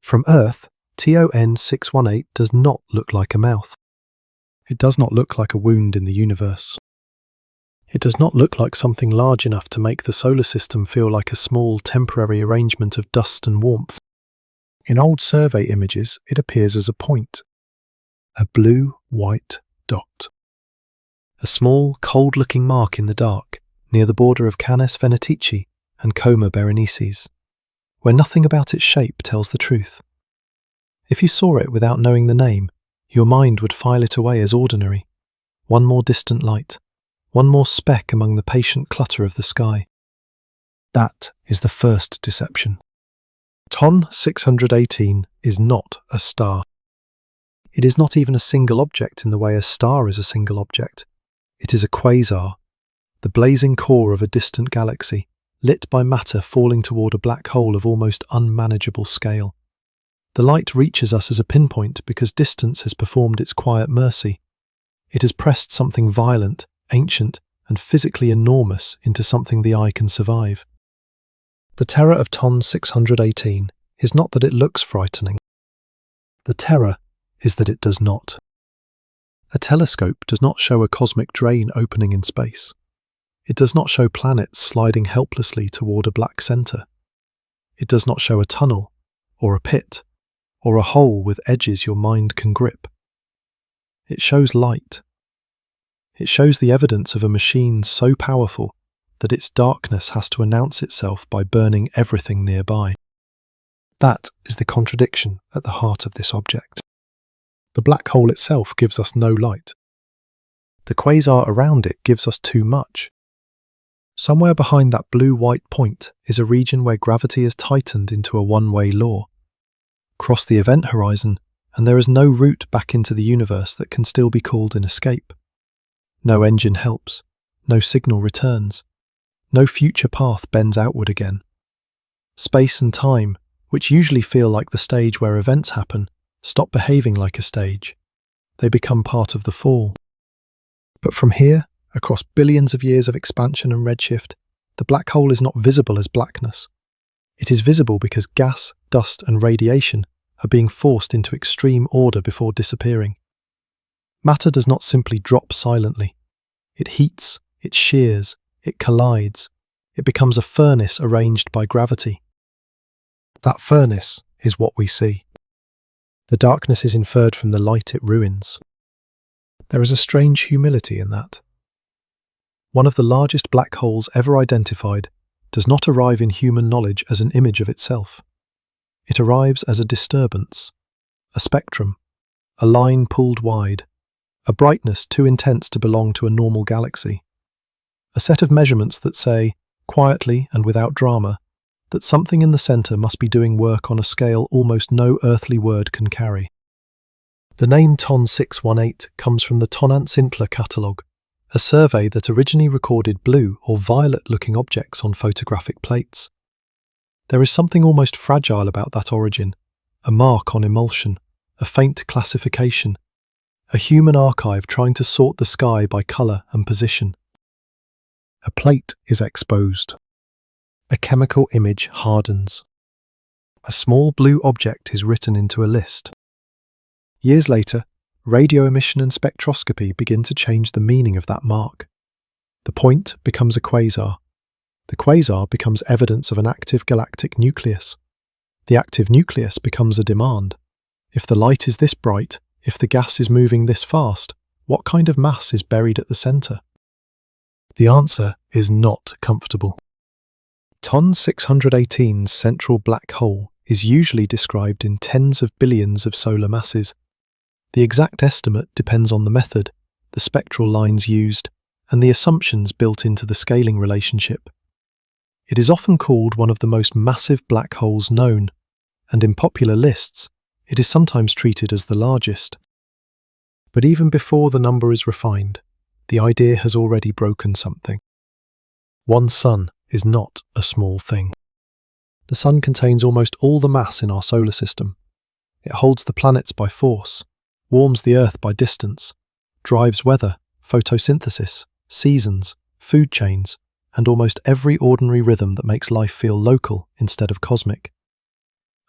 From Earth, TON 618 does not look like a mouth. It does not look like a wound in the universe. It does not look like something large enough to make the solar system feel like a small, temporary arrangement of dust and warmth. In old survey images, it appears as a point, a blue-white dot. A small, cold-looking mark in the dark, near the border of Canes Venatici and Coma Berenices, where nothing about its shape tells the truth. If you saw it without knowing the name, your mind would file it away as ordinary, one more distant light, one more speck among the patient clutter of the sky. That is the first deception. TON 618 is not a star. It is not even a single object in the way a star is a single object. It is a quasar, the blazing core of a distant galaxy, lit by matter falling toward a black hole of almost unmanageable scale. The light reaches us as a pinpoint because distance has performed its quiet mercy. It has pressed something violent, ancient, and physically enormous into something the eye can survive. The terror of TON 618 is not that it looks frightening. The terror is that it does not. A telescope does not show a cosmic drain opening in space. It does not show planets sliding helplessly toward a black center. It does not show a tunnel, or a pit, or a hole with edges your mind can grip. It shows light. It shows the evidence of a machine so powerful that its darkness has to announce itself by burning everything nearby. That is the contradiction at the heart of this object. The black hole itself gives us no light. The quasar around it gives us too much. Somewhere behind that blue-white point is a region where gravity is tightened into a one-way law. Cross the event horizon, and there is no route back into the universe that can still be called an escape. No engine helps, no signal returns, no future path bends outward again. Space and time, which usually feel like the stage where events happen, stop behaving like a stage. They become part of the fall. But from here, across billions of years of expansion and redshift, the black hole is not visible as blackness. It is visible because gas, dust, and radiation are being forced into extreme order before disappearing. Matter does not simply drop silently. It heats, it shears, it collides. It becomes a furnace arranged by gravity. That furnace is what we see. The darkness is inferred from the light it ruins. There is a strange humility in that. One of the largest black holes ever identified does not arrive in human knowledge as an image of itself. It arrives as a disturbance, a spectrum, a line pulled wide, a brightness too intense to belong to a normal galaxy, a set of measurements that say, quietly and without drama, that something in the center must be doing work on a scale almost no earthly word can carry. The name TON 618 comes from the Tonantzintler catalogue, a survey that originally recorded blue or violet-looking objects on photographic plates. There is something almost fragile about that origin, a mark on emulsion, a faint classification, a human archive trying to sort the sky by colour and position. A plate is exposed. A chemical image hardens. A small blue object is written into a list. Years later, radio emission and spectroscopy begin to change the meaning of that mark. The point becomes a quasar. The quasar becomes evidence of an active galactic nucleus. The active nucleus becomes a demand. If the light is this bright, if the gas is moving this fast, what kind of mass is buried at the centre? The answer is not comfortable. TON 618's central black hole is usually described in tens of billions of solar masses. The exact estimate depends on the method, the spectral lines used, and the assumptions built into the scaling relationship. It is often called one of the most massive black holes known, and in popular lists, it is sometimes treated as the largest. But even before the number is refined, the idea has already broken something. One sun is not a small thing. The sun contains almost all the mass in our solar system. It holds the planets by force, warms the Earth by distance, drives weather, photosynthesis, seasons, food chains, and almost every ordinary rhythm that makes life feel local instead of cosmic.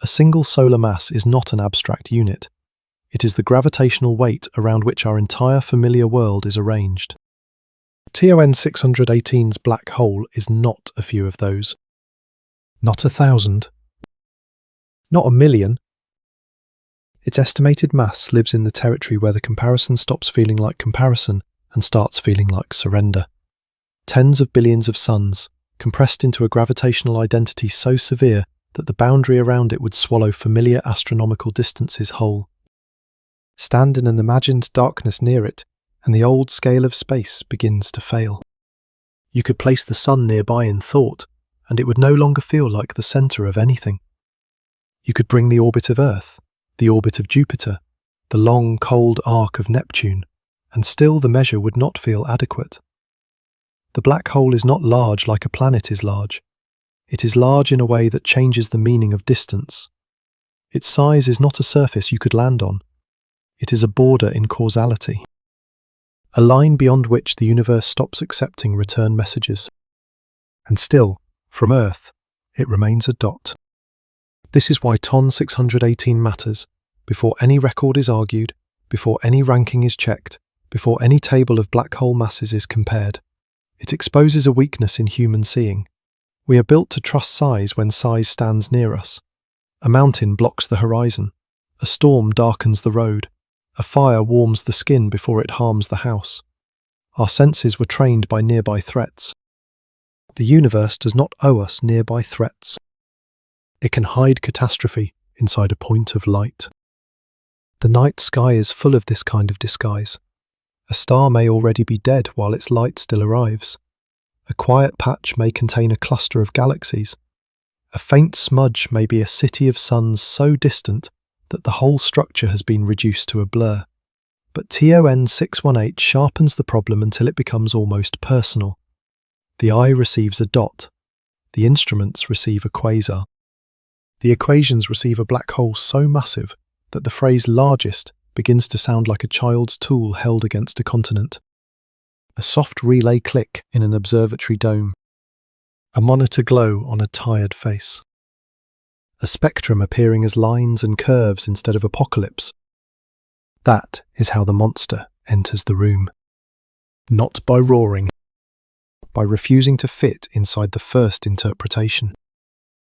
A single solar mass is not an abstract unit. It is the gravitational weight around which our entire familiar world is arranged. TON 618's black hole is not a few of those. Not 1,000. Not 1,000,000. Its estimated mass lives in the territory where the comparison stops feeling like comparison and starts feeling like surrender. Tens of billions of suns, compressed into a gravitational identity so severe that the boundary around it would swallow familiar astronomical distances whole. Stand in an imagined darkness near it, and the old scale of space begins to fail. You could place the sun nearby in thought, and it would no longer feel like the centre of anything. You could bring the orbit of Earth, the orbit of Jupiter, the long, cold arc of Neptune, and still the measure would not feel adequate. The black hole is not large like a planet is large. It is large in a way that changes the meaning of distance. Its size is not a surface you could land on. It is a border in causality. A line beyond which the universe stops accepting return messages. And still, from Earth, it remains a dot. This is why TON 618 matters. Before any record is argued, before any ranking is checked, before any table of black hole masses is compared. It exposes a weakness in human seeing. We are built to trust size when size stands near us. A mountain blocks the horizon. A storm darkens the road. A fire warms the skin before it harms the house. Our senses were trained by nearby threats. The universe does not owe us nearby threats. It can hide catastrophe inside a point of light. The night sky is full of this kind of disguise. A star may already be dead while its light still arrives. A quiet patch may contain a cluster of galaxies. A faint smudge may be a city of suns so distant that the whole structure has been reduced to a blur. But TON 618 sharpens the problem until it becomes almost personal. The eye receives a dot. The instruments receive a quasar. The equations receive a black hole so massive that the phrase largest begins to sound like a child's tool held against a continent. A soft relay click in an observatory dome. A monitor glow on a tired face. A spectrum appearing as lines and curves instead of apocalypse. That is how the monster enters the room. Not by roaring, by refusing to fit inside the first interpretation.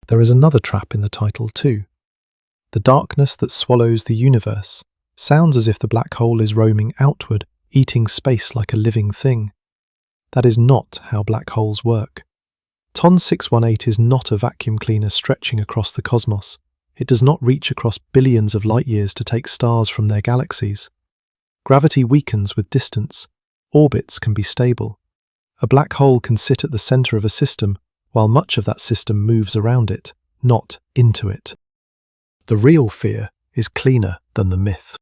There is another trap in the title too. The darkness that swallows the universe sounds as if the black hole is roaming outward, eating space like a living thing. That is not how black holes work. TON 618 is not a vacuum cleaner stretching across the cosmos. It does not reach across billions of light years to take stars from their galaxies. Gravity weakens with distance. Orbits can be stable. A black hole can sit at the center of a system, while much of that system moves around it, not into it. The real fear is cleaner than the myth.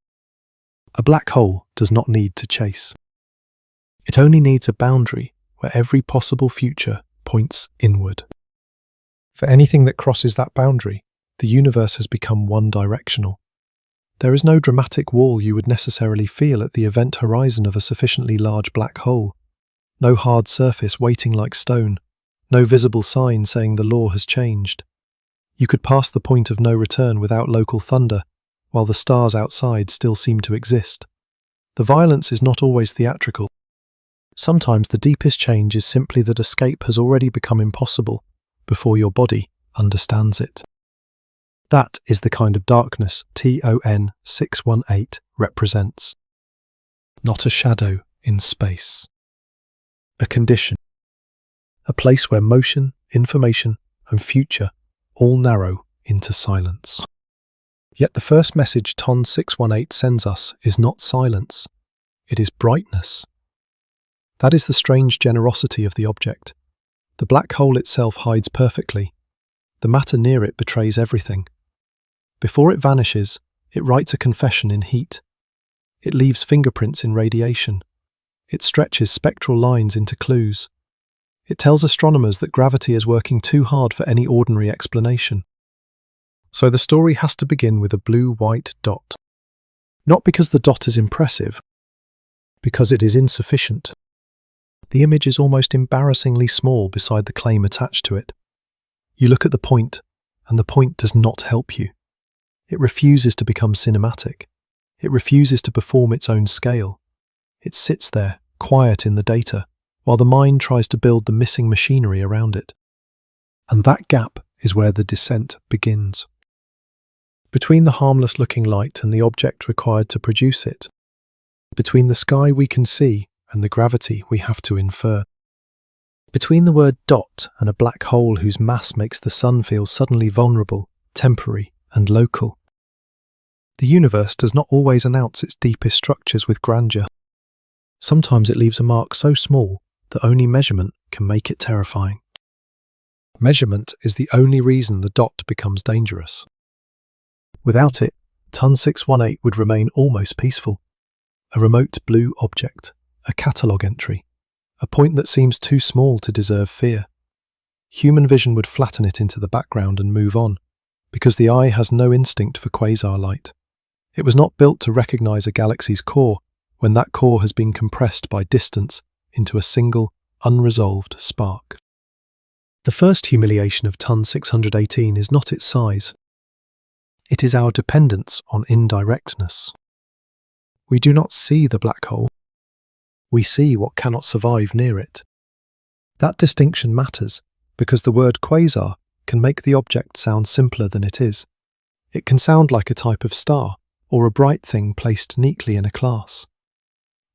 A black hole does not need to chase. It only needs a boundary where every possible future points inward. For anything that crosses that boundary, the universe has become one-directional. There is no dramatic wall you would necessarily feel at the event horizon of a sufficiently large black hole. No hard surface waiting like stone. No visible sign saying the law has changed. You could pass the point of no return without local thunder, while the stars outside still seem to exist. The violence is not always theatrical. Sometimes the deepest change is simply that escape has already become impossible before your body understands it. That is the kind of darkness TON 618 represents. Not a shadow in space. A condition. A place where motion, information, and future all narrow into silence. Yet the first message TON 618 sends us is not silence, it is brightness. That is the strange generosity of the object. The black hole itself hides perfectly. The matter near it betrays everything. Before it vanishes, it writes a confession in heat. It leaves fingerprints in radiation. It stretches spectral lines into clues. It tells astronomers that gravity is working too hard for any ordinary explanation. So the story has to begin with a blue-white dot. Not because the dot is impressive, because it is insufficient. The image is almost embarrassingly small beside the claim attached to it. You look at the point, and the point does not help you. It refuses to become cinematic. It refuses to perform its own scale. It sits there, quiet in the data, while the mind tries to build the missing machinery around it. And that gap is where the descent begins. Between the harmless-looking light and the object required to produce it, between the sky we can see and the gravity we have to infer, between the word dot and a black hole whose mass makes the sun feel suddenly vulnerable, temporary, and local. The universe does not always announce its deepest structures with grandeur. Sometimes it leaves a mark so small that only measurement can make it terrifying. Measurement is the only reason the dot becomes dangerous. Without it, Ton 618 would remain almost peaceful. A remote blue object, a catalogue entry, a point that seems too small to deserve fear. Human vision would flatten it into the background and move on, because the eye has no instinct for quasar light. It was not built to recognize a galaxy's core when that core has been compressed by distance into a single, unresolved spark. The first humiliation of Ton 618 is not its size. It is our dependence on indirectness. We do not see the black hole. We see what cannot survive near it. That distinction matters because the word quasar can make the object sound simpler than it is. It can sound like a type of star or a bright thing placed neatly in a class.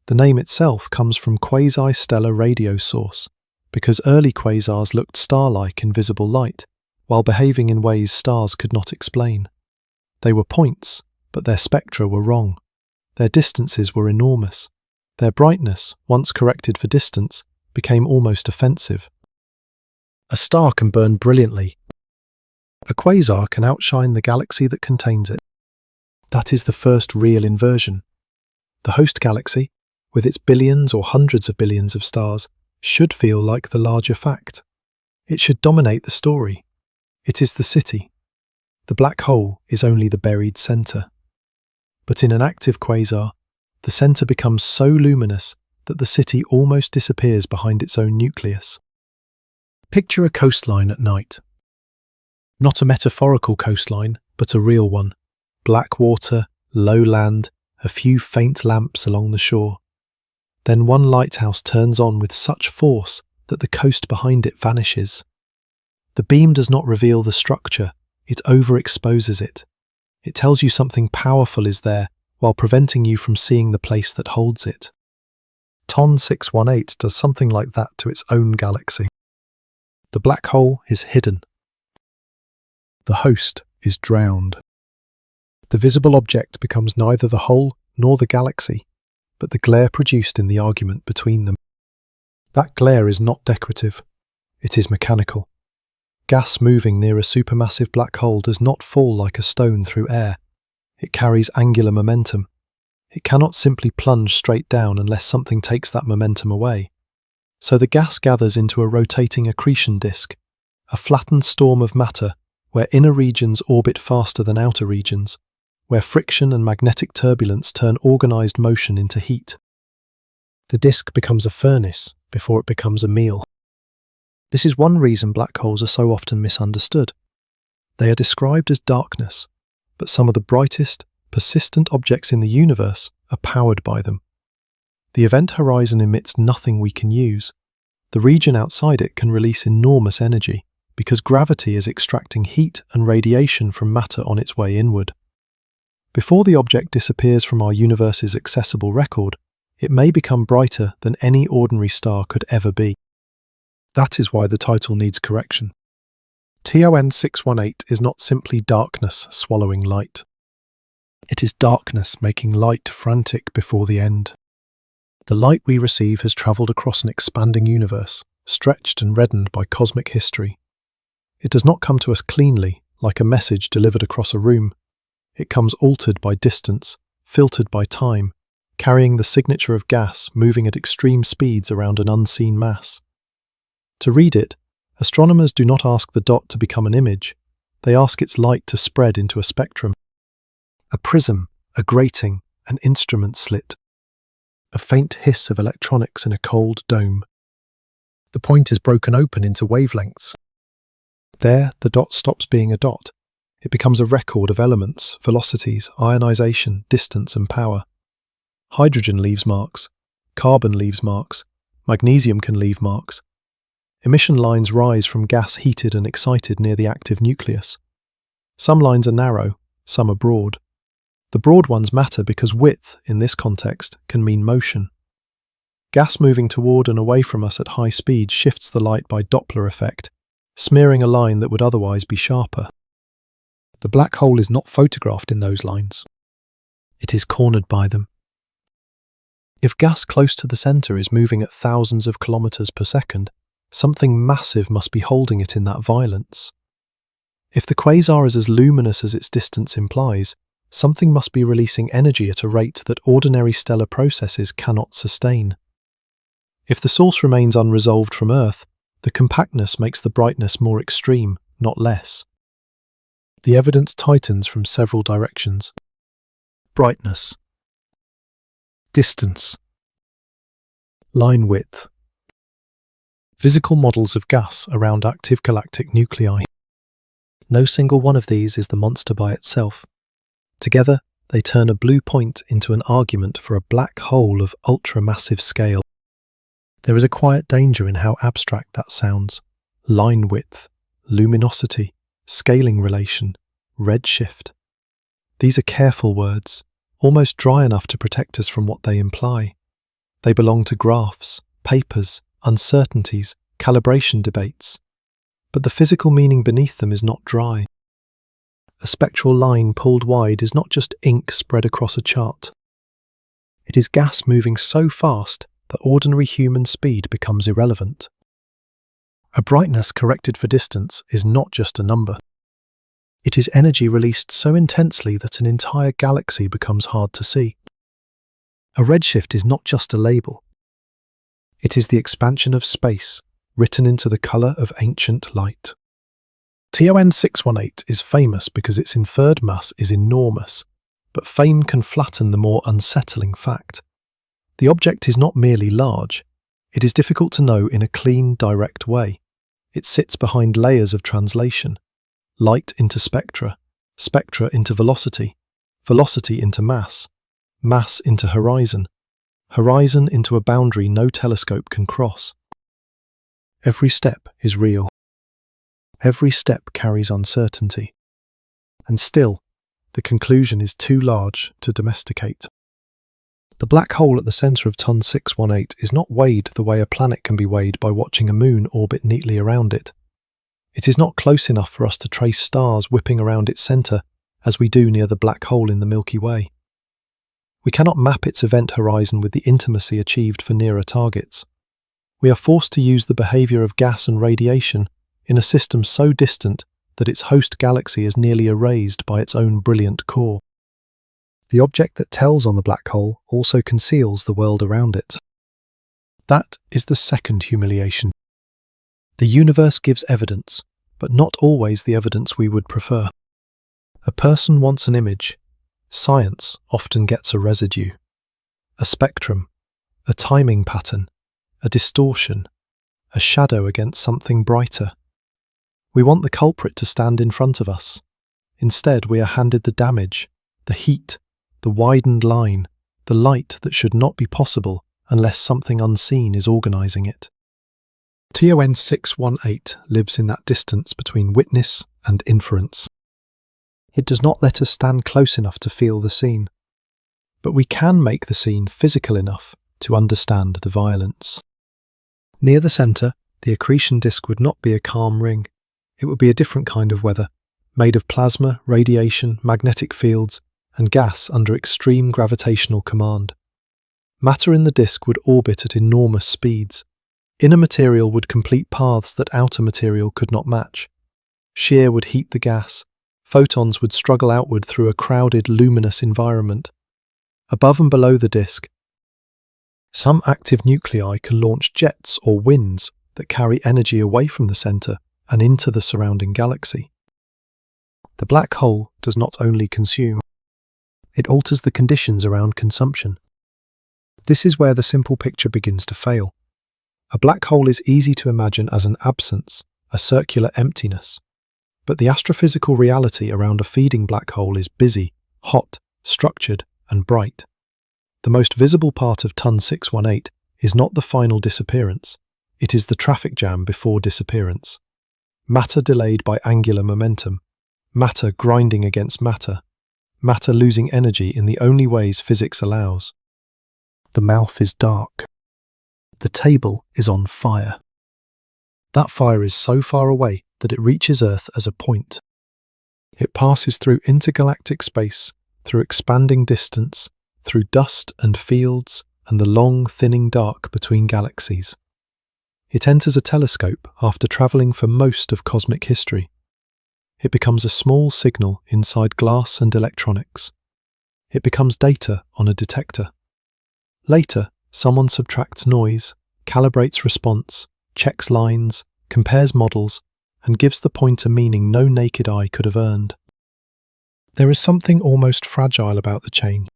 The name itself comes from quasi-stellar radio source, because early quasars looked star-like in visible light, while behaving in ways stars could not explain. They were points, but their spectra were wrong. Their distances were enormous. Their brightness, once corrected for distance, became almost offensive. A star can burn brilliantly. A quasar can outshine the galaxy that contains it. That is the first real inversion. The host galaxy, with its billions or hundreds of billions of stars, should feel like the larger fact. It should dominate the story. It is the city. The black hole is only the buried centre. But in an active quasar, the centre becomes so luminous that the city almost disappears behind its own nucleus. Picture a coastline at night. Not a metaphorical coastline, but a real one. Black water, low land, a few faint lamps along the shore. Then one lighthouse turns on with such force that the coast behind it vanishes. The beam does not reveal the structure, it overexposes it. It tells you something powerful is there, while preventing you from seeing the place that holds it. Ton 618 does something like that to its own galaxy. The black hole is hidden. The host is drowned. The visible object becomes neither the whole nor the galaxy, but the glare produced in the argument between them. That glare is not decorative, it is mechanical. Gas moving near a supermassive black hole does not fall like a stone through air. It carries angular momentum. It cannot simply plunge straight down unless something takes that momentum away. So the gas gathers into a rotating accretion disk, a flattened storm of matter where inner regions orbit faster than outer regions, where friction and magnetic turbulence turn organized motion into heat. The disk becomes a furnace before it becomes a meal. This is one reason black holes are so often misunderstood. They are described as darkness, but some of the brightest, persistent objects in the universe are powered by them. The event horizon emits nothing we can use. The region outside it can release enormous energy because gravity is extracting heat and radiation from matter on its way inward. Before the object disappears from our universe's accessible record, it may become brighter than any ordinary star could ever be. That is why the title needs correction. TON 618 is not simply darkness swallowing light. It is darkness making light frantic before the end. The light we receive has travelled across an expanding universe, stretched and reddened by cosmic history. It does not come to us cleanly, like a message delivered across a room. It comes altered by distance, filtered by time, carrying the signature of gas moving at extreme speeds around an unseen mass. To read it, astronomers do not ask the dot to become an image, they ask its light to spread into a spectrum. A prism, a grating, an instrument slit. A faint hiss of electronics in a cold dome. The point is broken open into wavelengths. There, the dot stops being a dot. It becomes a record of elements, velocities, ionization, distance and power. Hydrogen leaves marks. Carbon leaves marks. Magnesium can leave marks. Emission lines rise from gas heated and excited near the active nucleus. Some lines are narrow, some are broad. The broad ones matter because width, in this context, can mean motion. Gas moving toward and away from us at high speed shifts the light by Doppler effect, smearing a line that would otherwise be sharper. The black hole is not photographed in those lines. It is cornered by them. If gas close to the centre is moving at thousands of kilometers per second, something massive must be holding it in that violence. If the quasar is as luminous as its distance implies, something must be releasing energy at a rate that ordinary stellar processes cannot sustain. If the source remains unresolved from Earth, the compactness makes the brightness more extreme, not less. The evidence tightens from several directions. Brightness. Distance. Line width. Physical models of gas around active galactic nuclei. No single one of these is the monster by itself. Together, they turn a blue point into an argument for a black hole of ultramassive scale. There is a quiet danger in how abstract that sounds. Line width, luminosity, scaling relation, redshift. These are careful words, almost dry enough to protect us from what they imply. They belong to graphs, papers, uncertainties, calibration debates. But the physical meaning beneath them is not dry. A spectral line pulled wide is not just ink spread across a chart. It is gas moving so fast that ordinary human speed becomes irrelevant. A brightness corrected for distance is not just a number. It is energy released so intensely that an entire galaxy becomes hard to see. A redshift is not just a label. It is the expansion of space, written into the colour of ancient light. TON 618 is famous because its inferred mass is enormous, but fame can flatten the more unsettling fact. The object is not merely large, it is difficult to know in a clean, direct way. It sits behind layers of translation. Light into spectra, spectra into velocity, velocity into mass, mass into horizon, horizon into a boundary no telescope can cross. Every step is real. Every step carries uncertainty. And still, the conclusion is too large to domesticate. The black hole at the centre of TON 618 is not weighed the way a planet can be weighed by watching a moon orbit neatly around it. It is not close enough for us to trace stars whipping around its centre as we do near the black hole in the Milky Way. We cannot map its event horizon with the intimacy achieved for nearer targets. We are forced to use the behaviour of gas and radiation in a system so distant that its host galaxy is nearly erased by its own brilliant core. The object that tells on the black hole also conceals the world around it. That is the second humiliation. The universe gives evidence, but not always the evidence we would prefer. A person wants an image. Science often gets a residue. A spectrum, a timing pattern, a distortion, a shadow against something brighter. We want the culprit to stand in front of us. Instead, we are handed the damage, the heat, the widened line, the light that should not be possible unless something unseen is organising it. TON 618 lives in that distance between witness and inference. It does not let us stand close enough to feel the scene, but we can make the scene physical enough to understand the violence. Near the centre, the accretion disk would not be a calm ring. It would be a different kind of weather, made of plasma, radiation, magnetic fields, and gas under extreme gravitational command. Matter in the disk would orbit at enormous speeds. Inner material would complete paths that outer material could not match. Shear would heat the gas. Photons would struggle outward through a crowded, luminous environment. Above and below the disk, some active nuclei can launch jets or winds that carry energy away from the centre and into the surrounding galaxy. The black hole does not only consume, it alters the conditions around consumption. This is where the simple picture begins to fail. A black hole is easy to imagine as an absence, a circular emptiness. But the astrophysical reality around a feeding black hole is busy, hot, structured, and bright. The most visible part of TON 618 is not the final disappearance. It is the traffic jam before disappearance. Matter delayed by angular momentum. Matter grinding against matter. Matter losing energy in the only ways physics allows. The mouth is dark. The table is on fire. That fire is so far away that it reaches Earth as a point. It passes through intergalactic space, through expanding distance, through dust and fields, and the long, thinning dark between galaxies. It enters a telescope after travelling for most of cosmic history. It becomes a small signal inside glass and electronics. It becomes data on a detector. Later, someone subtracts noise, calibrates response, checks lines, compares models, and gives the point a meaning no naked eye could have earned. There is something almost fragile about the change.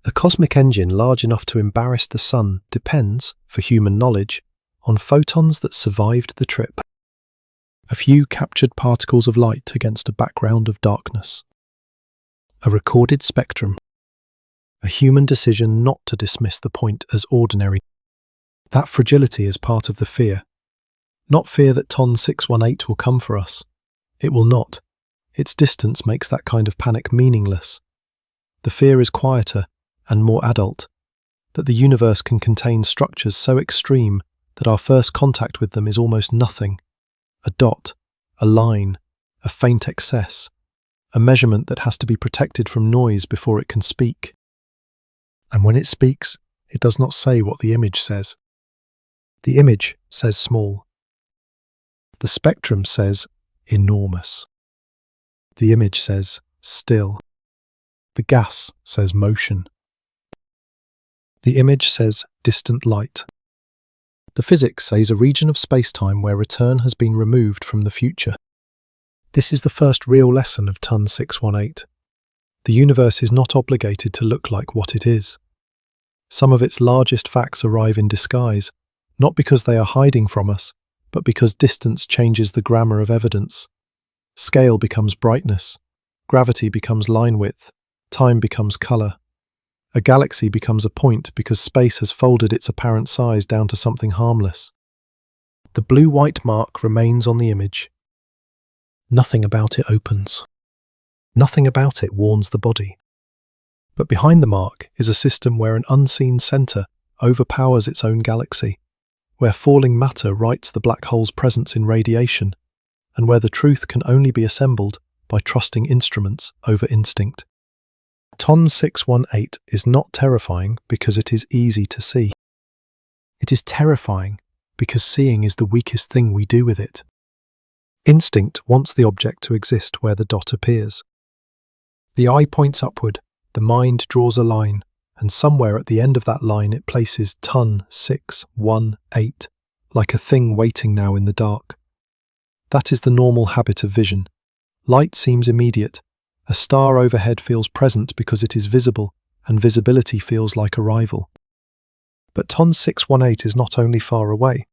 A cosmic engine large enough to embarrass the Sun depends, for human knowledge, on photons that survived the trip. A few captured particles of light against a background of darkness. A recorded spectrum. A human decision not to dismiss the point as ordinary. That fragility is part of the fear. Not fear that TON 618 will come for us. It will not. Its distance makes that kind of panic meaningless. The fear is quieter and more adult, that the universe can contain structures so extreme that our first contact with them is almost nothing. A dot, a line, a faint excess, a measurement that has to be protected from noise before it can speak. And when it speaks, it does not say what the image says. The image says small. The spectrum says enormous. The image says still. The gas says motion. The image says distant light. The physics says a region of space-time where return has been removed from the future. This is the first real lesson of TON 618. The universe is not obligated to look like what it is. Some of its largest facts arrive in disguise, not because they are hiding from us, but because distance changes the grammar of evidence. Scale becomes brightness, gravity becomes line width, time becomes colour. A galaxy becomes a point because space has folded its apparent size down to something harmless. The blue-white mark remains on the image. Nothing about it opens. Nothing about it warns the body. But behind the mark is a system where an unseen centre overpowers its own galaxy, where falling matter writes the black hole's presence in radiation, and where the truth can only be assembled by trusting instruments over instinct. TON 618 is not terrifying because it is easy to see. It is terrifying because seeing is the weakest thing we do with it. Instinct wants the object to exist where the dot appears. The eye points upward, the mind draws a line, and somewhere at the end of that line it places TON 618, like a thing waiting now in the dark. That is the normal habit of vision. Light seems immediate. A star overhead feels present because it is visible, and visibility feels like arrival. But TON 618 is not only far away.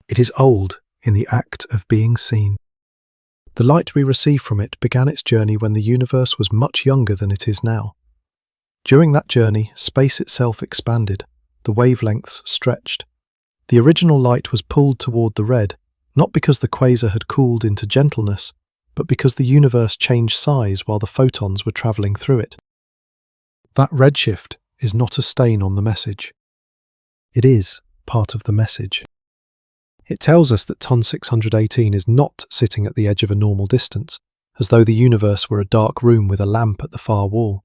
It is old in the act of being seen. The light we receive from it began its journey when the universe was much younger than it is now. During that journey, space itself expanded, the wavelengths stretched. The original light was pulled toward the red, not because the quasar had cooled into gentleness, but because the universe changed size while the photons were travelling through it. That redshift is not a stain on the message. It is part of the message. It tells us that TON 618 is not sitting at the edge of a normal distance, as though the universe were a dark room with a lamp at the far wall.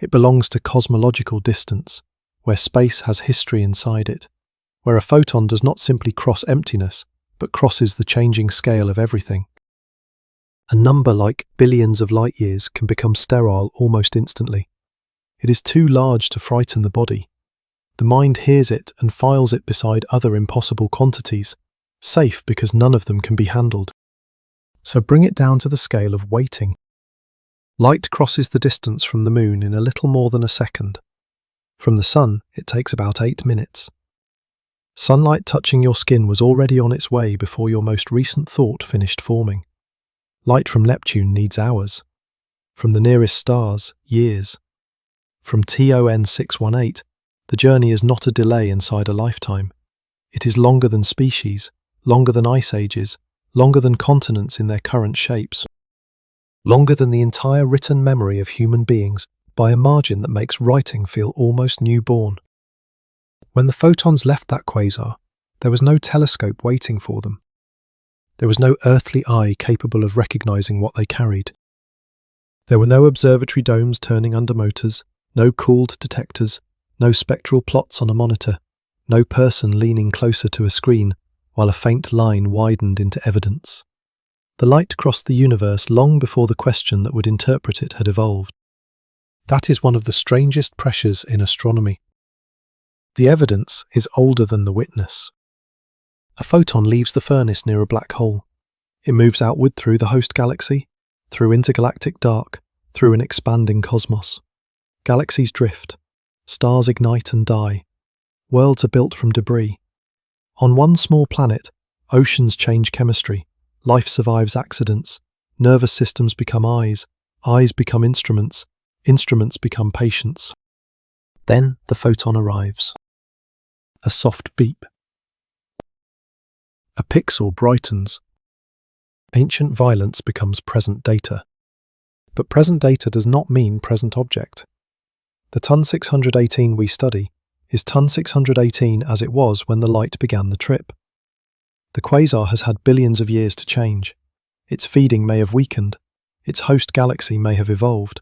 It belongs to cosmological distance, where space has history inside it, where a photon does not simply cross emptiness, but crosses the changing scale of everything. A number like billions of light years can become sterile almost instantly. It is too large to frighten the body. The mind hears it and files it beside other impossible quantities, safe because none of them can be handled. So bring it down to the scale of waiting. Light crosses the distance from the moon in a little more than a second. From the sun, it takes about 8 minutes. Sunlight touching your skin was already on its way before your most recent thought finished forming. Light from Neptune needs hours. From the nearest stars, years. From TON 618, the journey is not a delay inside a lifetime. It is longer than species, longer than ice ages, longer than continents in their current shapes. Longer than the entire written memory of human beings by a margin that makes writing feel almost newborn. When the photons left that quasar, there was no telescope waiting for them. There was no earthly eye capable of recognizing what they carried. There were no observatory domes turning under motors, no cooled detectors, no spectral plots on a monitor, no person leaning closer to a screen while a faint line widened into evidence. The light crossed the universe long before the question that would interpret it had evolved. That is one of the strangest pressures in astronomy. The evidence is older than the witness. A photon leaves the furnace near a black hole. It moves outward through the host galaxy, through intergalactic dark, through an expanding cosmos. Galaxies drift. Stars ignite and die. Worlds are built from debris. On one small planet, oceans change chemistry. Life survives accidents. Nervous systems become eyes. Eyes become instruments. Instruments become patients. Then the photon arrives. A soft beep. A pixel brightens. Ancient violence becomes present data. But present data does not mean present object. The TON 618 we study is TON 618 as it was when the light began the trip. The quasar has had billions of years to change. Its feeding may have weakened. Its host galaxy may have evolved.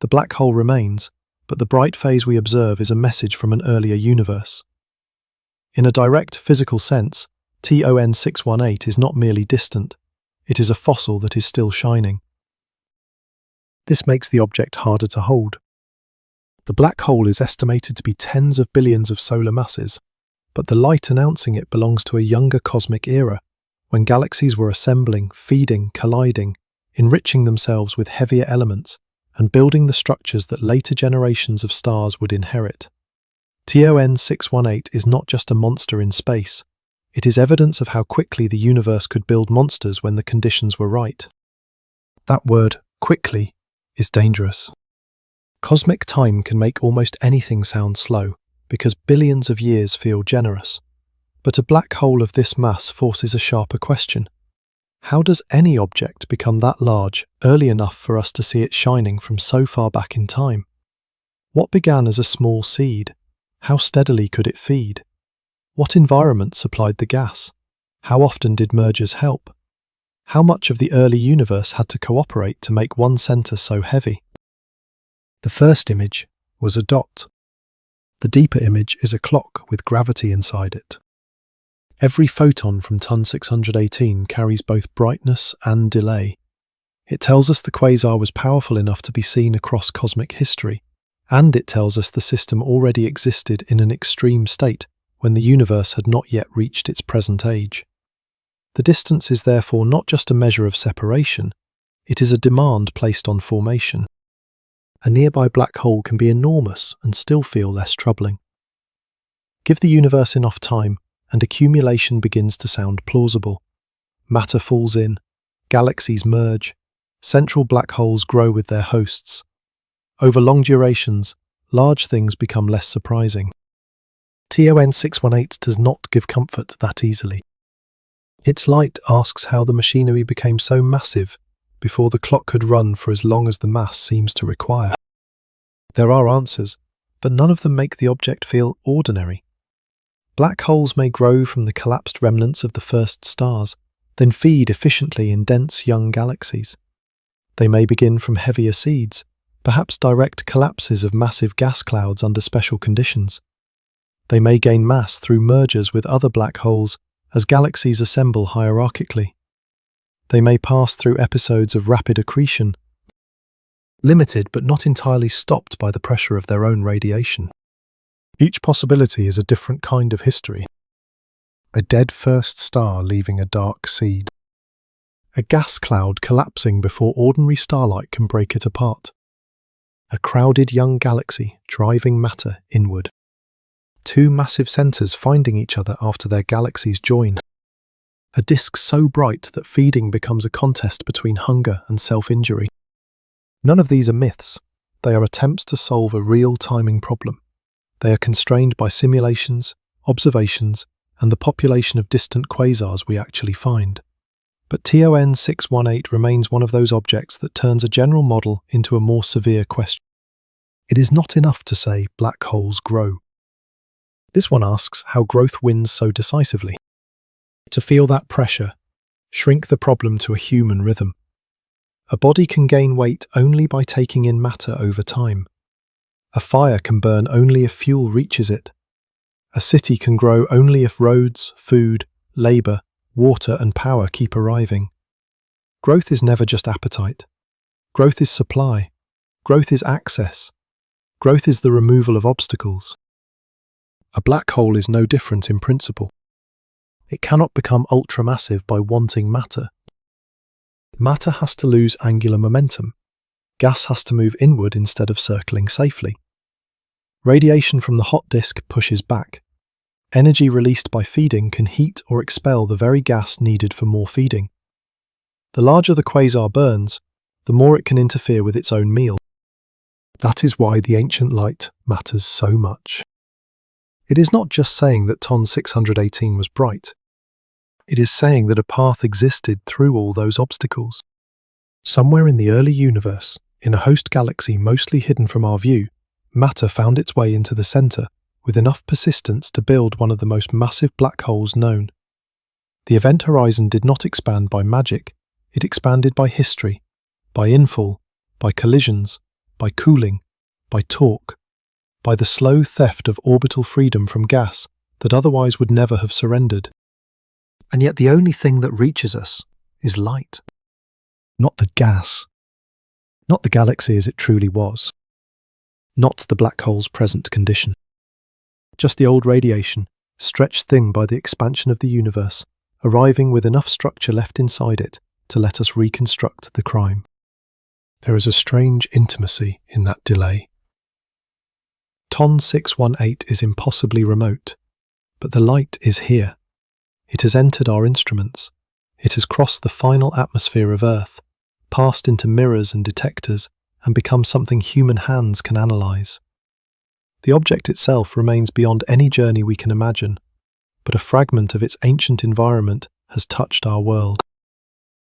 The black hole remains, but the bright phase we observe is a message from an earlier universe. In a direct physical sense, TON 618 is not merely distant. It is a fossil that is still shining. This makes the object harder to hold. The black hole is estimated to be tens of billions of solar masses, but the light announcing it belongs to a younger cosmic era, when galaxies were assembling, feeding, colliding, enriching themselves with heavier elements, and building the structures that later generations of stars would inherit. TON 618 is not just a monster in space. It is evidence of how quickly the universe could build monsters when the conditions were right. That word, quickly, is dangerous. Cosmic time can make almost anything sound slow, because billions of years feel generous. But a black hole of this mass forces a sharper question. How does any object become that large early enough for us to see it shining from so far back in time? What began as a small seed? How steadily could it feed? What environment supplied the gas? How often did mergers help? How much of the early universe had to cooperate to make one center so heavy? The first image was a dot. The deeper image is a clock with gravity inside it. Every photon from TON 618 carries both brightness and delay. It tells us the quasar was powerful enough to be seen across cosmic history, and it tells us the system already existed in an extreme state when the universe had not yet reached its present age. The distance is therefore not just a measure of separation, it is a demand placed on formation. A nearby black hole can be enormous and still feel less troubling. Give the universe enough time, and accumulation begins to sound plausible. Matter falls in, galaxies merge, central black holes grow with their hosts. Over long durations, large things become less surprising. TON 618 does not give comfort that easily. Its light asks how the machinery became so massive before the clock could run for as long as the mass seems to require. There are answers, but none of them make the object feel ordinary. Black holes may grow from the collapsed remnants of the first stars, then feed efficiently in dense young galaxies. They may begin from heavier seeds, perhaps direct collapses of massive gas clouds under special conditions. They may gain mass through mergers with other black holes as galaxies assemble hierarchically. They may pass through episodes of rapid accretion, limited but not entirely stopped by the pressure of their own radiation. Each possibility is a different kind of history. A dead first star leaving a dark seed. A gas cloud collapsing before ordinary starlight can break it apart. A crowded young galaxy driving matter inward. Two massive centers finding each other after their galaxies join. a disk so bright that feeding becomes a contest between hunger and self-injury. None of these are myths. They are attempts to solve a real timing problem. They are constrained by simulations, observations, and the population of distant quasars we actually find. But TON 618 remains one of those objects that turns a general model into a more severe question. It is not enough to say black holes grow. This one asks how growth wins so decisively. To feel that pressure, shrink the problem to a human rhythm. A body can gain weight only by taking in matter over time. A fire can burn only if fuel reaches it. A city can grow only if roads, food, labour, water and power keep arriving. Growth is never just appetite. Growth is supply. Growth is access. Growth is the removal of obstacles. A black hole is no different in principle. It cannot become ultramassive by wanting matter. Matter has to lose angular momentum. Gas has to move inward instead of circling safely. Radiation from the hot disk pushes back. Energy released by feeding can heat or expel the very gas needed for more feeding. The larger the quasar burns, the more it can interfere with its own meal. That is why the ancient light matters so much. It is not just saying that TON 618 was bright. It is saying that a path existed through all those obstacles. Somewhere in the early universe, in a host galaxy mostly hidden from our view, matter found its way into the centre with enough persistence to build one of the most massive black holes known. The event horizon did not expand by magic, it expanded by history, by infall, by collisions, by cooling, by torque, by the slow theft of orbital freedom from gas that otherwise would never have surrendered. And yet the only thing that reaches us is light. Not the gas. Not the galaxy as it truly was. Not the black hole's present condition. Just the old radiation, stretched thin by the expansion of the universe, arriving with enough structure left inside it to let us reconstruct the crime. There is a strange intimacy in that delay. TON 618 is impossibly remote, but the light is here. It has entered our instruments. It has crossed the final atmosphere of Earth, passed into mirrors and detectors, and become something human hands can analyze. The object itself remains beyond any journey we can imagine, but a fragment of its ancient environment has touched our world.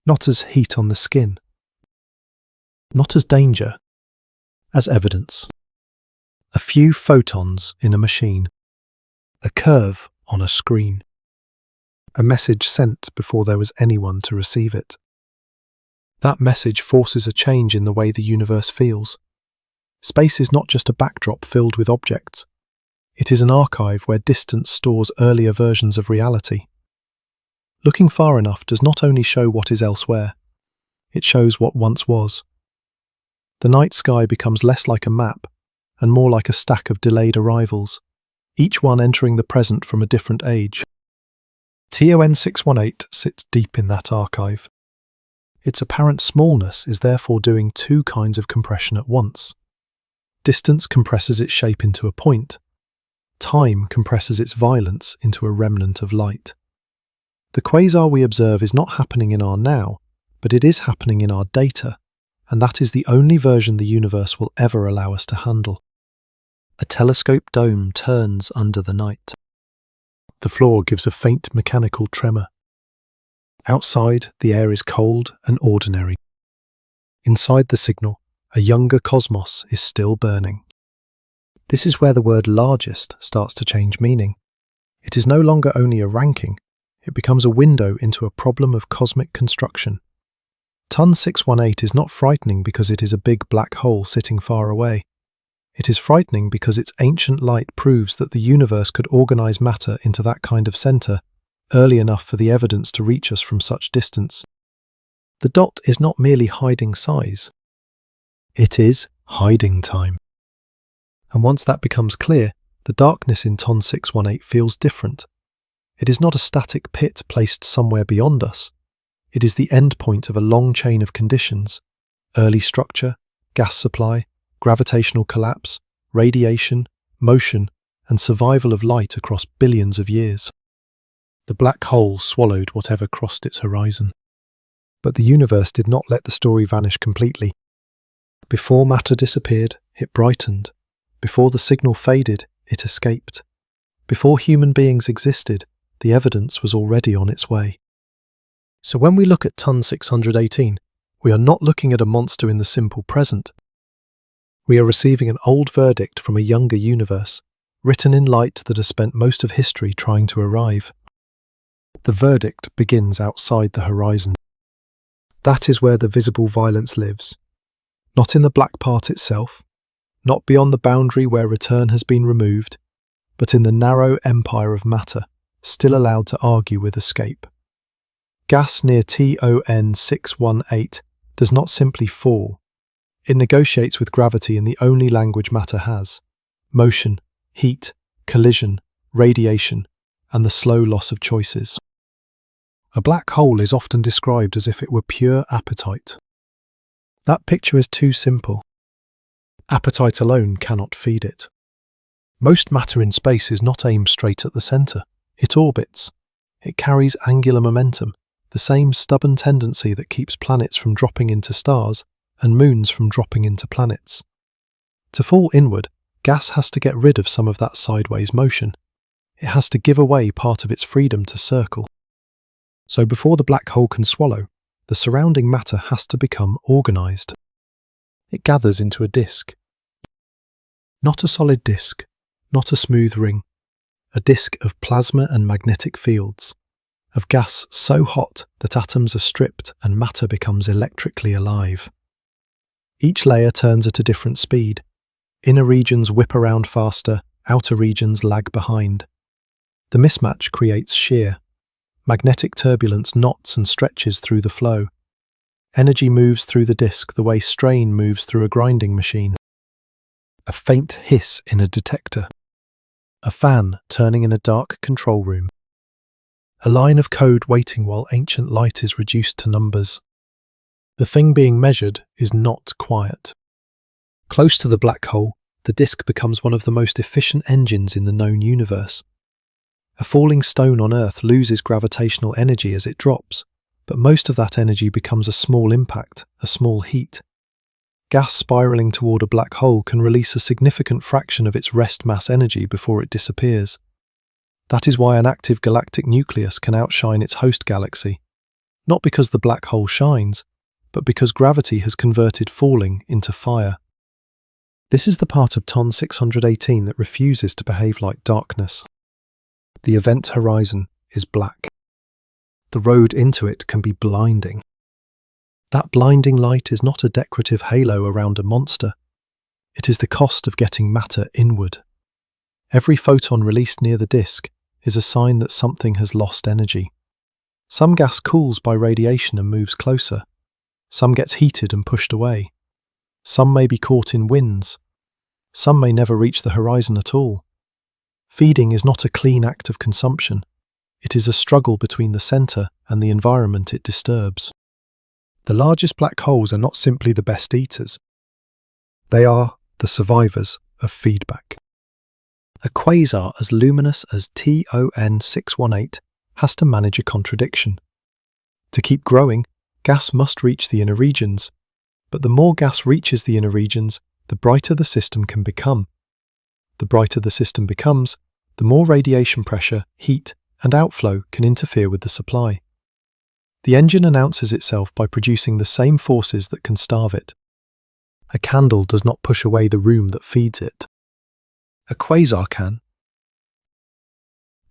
Not as heat on the skin. Not as danger. As evidence. A few photons in a machine. A curve on a screen. A message sent before there was anyone to receive it. That message forces a change in the way the universe feels. Space is not just a backdrop filled with objects. It is an archive where distance stores earlier versions of reality. Looking far enough does not only show what is elsewhere, it shows what once was. The night sky becomes less like a map and more like a stack of delayed arrivals, each one entering the present from a different age. TON 618 sits deep in that archive. Its apparent smallness is therefore doing two kinds of compression at once. Distance compresses its shape into a point. Time compresses its violence into a remnant of light. The quasar we observe is not happening in our now, but it is happening in our data, and that is the only version the universe will ever allow us to handle. A telescope dome turns under the night. The floor gives a faint mechanical tremor. Outside, the air is cold and ordinary. Inside the signal, a younger cosmos is still burning. This is where the word largest starts to change meaning. It is no longer only a ranking, it becomes a window into a problem of cosmic construction. TON 618 is not frightening because it is a big black hole sitting far away. It is frightening because its ancient light proves that the universe could organize matter into that kind of center, early enough for the evidence to reach us from such distance. The dot is not merely hiding size. It is hiding time. And once that becomes clear, the darkness in TON 618 feels different. It is not a static pit placed somewhere beyond us. It is the end point of a long chain of conditions: early structure, gas supply, gravitational collapse, radiation, motion, and survival of light across billions of years. The black hole swallowed whatever crossed its horizon. But the universe did not let the story vanish completely. Before matter disappeared, it brightened. Before the signal faded, it escaped. Before human beings existed, the evidence was already on its way. So when we look at Ton 618, we are not looking at a monster in the simple present. We are receiving an old verdict from a younger universe, written in light that has spent most of history trying to arrive. The verdict begins outside the horizon. That is where the visible violence lives. Not in the black part itself, not beyond the boundary where return has been removed, but in the narrow empire of matter, still allowed to argue with escape. Gas near TON 618 does not simply fall. It negotiates with gravity in the only language matter has: motion, heat, collision, radiation, and the slow loss of choices. A black hole is often described as if it were pure appetite. That picture is too simple. Appetite alone cannot feed it. Most matter in space is not aimed straight at the centre. It orbits. It carries angular momentum, the same stubborn tendency that keeps planets from dropping into stars and moons from dropping into planets. To fall inward, gas has to get rid of some of that sideways motion. It has to give away part of its freedom to circle. So before the black hole can swallow, the surrounding matter has to become organised. It gathers into a disk. Not a solid disk, not a smooth ring, a disk of plasma and magnetic fields, of gas so hot that atoms are stripped and matter becomes electrically alive. Each layer turns at a different speed. Inner regions whip around faster, outer regions lag behind. The mismatch creates shear. Magnetic turbulence knots and stretches through the flow. Energy moves through the disk the way strain moves through a grinding machine. A faint hiss in a detector. A fan turning in a dark control room. A line of code waiting while ancient light is reduced to numbers. The thing being measured is not quiet. Close to the black hole, the disk becomes one of the most efficient engines in the known universe. A falling stone on Earth loses gravitational energy as it drops, but most of that energy becomes a small impact, a small heat. Gas spiraling toward a black hole can release a significant fraction of its rest mass energy before it disappears. That is why an active galactic nucleus can outshine its host galaxy, not because the black hole shines, but because gravity has converted falling into fire. This is the part of Ton 618 that refuses to behave like darkness. The event horizon is black. The road into it can be blinding. That blinding light is not a decorative halo around a monster. It is the cost of getting matter inward. Every photon released near the disk is a sign that something has lost energy. Some gas cools by radiation and moves closer. Some gets heated and pushed away. Some may be caught in winds. Some may never reach the horizon at all. Feeding is not a clean act of consumption. It is a struggle between the centre and the environment it disturbs. The largest black holes are not simply the best eaters. They are the survivors of feedback. A quasar as luminous as TON 618 has to manage a contradiction. To keep growing, gas must reach the inner regions, but the more gas reaches the inner regions, the brighter the system can become. The brighter the system becomes, the more radiation pressure, heat, and outflow can interfere with the supply. The engine announces itself by producing the same forces that can starve it. A candle does not push away the room that feeds it. A quasar can.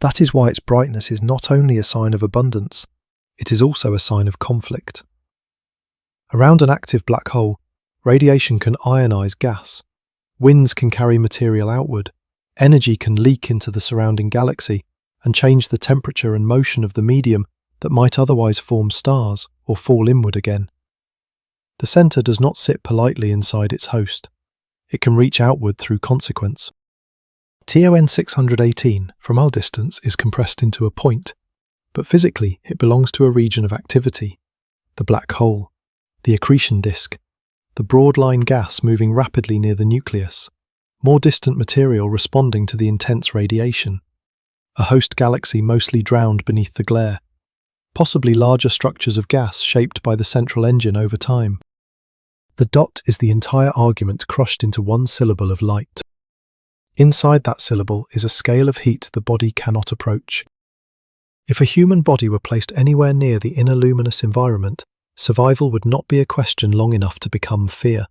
That is why its brightness is not only a sign of abundance, it is also a sign of conflict. Around an active black hole, radiation can ionize gas. Winds can carry material outward. Energy can leak into the surrounding galaxy and change the temperature and motion of the medium that might otherwise form stars or fall inward again. The centre does not sit politely inside its host. It can reach outward through consequence. TON 618, from our distance, is compressed into a point, but physically it belongs to a region of activity: the black hole, the accretion disk, the broad line gas moving rapidly near the nucleus, more distant material responding to the intense radiation. a host galaxy mostly drowned beneath the glare, possibly larger structures of gas shaped by the central engine over time. The dot is the entire argument crushed into one syllable of light. Inside that syllable is a scale of heat the body cannot approach. If a human body were placed anywhere near the inner luminous environment, survival would not be a question long enough to become fear.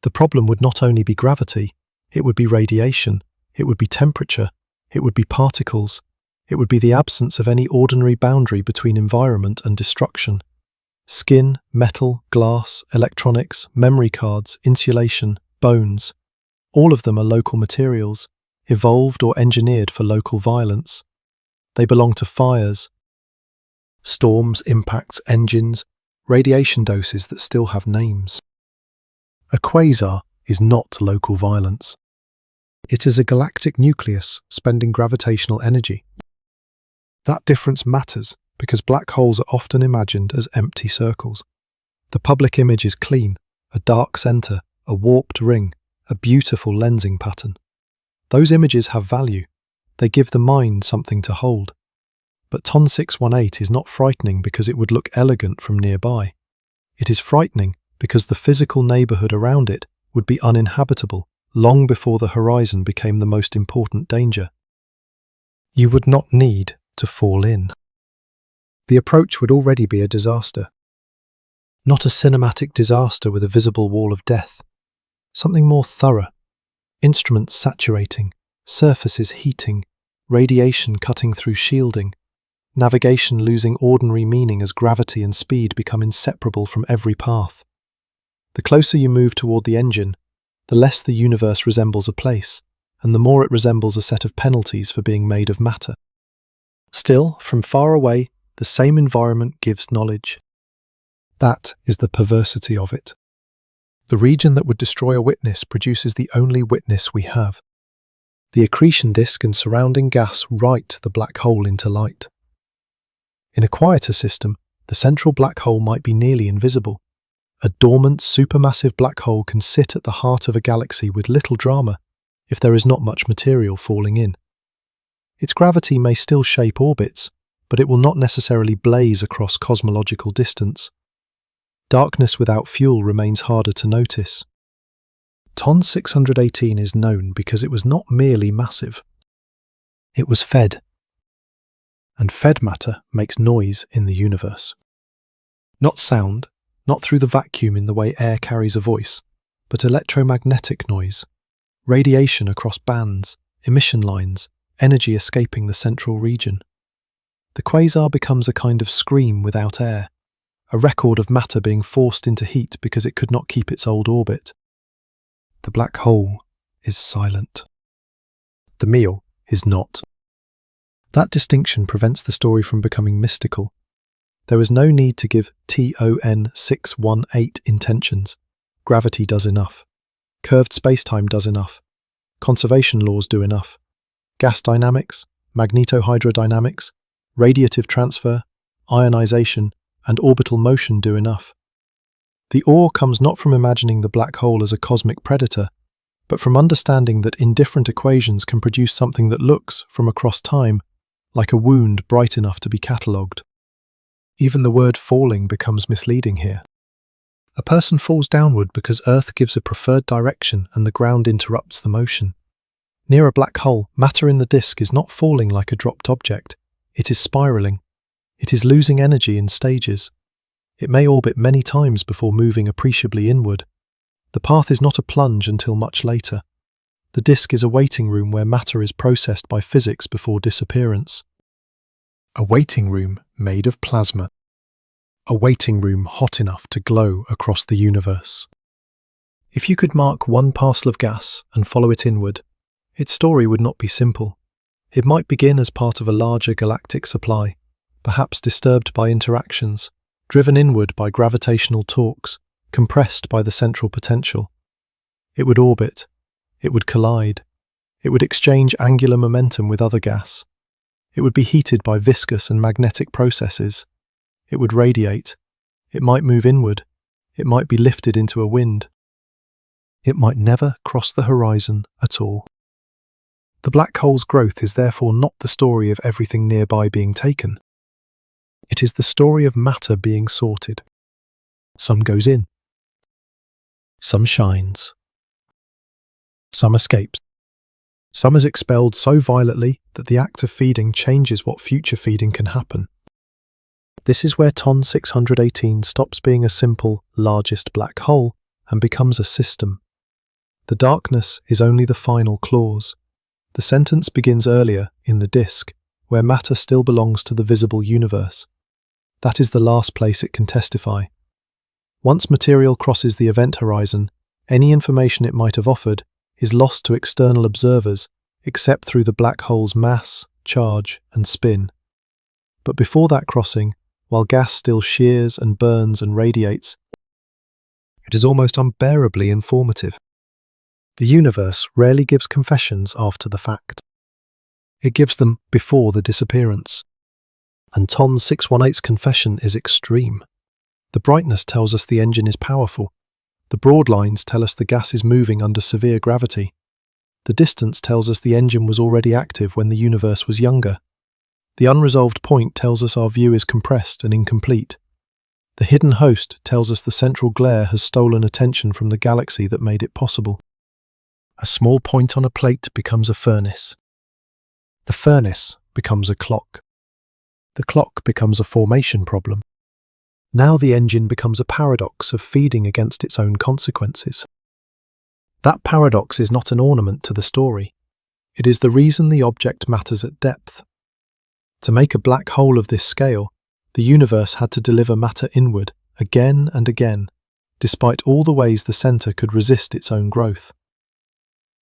The problem would not only be gravity, it would be radiation, it would be temperature, it would be particles, it would be the absence of any ordinary boundary between environment and destruction. Skin, metal, glass, electronics, memory cards, insulation, bones, all of them are local materials, evolved or engineered for local violence. They belong to fires, storms, impacts, engines, radiation doses that still have names. A quasar is not local violence. It is a galactic nucleus spending gravitational energy. That difference matters because black holes are often imagined as empty circles. The public image is clean, a dark center, a warped ring, a beautiful lensing pattern. Those images have value. They give the mind something to hold. But TON 618 is not frightening because it would look elegant from nearby. It is frightening because the physical neighborhood around it would be uninhabitable long before the horizon became the most important danger. You would not need to fall in. The approach would already be a disaster. Not a cinematic disaster with a visible wall of death. Something more thorough. Instruments saturating, surfaces heating, radiation cutting through shielding, navigation losing ordinary meaning as gravity and speed become inseparable from every path. The closer you move toward the engine, the less the universe resembles a place, and the more it resembles a set of penalties for being made of matter. Still, from far away, the same environment gives knowledge. That is the perversity of it. The region that would destroy a witness produces the only witness we have. The accretion disk and surrounding gas write the black hole into light. In a quieter system, the central black hole might be nearly invisible. A dormant supermassive black hole can sit at the heart of a galaxy with little drama if there is not much material falling in. Its gravity may still shape orbits, but it will not necessarily blaze across cosmological distance. Darkness without fuel remains harder to notice. TON 618 is known because it was not merely massive. It was fed. And fed matter makes noise in the universe. Not sound, not through the vacuum in the way air carries a voice, but electromagnetic noise, radiation across bands, emission lines, energy escaping the central region. The quasar becomes a kind of scream without air, a record of matter being forced into heat because it could not keep its old orbit. The black hole is silent. The meal is not. That distinction prevents the story from becoming mystical. There is no need to give TON 618 intentions. Gravity does enough. Curved spacetime does enough. Conservation laws do enough. Gas dynamics, magnetohydrodynamics, radiative transfer, ionization, and orbital motion do enough. The awe comes not from imagining the black hole as a cosmic predator, but from understanding that indifferent equations can produce something that looks, from across time, like a wound bright enough to be catalogued. Even the word falling becomes misleading here. A person falls downward because Earth gives a preferred direction and the ground interrupts the motion. Near a black hole, matter in the disk is not falling like a dropped object. It is spiraling. It is losing energy in stages. It may orbit many times before moving appreciably inward. The path is not a plunge until much later. The disk is a waiting room where matter is processed by physics before disappearance. A waiting room made of plasma. A waiting room hot enough to glow across the universe. If you could mark one parcel of gas and follow it inward, its story would not be simple. It might begin as part of a larger galactic supply, perhaps disturbed by interactions, driven inward by gravitational torques, compressed by the central potential. It would orbit. It would collide. It would exchange angular momentum with other gas. It would be heated by viscous and magnetic processes. It would radiate. It might move inward. It might be lifted into a wind. It might never cross the horizon at all. The black hole's growth is therefore not the story of everything nearby being taken. It is the story of matter being sorted. Some goes in. Some shines. Some escapes. Some is expelled so violently that the act of feeding changes what future feeding can happen. This is where TON 618 stops being a simple, largest black hole and becomes a system. The darkness is only the final clause. The sentence begins earlier, in the disk, where matter still belongs to the visible universe. That is the last place it can testify. Once material crosses the event horizon, any information it might have offered is lost to external observers, except through the black hole's mass, charge, and spin. But before that crossing, while gas still shears and burns and radiates, it is almost unbearably informative. The universe rarely gives confessions after the fact. It gives them before the disappearance. And TON 618's confession is extreme. The brightness tells us the engine is powerful. The broad lines tell us the gas is moving under severe gravity. The distance tells us the engine was already active when the universe was younger. The unresolved point tells us our view is compressed and incomplete. The hidden host tells us the central glare has stolen attention from the galaxy that made it possible. A small point on a plate becomes a furnace. The furnace becomes a clock. The clock becomes a formation problem. Now the engine becomes a paradox of feeding against its own consequences. That paradox is not an ornament to the story. It is the reason the object matters at depth. To make a black hole of this scale, the universe had to deliver matter inward, again and again, despite all the ways the center could resist its own growth.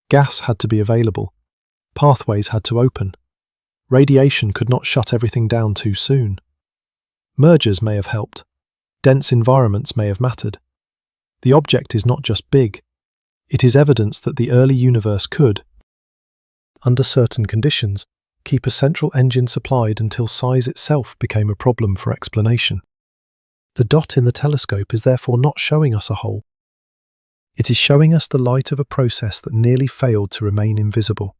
Gas had to be available. Pathways had to open. Radiation could not shut everything down too soon. Mergers may have helped. Dense environments may have mattered. The object is not just big. It is evidence that the early universe could, under certain conditions, keep a central engine supplied until size itself became a problem for explanation. The dot in the telescope is therefore not showing us a hole. It is showing us the light of a process that nearly failed to remain invisible.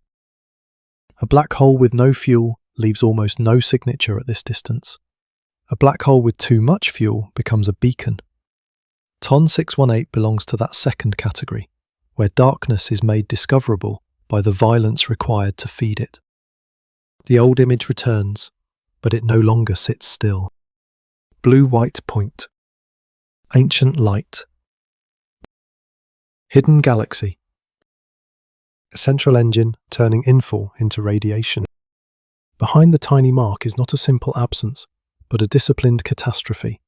A black hole with no fuel leaves almost no signature at this distance. A black hole with too much fuel becomes a beacon. TON 618 belongs to that second category, where darkness is made discoverable by the violence required to feed it. The old image returns, but it no longer sits still. Blue-white point. Ancient light. Hidden galaxy. A central engine turning infall into radiation. Behind the tiny mark is not a simple absence, but a disciplined catastrophe.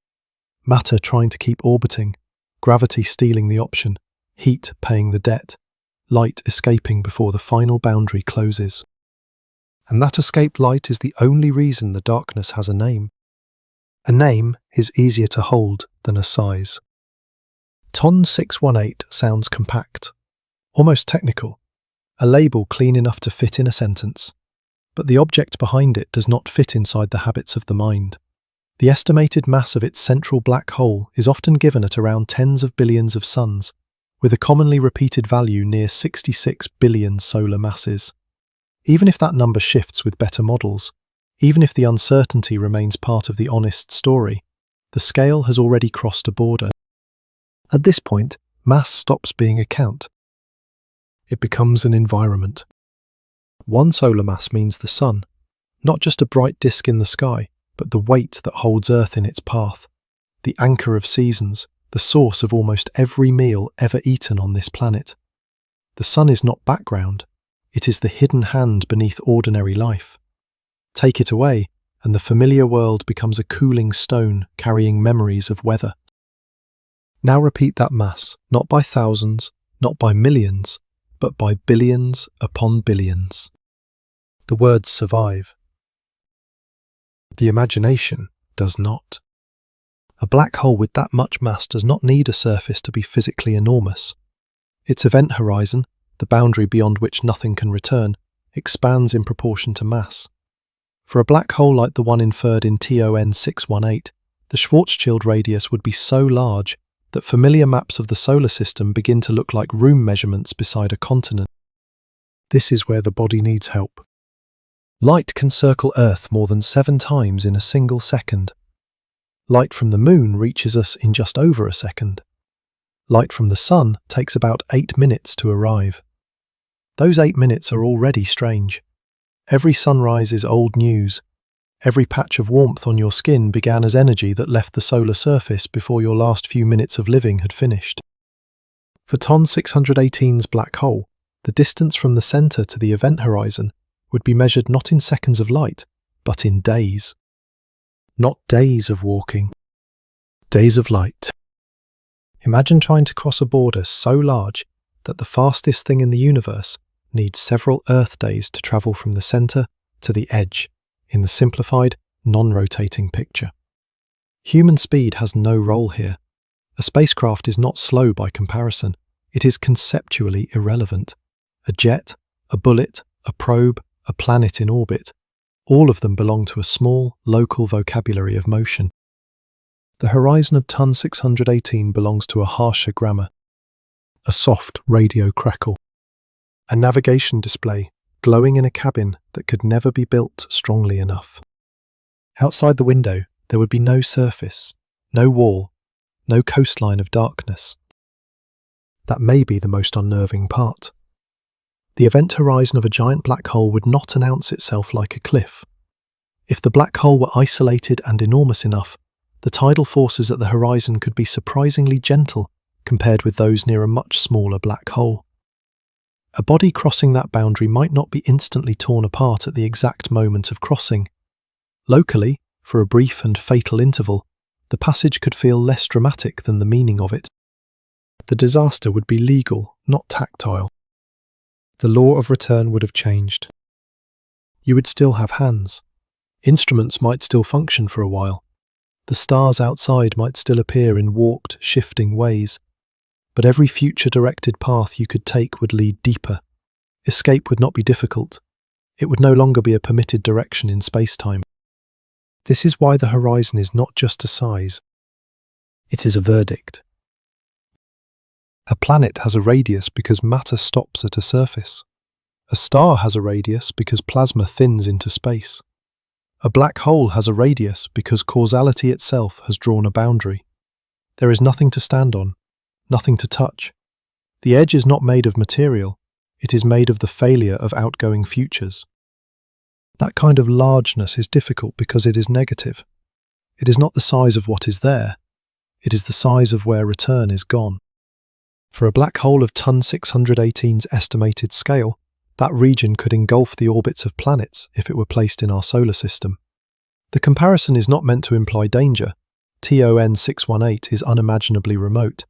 Matter trying to keep orbiting, gravity stealing the option, heat paying the debt, light escaping before the final boundary closes. And that escaped light is the only reason the darkness has a name. A name is easier to hold than a size. TON 618 sounds compact, almost technical, a label clean enough to fit in a sentence, but the object behind it does not fit inside the habits of the mind. The estimated mass of its central black hole is often given at around tens of billions of suns, with a commonly repeated value near 66 billion solar masses. Even if that number shifts with better models, even if the uncertainty remains part of the honest story, the scale has already crossed a border. At this point, mass stops being a count. It becomes an environment. One solar mass means the sun, not just a bright disk in the sky, but the weight that holds Earth in its path, the anchor of seasons, the source of almost every meal ever eaten on this planet. The sun is not background, it is the hidden hand beneath ordinary life. Take it away, and the familiar world becomes a cooling stone carrying memories of weather. Now repeat that mass, not by thousands, not by millions, but by billions upon billions. The words survive. The imagination does not. A black hole with that much mass does not need a surface to be physically enormous. Its event horizon, the boundary beyond which nothing can return, expands in proportion to mass. For a black hole like the one inferred in TON 618, the Schwarzschild radius would be so large that familiar maps of the solar system begin to look like room measurements beside a continent. This is where the body needs help. Light can circle Earth more than 7 times in a single second. Light from the moon reaches us in just over a second. Light from the sun takes about 8 minutes to arrive. Those 8 minutes are already strange. Every sunrise is old news. Every patch of warmth on your skin began as energy that left the solar surface before your last few minutes of living had finished. For TON 618's black hole, the distance from the center to the event horizon would be measured not in seconds of light, but in days. Not days of walking, days of light. Imagine trying to cross a border so large that the fastest thing in the universe needs several Earth days to travel from the center to the edge in the simplified, non-rotating picture. Human speed has no role here. A spacecraft is not slow by comparison. It is conceptually irrelevant. A jet, a bullet, a probe, a planet in orbit, all of them belong to a small, local vocabulary of motion. The horizon of TON 618 belongs to a harsher grammar, a soft radio crackle, a navigation display glowing in a cabin that could never be built strongly enough. Outside the window, there would be no surface, no wall, no coastline of darkness. That may be the most unnerving part. The event horizon of a giant black hole would not announce itself like a cliff. If the black hole were isolated and enormous enough, the tidal forces at the horizon could be surprisingly gentle compared with those near a much smaller black hole. A body crossing that boundary might not be instantly torn apart at the exact moment of crossing. Locally, for a brief and fatal interval, the passage could feel less dramatic than the meaning of it. The disaster would be legal, not tactile. The law of return would have changed. You would still have hands. Instruments might still function for a while. The stars outside might still appear in warped, shifting ways. But every future-directed path you could take would lead deeper. Escape would not be difficult. It would no longer be a permitted direction in space-time. This is why the horizon is not just a size. It is a verdict. A planet has a radius because matter stops at a surface. A star has a radius because plasma thins into space. A black hole has a radius because causality itself has drawn a boundary. There is nothing to stand on, nothing to touch. The edge is not made of material, it is made of the failure of outgoing futures. That kind of largeness is difficult because it is negative. It is not the size of what is there, it is the size of where return is gone. For a black hole of TON 618's estimated scale, that region could engulf the orbits of planets if it were placed in our solar system. The comparison is not meant to imply danger. TON 618 is unimaginably remote.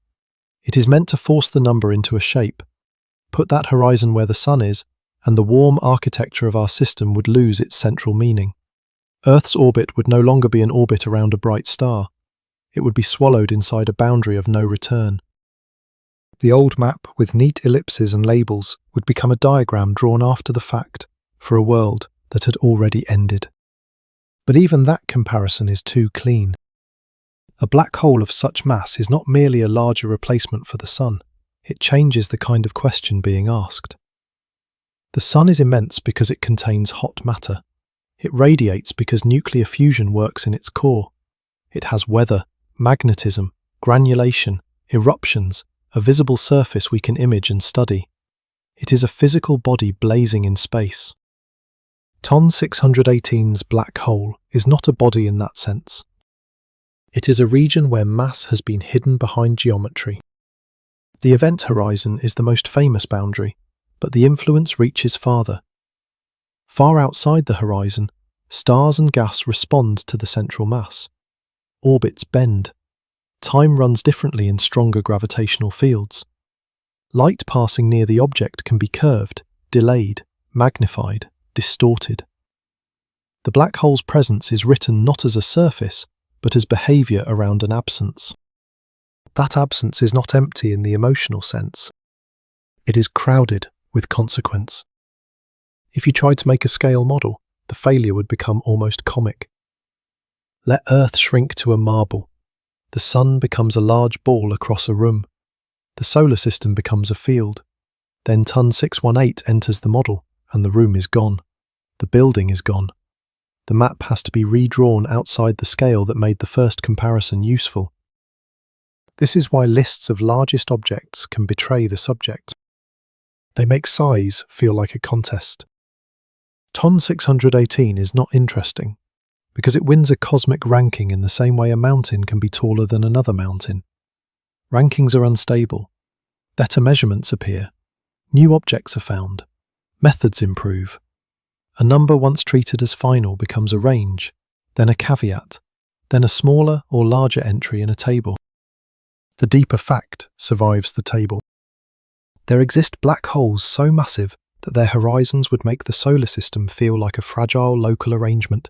It is meant to force the number into a shape. Put that horizon where the sun is, and the warm architecture of our system would lose its central meaning. Earth's orbit would no longer be an orbit around a bright star. It would be swallowed inside a boundary of no return. The old map with neat ellipses and labels would become a diagram drawn after the fact for a world that had already ended. But even that comparison is too clean. A black hole of such mass is not merely a larger replacement for the sun, it changes the kind of question being asked. The sun is immense because it contains hot matter. It radiates because nuclear fusion works in its core. It has weather, magnetism, granulation, eruptions, a visible surface we can image and study. It is a physical body blazing in space. TON 618's black hole is not a body in that sense. It is a region where mass has been hidden behind geometry. The event horizon is the most famous boundary, but the influence reaches farther. Far outside the horizon, stars and gas respond to the central mass. Orbits bend. Time runs differently in stronger gravitational fields. Light passing near the object can be curved, delayed, magnified, distorted. The black hole's presence is written not as a surface, but as behaviour around an absence. That absence is not empty in the emotional sense. It is crowded with consequence. If you tried to make a scale model, the failure would become almost comic. Let Earth shrink to a marble. The sun becomes a large ball across a room. The solar system becomes a field. Then Ton 618 enters the model, and the room is gone. The building is gone. The map has to be redrawn outside the scale that made the first comparison useful. This is why lists of largest objects can betray the subject. They make size feel like a contest. Ton 618 is not interesting, because it wins a cosmic ranking in the same way a mountain can be taller than another mountain. Rankings are unstable. Better measurements appear. New objects are found. Methods improve. A number once treated as final becomes a range, then a caveat, then a smaller or larger entry in a table. The deeper fact survives the table. There exist black holes so massive that their horizons would make the solar system feel like a fragile local arrangement,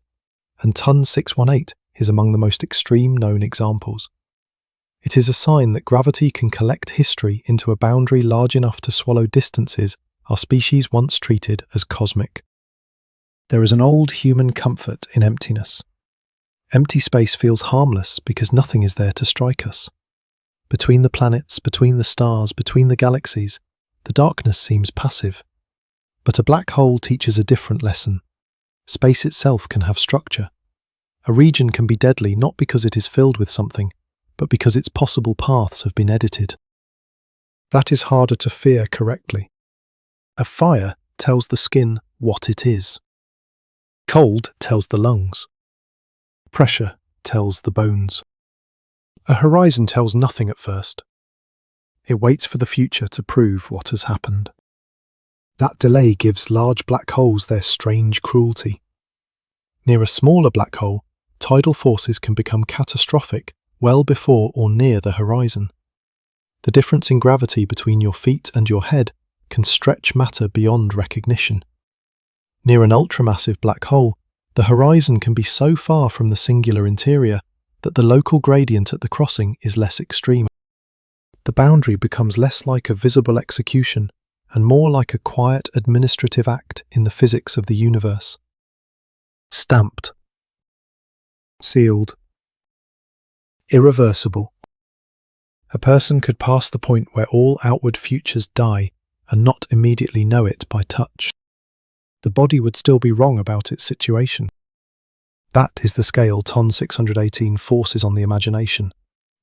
and Ton 618 is among the most extreme known examples. It is a sign that gravity can collect history into a boundary large enough to swallow distances our species once treated as cosmic. There is an old human comfort in emptiness. Empty space feels harmless because nothing is there to strike us. Between the planets, between the stars, between the galaxies, the darkness seems passive. But a black hole teaches a different lesson. Space itself can have structure. A region can be deadly not because it is filled with something, but because its possible paths have been edited. That is harder to fear correctly. A fire tells the skin what it is. Cold tells the lungs. Pressure tells the bones. A horizon tells nothing at first. It waits for the future to prove what has happened. That delay gives large black holes their strange cruelty. Near a smaller black hole, tidal forces can become catastrophic well before or near the horizon. The difference in gravity between your feet and your head can stretch matter beyond recognition. Near an ultramassive black hole, the horizon can be so far from the singular interior that the local gradient at the crossing is less extreme. The boundary becomes less like a visible execution and more like a quiet administrative act in the physics of the universe. Stamped. Sealed. Irreversible. A person could pass the point where all outward futures die and not immediately know it by touch. The body would still be wrong about its situation. That is the scale Ton 618 forces on the imagination,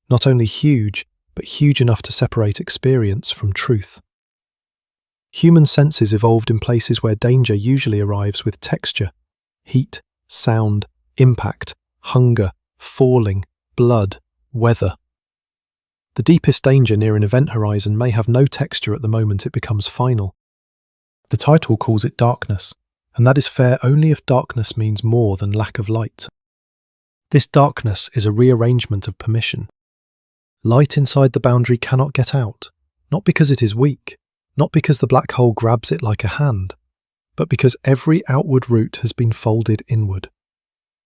not only huge, but huge enough to separate experience from truth. Human senses evolved in places where danger usually arrives with texture, heat, sound, impact, hunger, falling, blood, weather. The deepest danger near an event horizon may have no texture at the moment it becomes final. The title calls it darkness, and that is fair only if darkness means more than lack of light. This darkness is a rearrangement of permission. Light inside the boundary cannot get out, not because it is weak, not because the black hole grabs it like a hand, but because every outward route has been folded inward.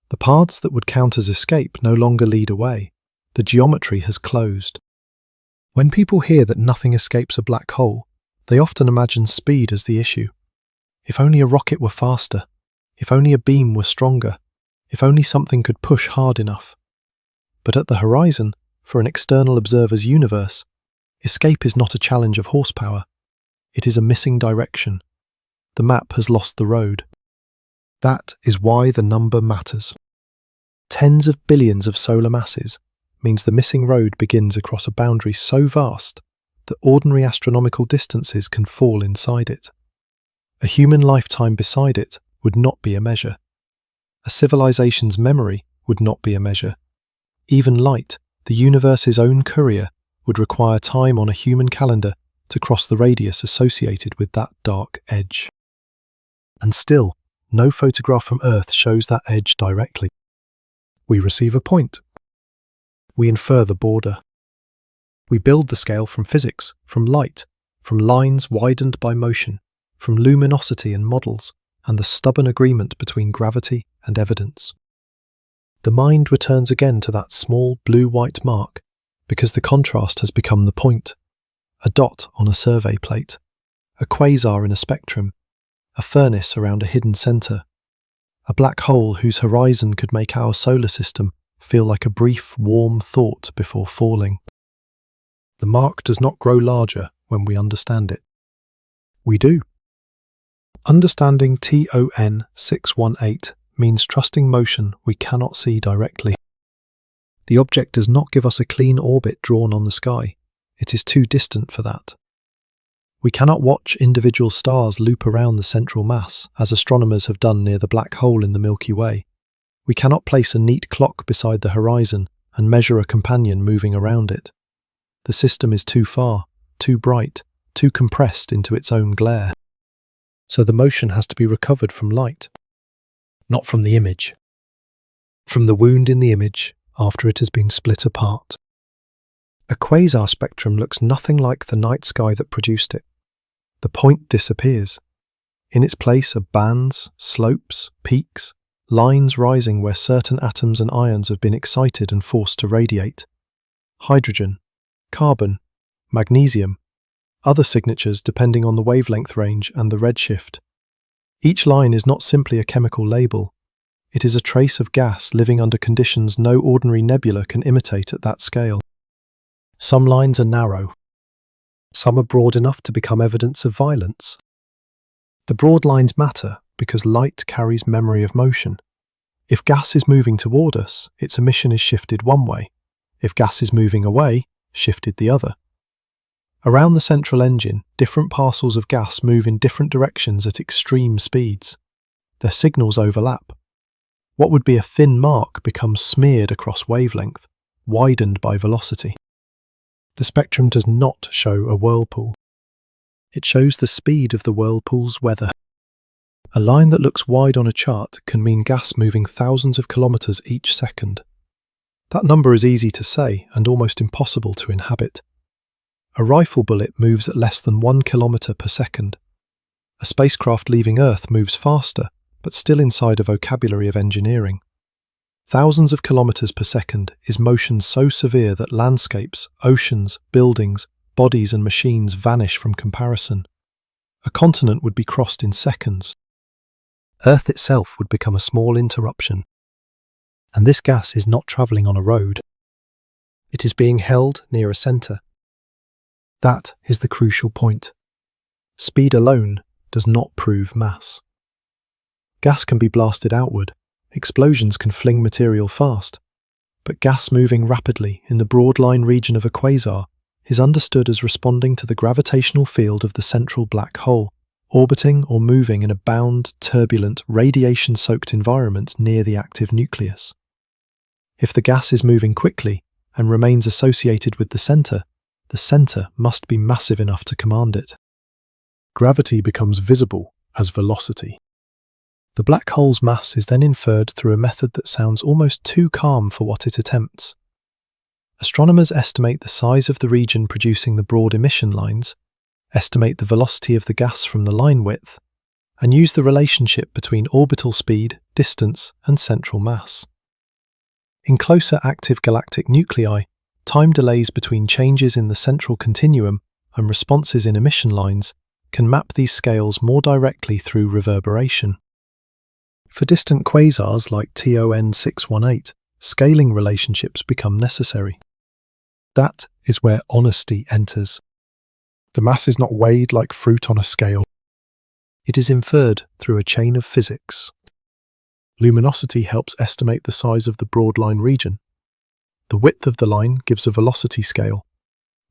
The paths that would count as escape no longer lead away. The geometry has closed. When people hear that nothing escapes a black hole, they often imagine speed as the issue. If only a rocket were faster, if only a beam were stronger, if only something could push hard enough. But at the horizon, for an external observer's universe, escape is not a challenge of horsepower. It is a missing direction. The map has lost the road. That is why the number matters. Tens of billions of solar masses means the missing road begins across a boundary so vast that ordinary astronomical distances can fall inside it. A human lifetime beside it would not be a measure. A civilization's memory would not be a measure. Even light, the universe's own courier, would require time on a human calendar to cross the radius associated with that dark edge. And still, no photograph from Earth shows that edge directly. We receive a point. We infer the border. We build the scale from physics, from light, from lines widened by motion, from luminosity and models, and the stubborn agreement between gravity and evidence. The mind returns again to that small blue-white mark because the contrast has become the point, a dot on a survey plate, a quasar in a spectrum, a furnace around a hidden centre, a black hole whose horizon could make our solar system feel like a brief, warm thought before falling. The mark does not grow larger when we understand it. We do. Understanding TON 618 means trusting motion we cannot see directly. The object does not give us a clean orbit drawn on the sky. It is too distant for that. We cannot watch individual stars loop around the central mass, as astronomers have done near the black hole in the Milky Way. We cannot place a neat clock beside the horizon and measure a companion moving around it. The system is too far, too bright, too compressed into its own glare. So the motion has to be recovered from light, not from the image. From the wound in the image after it has been split apart. A quasar spectrum looks nothing like the night sky that produced it. The point disappears. In its place are bands, slopes, peaks, lines rising where certain atoms and ions have been excited and forced to radiate. Hydrogen, carbon, magnesium, other signatures depending on the wavelength range and the redshift. Each line is not simply a chemical label. It is a trace of gas living under conditions no ordinary nebula can imitate at that scale. Some lines are narrow. Some are broad enough to become evidence of violence. The broad lines matter because light carries memory of motion. If gas is moving toward us, its emission is shifted one way. If gas is moving away, shifted the other. Around the central engine, different parcels of gas move in different directions at extreme speeds. Their signals overlap. What would be a thin mark becomes smeared across wavelength, widened by velocity. The spectrum does not show a whirlpool. It shows the speed of the whirlpool's weather. A line that looks wide on a chart can mean gas moving thousands of kilometers each second. That number is easy to say and almost impossible to inhabit. A rifle bullet moves at less than 1 kilometer per second. A spacecraft leaving Earth moves faster, but still inside a vocabulary of engineering. Thousands of kilometers per second is motion so severe that landscapes, oceans, buildings, bodies and machines vanish from comparison. A continent would be crossed in seconds. Earth itself would become a small interruption. And this gas is not travelling on a road. It is being held near a centre. That is the crucial point. Speed alone does not prove mass. Gas can be blasted outward. Explosions can fling material fast, but gas moving rapidly in the broad line region of a quasar is understood as responding to the gravitational field of the central black hole, orbiting or moving in a bound, turbulent, radiation-soaked environment near the active nucleus. If the gas is moving quickly and remains associated with the centre must be massive enough to command it. Gravity becomes visible as velocity. The black hole's mass is then inferred through a method that sounds almost too calm for what it attempts. Astronomers estimate the size of the region producing the broad emission lines, estimate the velocity of the gas from the line width, and use the relationship between orbital speed, distance, and central mass. In closer active galactic nuclei, time delays between changes in the central continuum and responses in emission lines can map these scales more directly through reverberation. For distant quasars like TON 618, scaling relationships become necessary. That is where honesty enters. The mass is not weighed like fruit on a scale. It is inferred through a chain of physics. Luminosity helps estimate the size of the broad line region. The width of the line gives a velocity scale.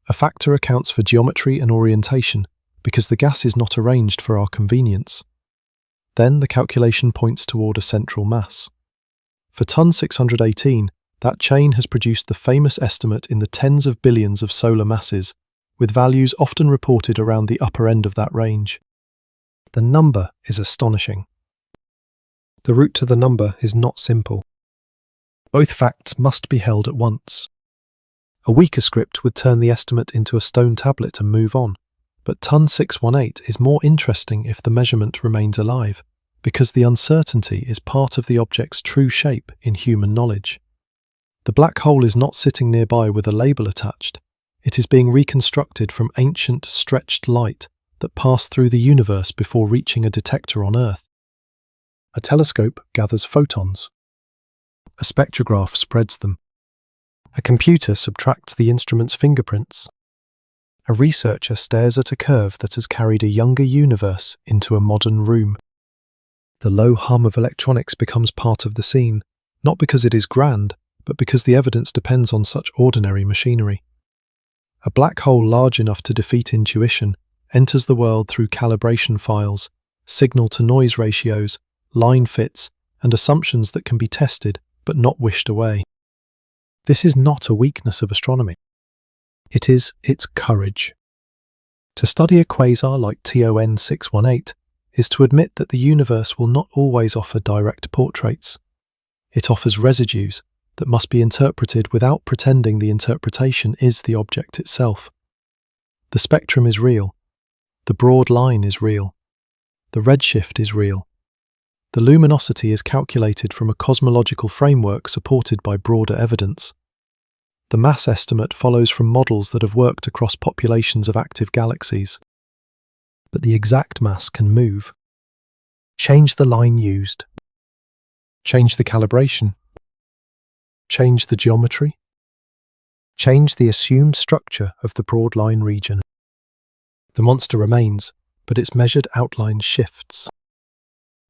A factor accounts for geometry and orientation because the gas is not arranged for our convenience. Then the calculation points toward a central mass. For TON 618, that chain has produced the famous estimate in the tens of billions of solar masses, with values often reported around the upper end of that range. The number is astonishing. The route to the number is not simple. Both facts must be held at once. A weaker script would turn the estimate into a stone tablet and move on. But TON 618 is more interesting if the measurement remains alive, because the uncertainty is part of the object's true shape in human knowledge. The black hole is not sitting nearby with a label attached. It is being reconstructed from ancient, stretched light that passed through the universe before reaching a detector on Earth. A telescope gathers photons. A spectrograph spreads them. A computer subtracts the instrument's fingerprints. A researcher stares at a curve that has carried a younger universe into a modern room. The low hum of electronics becomes part of the scene, not because it is grand, but because the evidence depends on such ordinary machinery. A black hole large enough to defeat intuition enters the world through calibration files, signal-to-noise ratios, line fits, and assumptions that can be tested but not wished away. This is not a weakness of astronomy. It is its courage. To study a quasar like TON 618 is to admit that the universe will not always offer direct portraits. It offers residues that must be interpreted without pretending the interpretation is the object itself. The spectrum is real. The broad line is real. The redshift is real. The luminosity is calculated from a cosmological framework supported by broader evidence. The mass estimate follows from models that have worked across populations of active galaxies. But the exact mass can move. Change the line used. Change the calibration. Change the geometry. Change the assumed structure of the broad line region. The monster remains, but its measured outline shifts.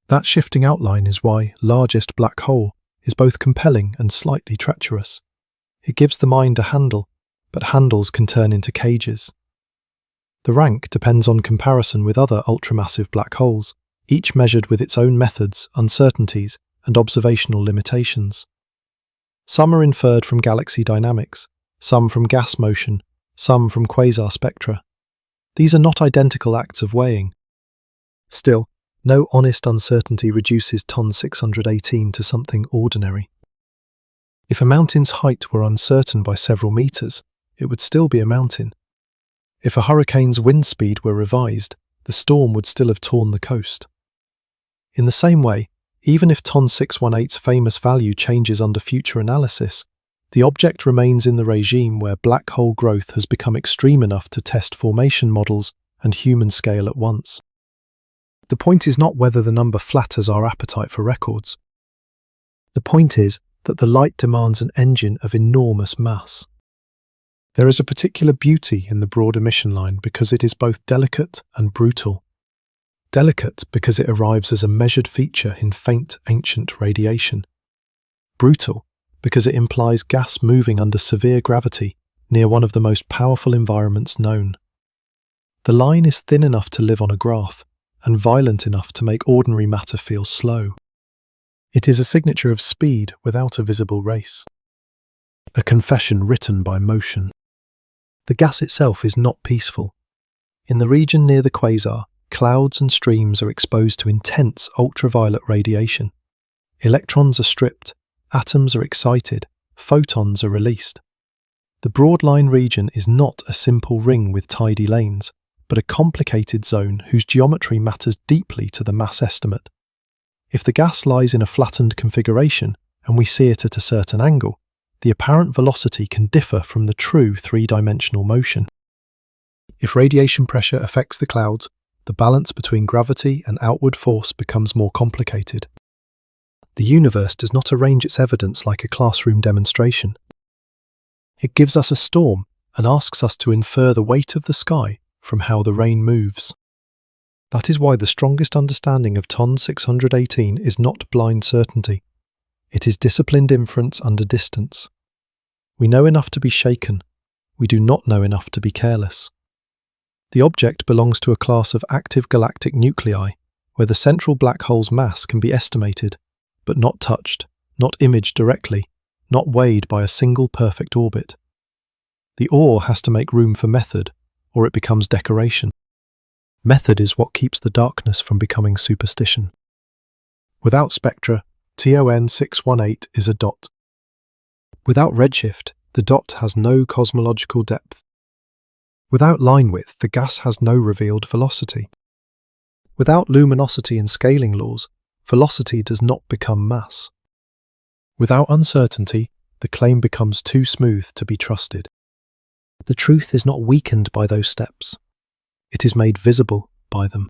That shifting outline is why Largest Black Hole is both compelling and slightly treacherous. It gives the mind a handle, but handles can turn into cages. The rank depends on comparison with other ultramassive black holes, each measured with its own methods, uncertainties, and observational limitations. Some are inferred from galaxy dynamics, some from gas motion, some from quasar spectra. These are not identical acts of weighing. Still, no honest uncertainty reduces TON 618 to something ordinary. If a mountain's height were uncertain by several meters, it would still be a mountain. If a hurricane's wind speed were revised, the storm would still have torn the coast. In the same way, even if TON 618's famous value changes under future analysis, the object remains in the regime where black hole growth has become extreme enough to test formation models and human scale at once. The point is not whether the number flatters our appetite for records. The point is that the light demands an engine of enormous mass. There is a particular beauty in the broad emission line because it is both delicate and brutal. Delicate because it arrives as a measured feature in faint ancient radiation. Brutal because it implies gas moving under severe gravity near one of the most powerful environments known. The line is thin enough to live on a graph and violent enough to make ordinary matter feel slow. It is a signature of speed without a visible race. A confession written by motion. The gas itself is not peaceful. In the region near the quasar, clouds and streams are exposed to intense ultraviolet radiation. Electrons are stripped, atoms are excited, photons are released. The broadline region is not a simple ring with tidy lanes, but a complicated zone whose geometry matters deeply to the mass estimate. If the gas lies in a flattened configuration and we see it at a certain angle, the apparent velocity can differ from the true three-dimensional motion. If radiation pressure affects the clouds, the balance between gravity and outward force becomes more complicated. The universe does not arrange its evidence like a classroom demonstration. It gives us a storm and asks us to infer the weight of the sky from how the rain moves. That is why the strongest understanding of TON 618 is not blind certainty. It is disciplined inference under distance. We know enough to be shaken. We do not know enough to be careless. The object belongs to a class of active galactic nuclei, where the central black hole's mass can be estimated, but not touched, not imaged directly, not weighed by a single perfect orbit. The awe has to make room for method, or it becomes decoration. Method is what keeps the darkness from becoming superstition. Without spectra, TON 618 is a dot. Without redshift, the dot has no cosmological depth. Without line width, the gas has no revealed velocity. Without luminosity and scaling laws, velocity does not become mass. Without uncertainty, the claim becomes too smooth to be trusted. The truth is not weakened by those steps. It is made visible by them.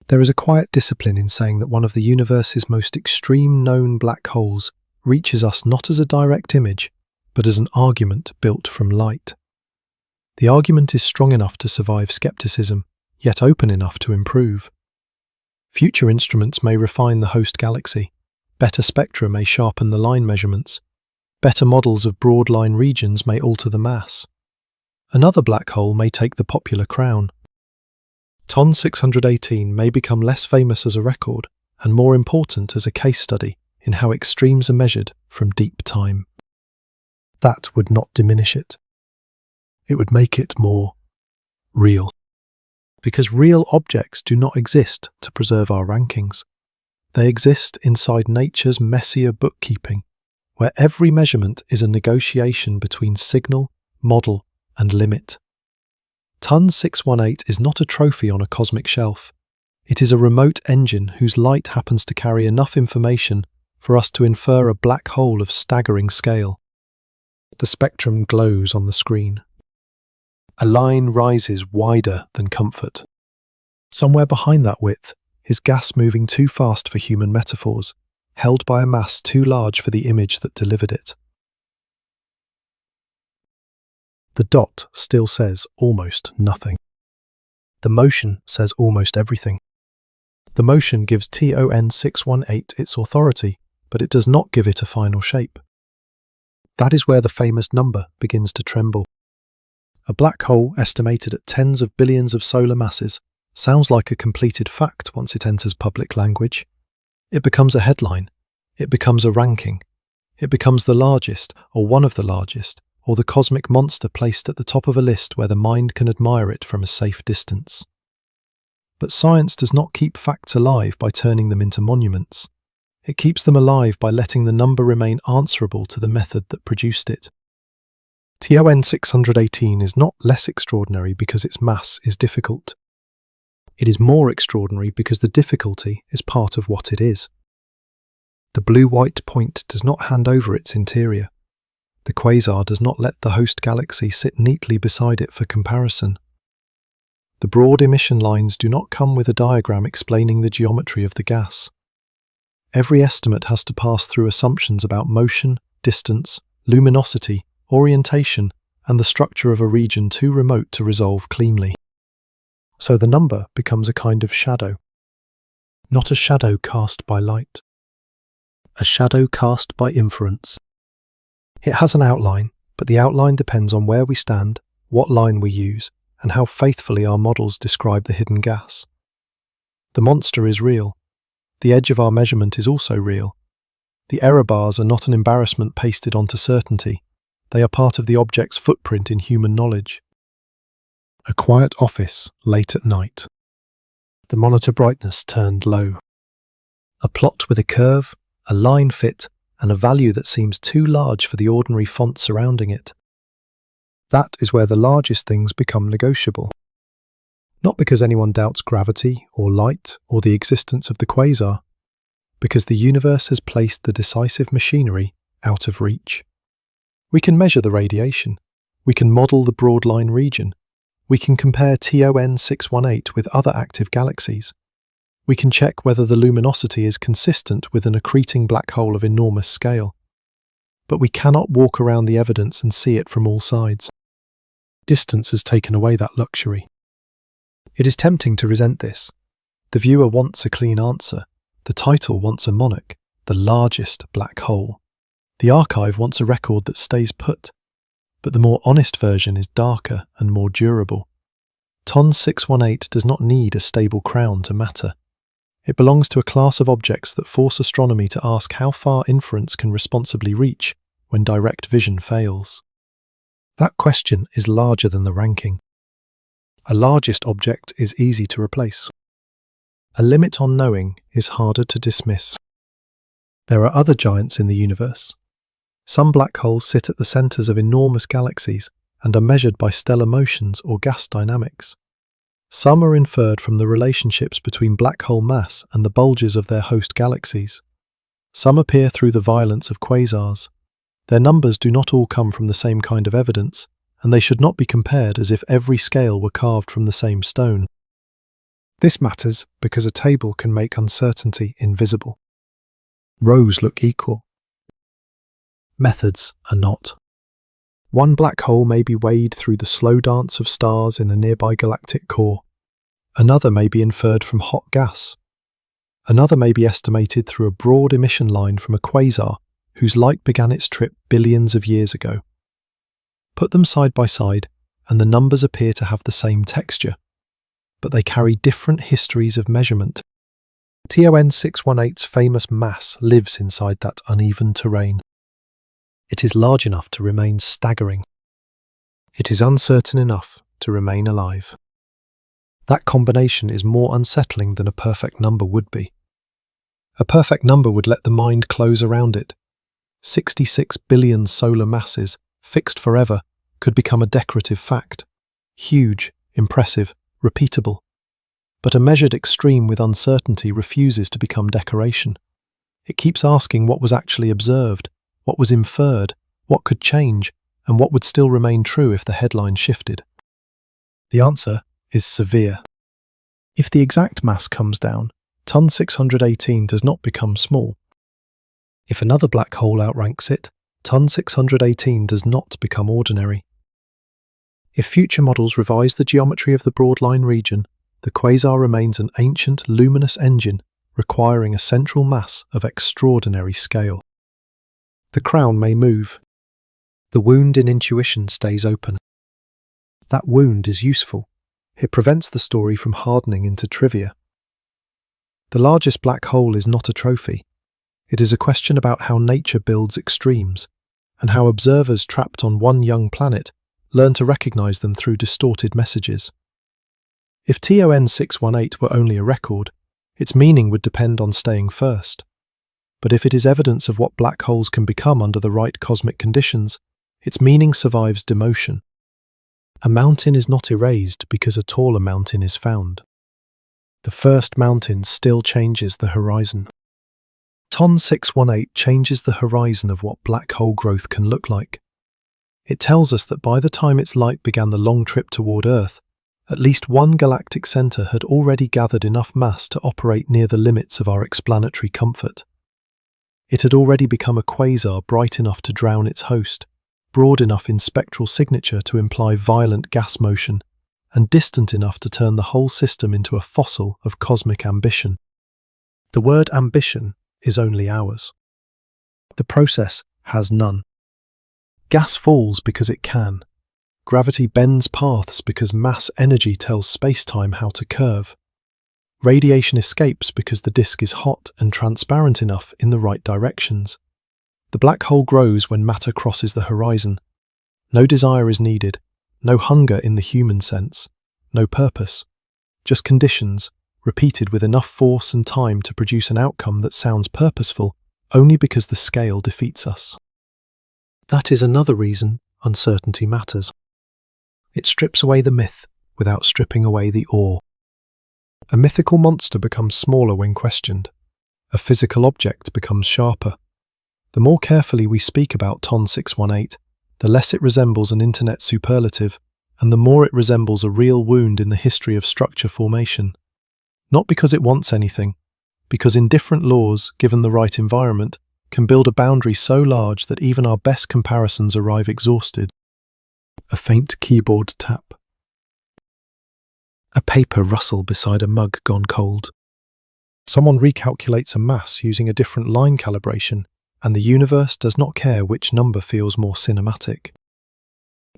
There is a quiet discipline in saying that one of the universe's most extreme known black holes reaches us not as a direct image, but as an argument built from light. The argument is strong enough to survive skepticism, yet open enough to improve. Future instruments may refine the host galaxy. Better spectra may sharpen the line measurements. Better models of broad line regions may alter the mass. Another black hole may take the popular crown. TON 618 may become less famous as a record and more important as a case study in how extremes are measured from deep time. That would not diminish it. It would make it more real. Because real objects do not exist to preserve our rankings. They exist inside nature's messier bookkeeping, where every measurement is a negotiation between signal, model, and limit. TON 618 is not a trophy on a cosmic shelf. It is a remote engine whose light happens to carry enough information for us to infer a black hole of staggering scale. The spectrum glows on the screen. A line rises wider than comfort. Somewhere behind that width is gas moving too fast for human metaphors, held by a mass too large for the image that delivered it. The dot still says almost nothing. The motion says almost everything. The motion gives TON 618 its authority, but it does not give it a final shape. That is where the famous number begins to tremble. A black hole estimated at tens of billions of solar masses sounds like a completed fact once it enters public language. It becomes a headline. It becomes a ranking. It becomes the largest, or one of the largest, or the cosmic monster placed at the top of a list where the mind can admire it from a safe distance. But science does not keep facts alive by turning them into monuments. It keeps them alive by letting the number remain answerable to the method that produced it. TON 618 is not less extraordinary because its mass is difficult. It is more extraordinary because the difficulty is part of what it is. The blue-white point does not hand over its interior. The quasar does not let the host galaxy sit neatly beside it for comparison. The broad emission lines do not come with a diagram explaining the geometry of the gas. Every estimate has to pass through assumptions about motion, distance, luminosity, orientation, and the structure of a region too remote to resolve cleanly. So the number becomes a kind of shadow. Not a shadow cast by light. A shadow cast by inference. It has an outline, but the outline depends on where we stand, what line we use, and how faithfully our models describe the hidden gas. The monster is real. The edge of our measurement is also real. The error bars are not an embarrassment pasted onto certainty. They are part of the object's footprint in human knowledge. A quiet office late at night. The monitor brightness turned low. A plot with a curve, a line fit, and a value that seems too large for the ordinary font surrounding it. That is where the largest things become negotiable. Not because anyone doubts gravity or light or the existence of the quasar, because the universe has placed the decisive machinery out of reach. We can measure the radiation. We can model the broadline region. We can compare TON 618 with other active galaxies. We can check whether the luminosity is consistent with an accreting black hole of enormous scale. But we cannot walk around the evidence and see it from all sides. Distance has taken away that luxury. It is tempting to resent this. The viewer wants a clean answer. The title wants a monarch, the largest black hole. The archive wants a record that stays put. But the more honest version is darker and more durable. TON 618 does not need a stable crown to matter. It belongs to a class of objects that force astronomy to ask how far inference can responsibly reach when direct vision fails. That question is larger than the ranking. A largest object is easy to replace. A limit on knowing is harder to dismiss. There are other giants in the universe. Some black holes sit at the centers of enormous galaxies and are measured by stellar motions or gas dynamics. Some are inferred from the relationships between black hole mass and the bulges of their host galaxies. Some appear through the violence of quasars. Their numbers do not all come from the same kind of evidence, and they should not be compared as if every scale were carved from the same stone. This matters because a table can make uncertainty invisible. Rows look equal. Methods are not. One black hole may be weighed through the slow dance of stars in a nearby galactic core. Another may be inferred from hot gas. Another may be estimated through a broad emission line from a quasar whose light began its trip billions of years ago. Put them side by side, and the numbers appear to have the same texture, but they carry different histories of measurement. TON 618's famous mass lives inside that uneven terrain. It is large enough to remain staggering. It is uncertain enough to remain alive. That combination is more unsettling than a perfect number would be. A perfect number would let the mind close around it. 66 billion solar masses, fixed forever, could become a decorative fact. Huge, impressive, repeatable. But a measured extreme with uncertainty refuses to become decoration. It keeps asking what was actually observed, what was inferred, what could change, and what would still remain true if the headline shifted. The answer is severe. If the exact mass comes down, TON 618 does not become small. If another black hole outranks it, TON 618 does not become ordinary. If future models revise the geometry of the broadline region, the quasar remains an ancient, luminous engine requiring a central mass of extraordinary scale. The crown may move. The wound in intuition stays open. That wound is useful. It prevents the story from hardening into trivia. The largest black hole is not a trophy. It is a question about how nature builds extremes, and how observers trapped on one young planet learn to recognize them through distorted messages. If TON 618 were only a record, its meaning would depend on staying first. But if it is evidence of what black holes can become under the right cosmic conditions, its meaning survives demotion. A mountain is not erased because a taller mountain is found. The first mountain still changes the horizon. TON 618 changes the horizon of what black hole growth can look like. It tells us that by the time its light began the long trip toward Earth, at least one galactic center had already gathered enough mass to operate near the limits of our explanatory comfort. It had already become a quasar bright enough to drown its host, broad enough in spectral signature to imply violent gas motion, and distant enough to turn the whole system into a fossil of cosmic ambition. The word ambition is only ours. The process has none. Gas falls because it can. Gravity bends paths because mass energy tells space-time how to curve. Radiation escapes because the disk is hot and transparent enough in the right directions. The black hole grows when matter crosses the horizon. No desire is needed, no hunger in the human sense, no purpose. Just conditions, repeated with enough force and time to produce an outcome that sounds purposeful only because the scale defeats us. That is another reason uncertainty matters. It strips away the myth without stripping away the awe. A mythical monster becomes smaller when questioned. A physical object becomes sharper. The more carefully we speak about TON 618, the less it resembles an internet superlative, and the more it resembles a real wound in the history of structure formation. Not because it wants anything, because indifferent laws, given the right environment, can build a boundary so large that even our best comparisons arrive exhausted. A faint keyboard tap. A paper rustle beside a mug gone cold. Someone recalculates a mass using a different line calibration, and the universe does not care which number feels more cinematic.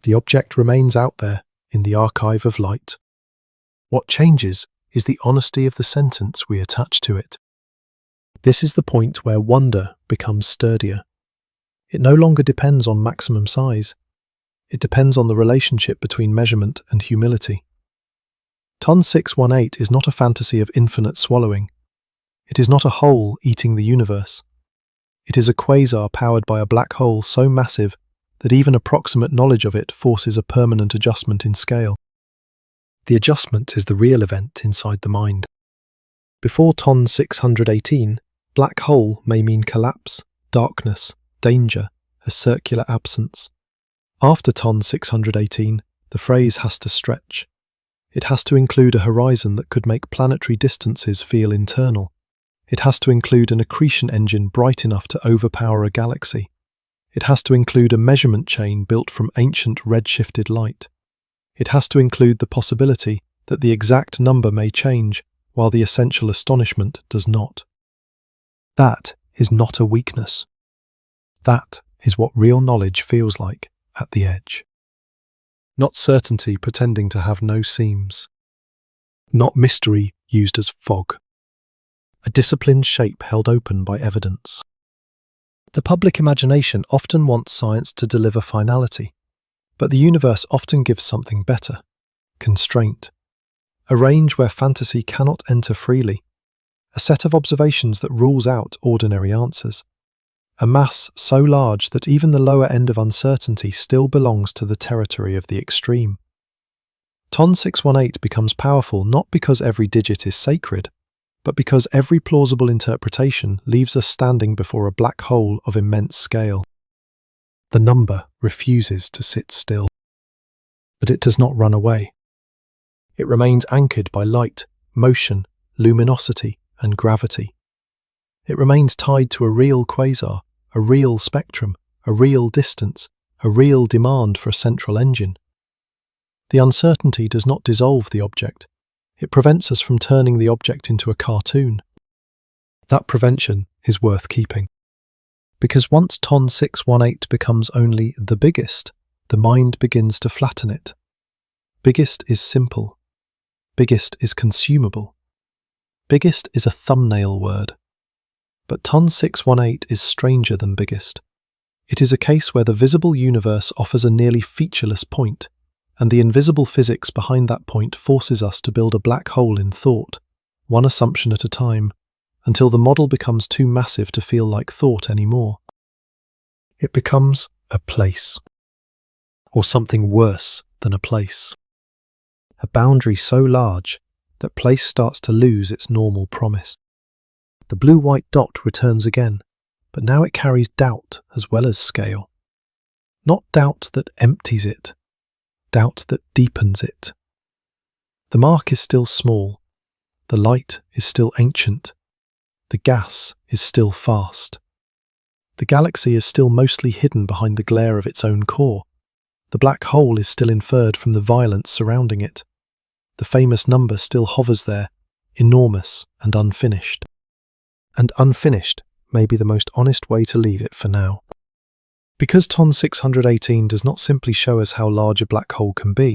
The object remains out there, in the archive of light. What changes is the honesty of the sentence we attach to it. This is the point where wonder becomes sturdier. It no longer depends on maximum size. It depends on the relationship between measurement and humility. TON 618 is not a fantasy of infinite swallowing. It is not a hole eating the universe. It is a quasar powered by a black hole so massive that even approximate knowledge of it forces a permanent adjustment in scale. The adjustment is the real event inside the mind. Before TON 618, black hole may mean collapse, darkness, danger, a circular absence. After TON 618, the phrase has to stretch. It has to include a horizon that could make planetary distances feel internal. It has to include an accretion engine bright enough to overpower a galaxy. It has to include a measurement chain built from ancient redshifted light. It has to include the possibility that the exact number may change, while the essential astonishment does not. That is not a weakness. That is what real knowledge feels like at the edge. Not certainty pretending to have no seams. Not mystery used as fog. A disciplined shape held open by evidence. The public imagination often wants science to deliver finality, but the universe often gives something better: constraint. A range where fantasy cannot enter freely. A set of observations that rules out ordinary answers. A mass so large that even the lower end of uncertainty still belongs to the territory of the extreme. TON 618 becomes powerful not because every digit is sacred, but because every plausible interpretation leaves us standing before a black hole of immense scale. The number refuses to sit still. But it does not run away. It remains anchored by light, motion, luminosity, and gravity. It remains tied to a real quasar, a real spectrum, a real distance, a real demand for a central engine. The uncertainty does not dissolve the object. It prevents us from turning the object into a cartoon. That prevention is worth keeping. Because once TON 618 becomes only the biggest, the mind begins to flatten it. Biggest is simple. Biggest is consumable. Biggest is a thumbnail word. But TON 618 is stranger than biggest. It is a case where the visible universe offers a nearly featureless point, and the invisible physics behind that point forces us to build a black hole in thought, one assumption at a time, until the model becomes too massive to feel like thought anymore. It becomes a place, or something worse than a place. A boundary so large that place starts to lose its normal promise. The blue-white dot returns again, but now it carries doubt as well as scale. Not doubt that empties it, doubt that deepens it. The mark is still small, the light is still ancient, the gas is still fast. The galaxy is still mostly hidden behind the glare of its own core. The black hole is still inferred from the violence surrounding it. The famous number still hovers there, enormous and unfinished. And unfinished may be the most honest way to leave it for now. Because TON 618 does not simply show us how large a black hole can be,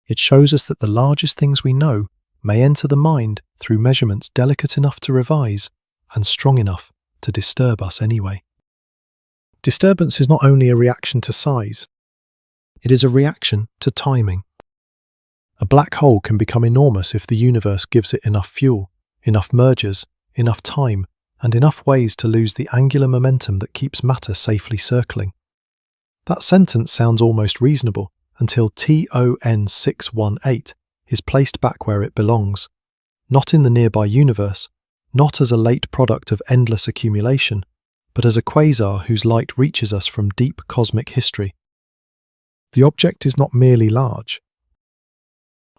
it shows us that the largest things we know may enter the mind through measurements delicate enough to revise and strong enough to disturb us anyway. Disturbance is not only a reaction to size, it is a reaction to timing. A black hole can become enormous if the universe gives it enough fuel, enough mergers, enough time, and enough ways to lose the angular momentum that keeps matter safely circling. That sentence sounds almost reasonable until TON 618 is placed back where it belongs, not in the nearby universe, not as a late product of endless accumulation, but as a quasar whose light reaches us from deep cosmic history. The object is not merely large.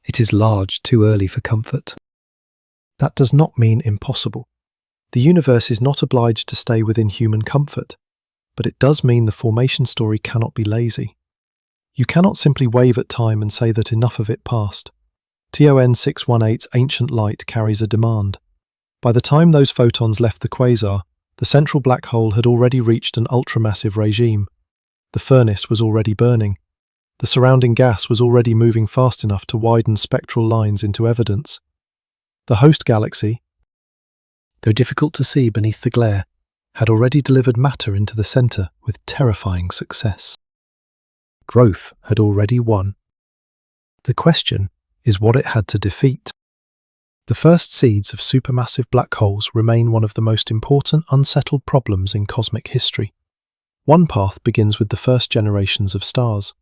It is large too early for comfort. That does not mean impossible. The universe is not obliged to stay within human comfort, but it does mean the formation story cannot be lazy. You cannot simply wave at time and say that enough of it passed. TON 618's ancient light carries a demand. By the time those photons left the quasar, the central black hole had already reached an ultramassive regime. The furnace was already burning. The surrounding gas was already moving fast enough to widen spectral lines into evidence. The host galaxy, though difficult to see beneath the glare, had already delivered matter into the centre with terrifying success. Growth had already won. The question is what it had to defeat. The first seeds of supermassive black holes remain one of the most important unsettled problems in cosmic history. One path begins with the first generations of stars.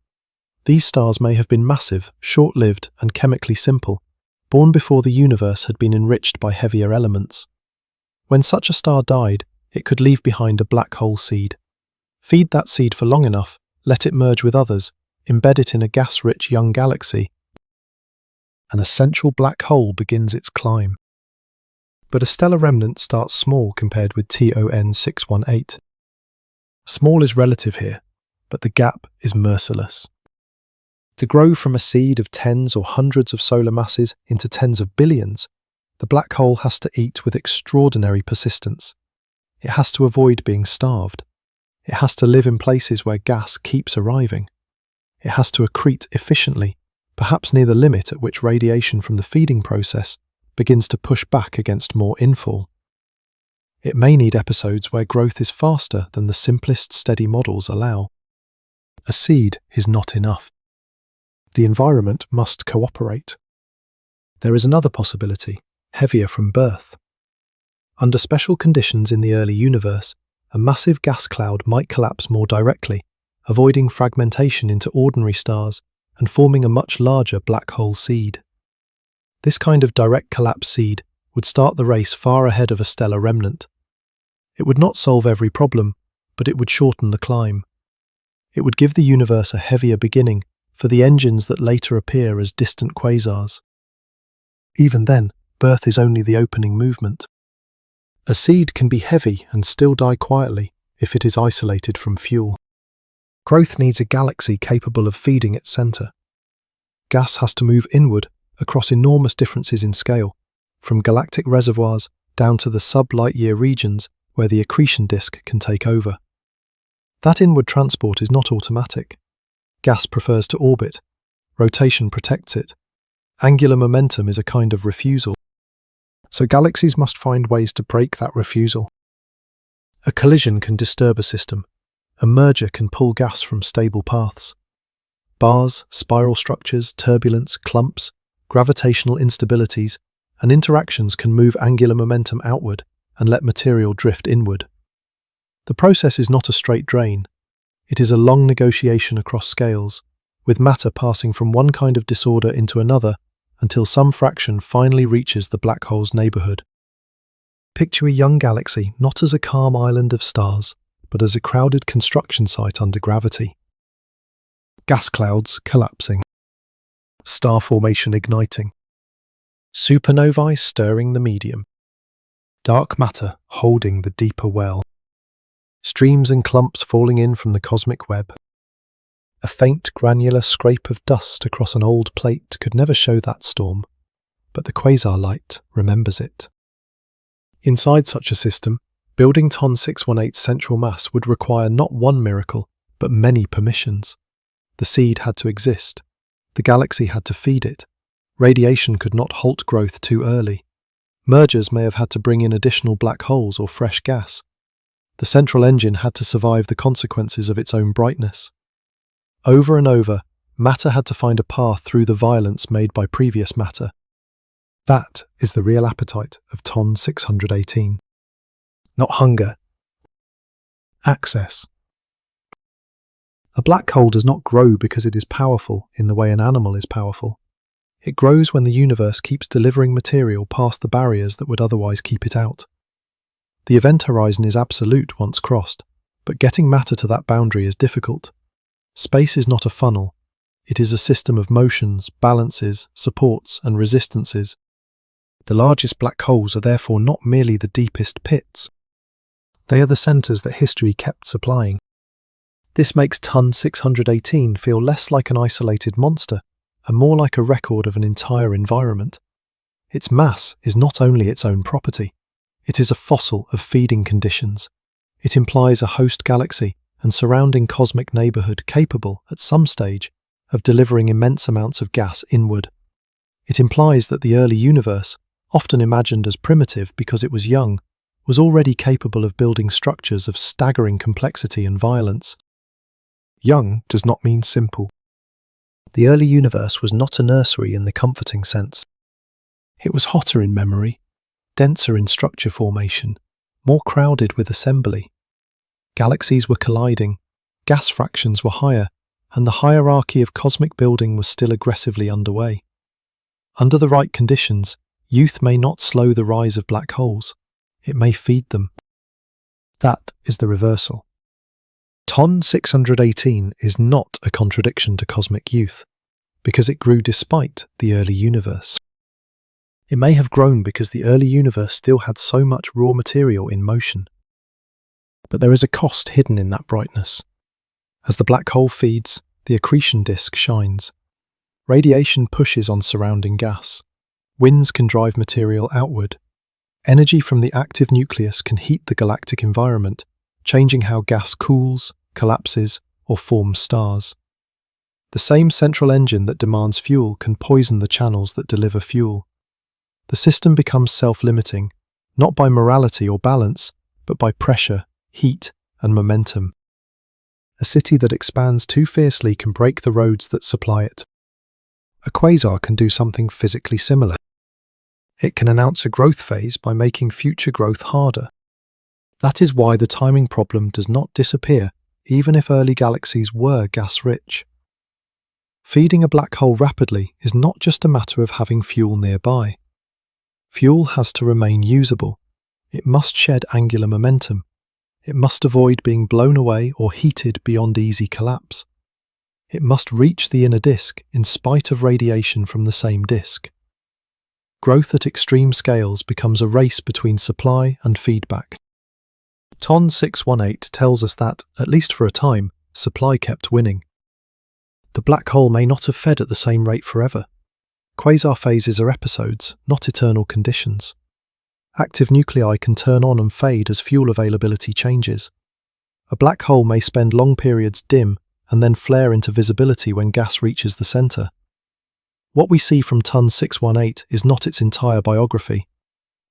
These stars may have been massive, short-lived, and chemically simple, born before the universe had been enriched by heavier elements. When such a star died, it could leave behind a black hole seed. Feed that seed for long enough, let it merge with others, embed it in a gas-rich young galaxy, and a central black hole begins its climb. But a stellar remnant starts small compared with TON 618. Small is relative here, but the gap is merciless. To grow from a seed of tens or hundreds of solar masses into tens of billions, the black hole has to eat with extraordinary persistence. It has to avoid being starved. It has to live in places where gas keeps arriving. It has to accrete efficiently, perhaps near the limit at which radiation from the feeding process begins to push back against more infall. It may need episodes where growth is faster than the simplest steady models allow. A seed is not enough. The environment must cooperate. There is another possibility, heavier from birth. Under special conditions in the early universe, a massive gas cloud might collapse more directly, avoiding fragmentation into ordinary stars and forming a much larger black hole seed. This kind of direct collapse seed would start the race far ahead of a stellar remnant. It would not solve every problem, but it would shorten the climb. It would give the universe a heavier beginning for the engines that later appear as distant quasars. Even then, birth is only the opening movement. A seed can be heavy and still die quietly if it is isolated from fuel. Growth needs a galaxy capable of feeding its center. Gas has to move inward across enormous differences in scale, from galactic reservoirs down to the sub-light-year regions where the accretion disk can take over. That inward transport is not automatic. Gas prefers to orbit. Rotation protects it. Angular momentum is a kind of refusal. So galaxies must find ways to break that refusal. A collision can disturb a system. A merger can pull gas from stable paths. Bars, spiral structures, turbulence, clumps, gravitational instabilities, and interactions can move angular momentum outward and let material drift inward. The process is not a straight drain. It is a long negotiation across scales, with matter passing from one kind of disorder into another until some fraction finally reaches the black hole's neighborhood. Picture a young galaxy not as a calm island of stars, but as a crowded construction site under gravity. Gas clouds collapsing. Star formation igniting. Supernovae stirring the medium. Dark matter holding the deeper well. Streams and clumps falling in from the cosmic web. A faint granular scrape of dust across an old plate could never show that storm, but the quasar light remembers it. Inside such a system, building TON 618's central mass would require not one miracle, but many permissions. The seed had to exist. The galaxy had to feed it. Radiation could not halt growth too early. Mergers may have had to bring in additional black holes or fresh gas. The central engine had to survive the consequences of its own brightness. Over and over, matter had to find a path through the violence made by previous matter. That is the real appetite of TON 618. Not hunger. Access. A black hole does not grow because it is powerful in the way an animal is powerful. It grows when the universe keeps delivering material past the barriers that would otherwise keep it out. The event horizon is absolute once crossed, but getting matter to that boundary is difficult. Space is not a funnel. It is a system of motions, balances, supports, and resistances. The largest black holes are therefore not merely the deepest pits. They are the centers that history kept supplying. This makes TON 618 feel less like an isolated monster and more like a record of an entire environment. Its mass is not only its own property. It is a fossil of feeding conditions. It implies a host galaxy and surrounding cosmic neighborhood capable, at some stage, of delivering immense amounts of gas inward. It implies that the early universe, often imagined as primitive because it was young, was already capable of building structures of staggering complexity and violence. Young does not mean simple. The early universe was not a nursery in the comforting sense. It was hotter in memory, denser in structure formation, more crowded with assembly. Galaxies were colliding, gas fractions were higher, and the hierarchy of cosmic building was still aggressively underway. Under the right conditions, youth may not slow the rise of black holes. It may feed them. That is the reversal. TON 618 is not a contradiction to cosmic youth, because it grew despite the early universe. It may have grown because the early universe still had so much raw material in motion. But there is a cost hidden in that brightness. As the black hole feeds, the accretion disk shines. Radiation pushes on surrounding gas. Winds can drive material outward. Energy from the active nucleus can heat the galactic environment, changing how gas cools, collapses, or forms stars. The same central engine that demands fuel can poison the channels that deliver fuel. The system becomes self-limiting, not by morality or balance, but by pressure, heat, and momentum. A city that expands too fiercely can break the roads that supply it. A quasar can do something physically similar. It can announce a growth phase by making future growth harder. That is why the timing problem does not disappear, even if early galaxies were gas-rich. Feeding a black hole rapidly is not just a matter of having fuel nearby. Fuel has to remain usable. It must shed angular momentum. It must avoid being blown away or heated beyond easy collapse. It must reach the inner disk in spite of radiation from the same disk. Growth at extreme scales becomes a race between supply and feedback. TON 618 tells us that, at least for a time, supply kept winning. The black hole may not have fed at the same rate forever. Quasar phases are episodes, not eternal conditions. Active nuclei can turn on and fade as fuel availability changes. A black hole may spend long periods dim and then flare into visibility when gas reaches the centre. What we see from TON 618 is not its entire biography.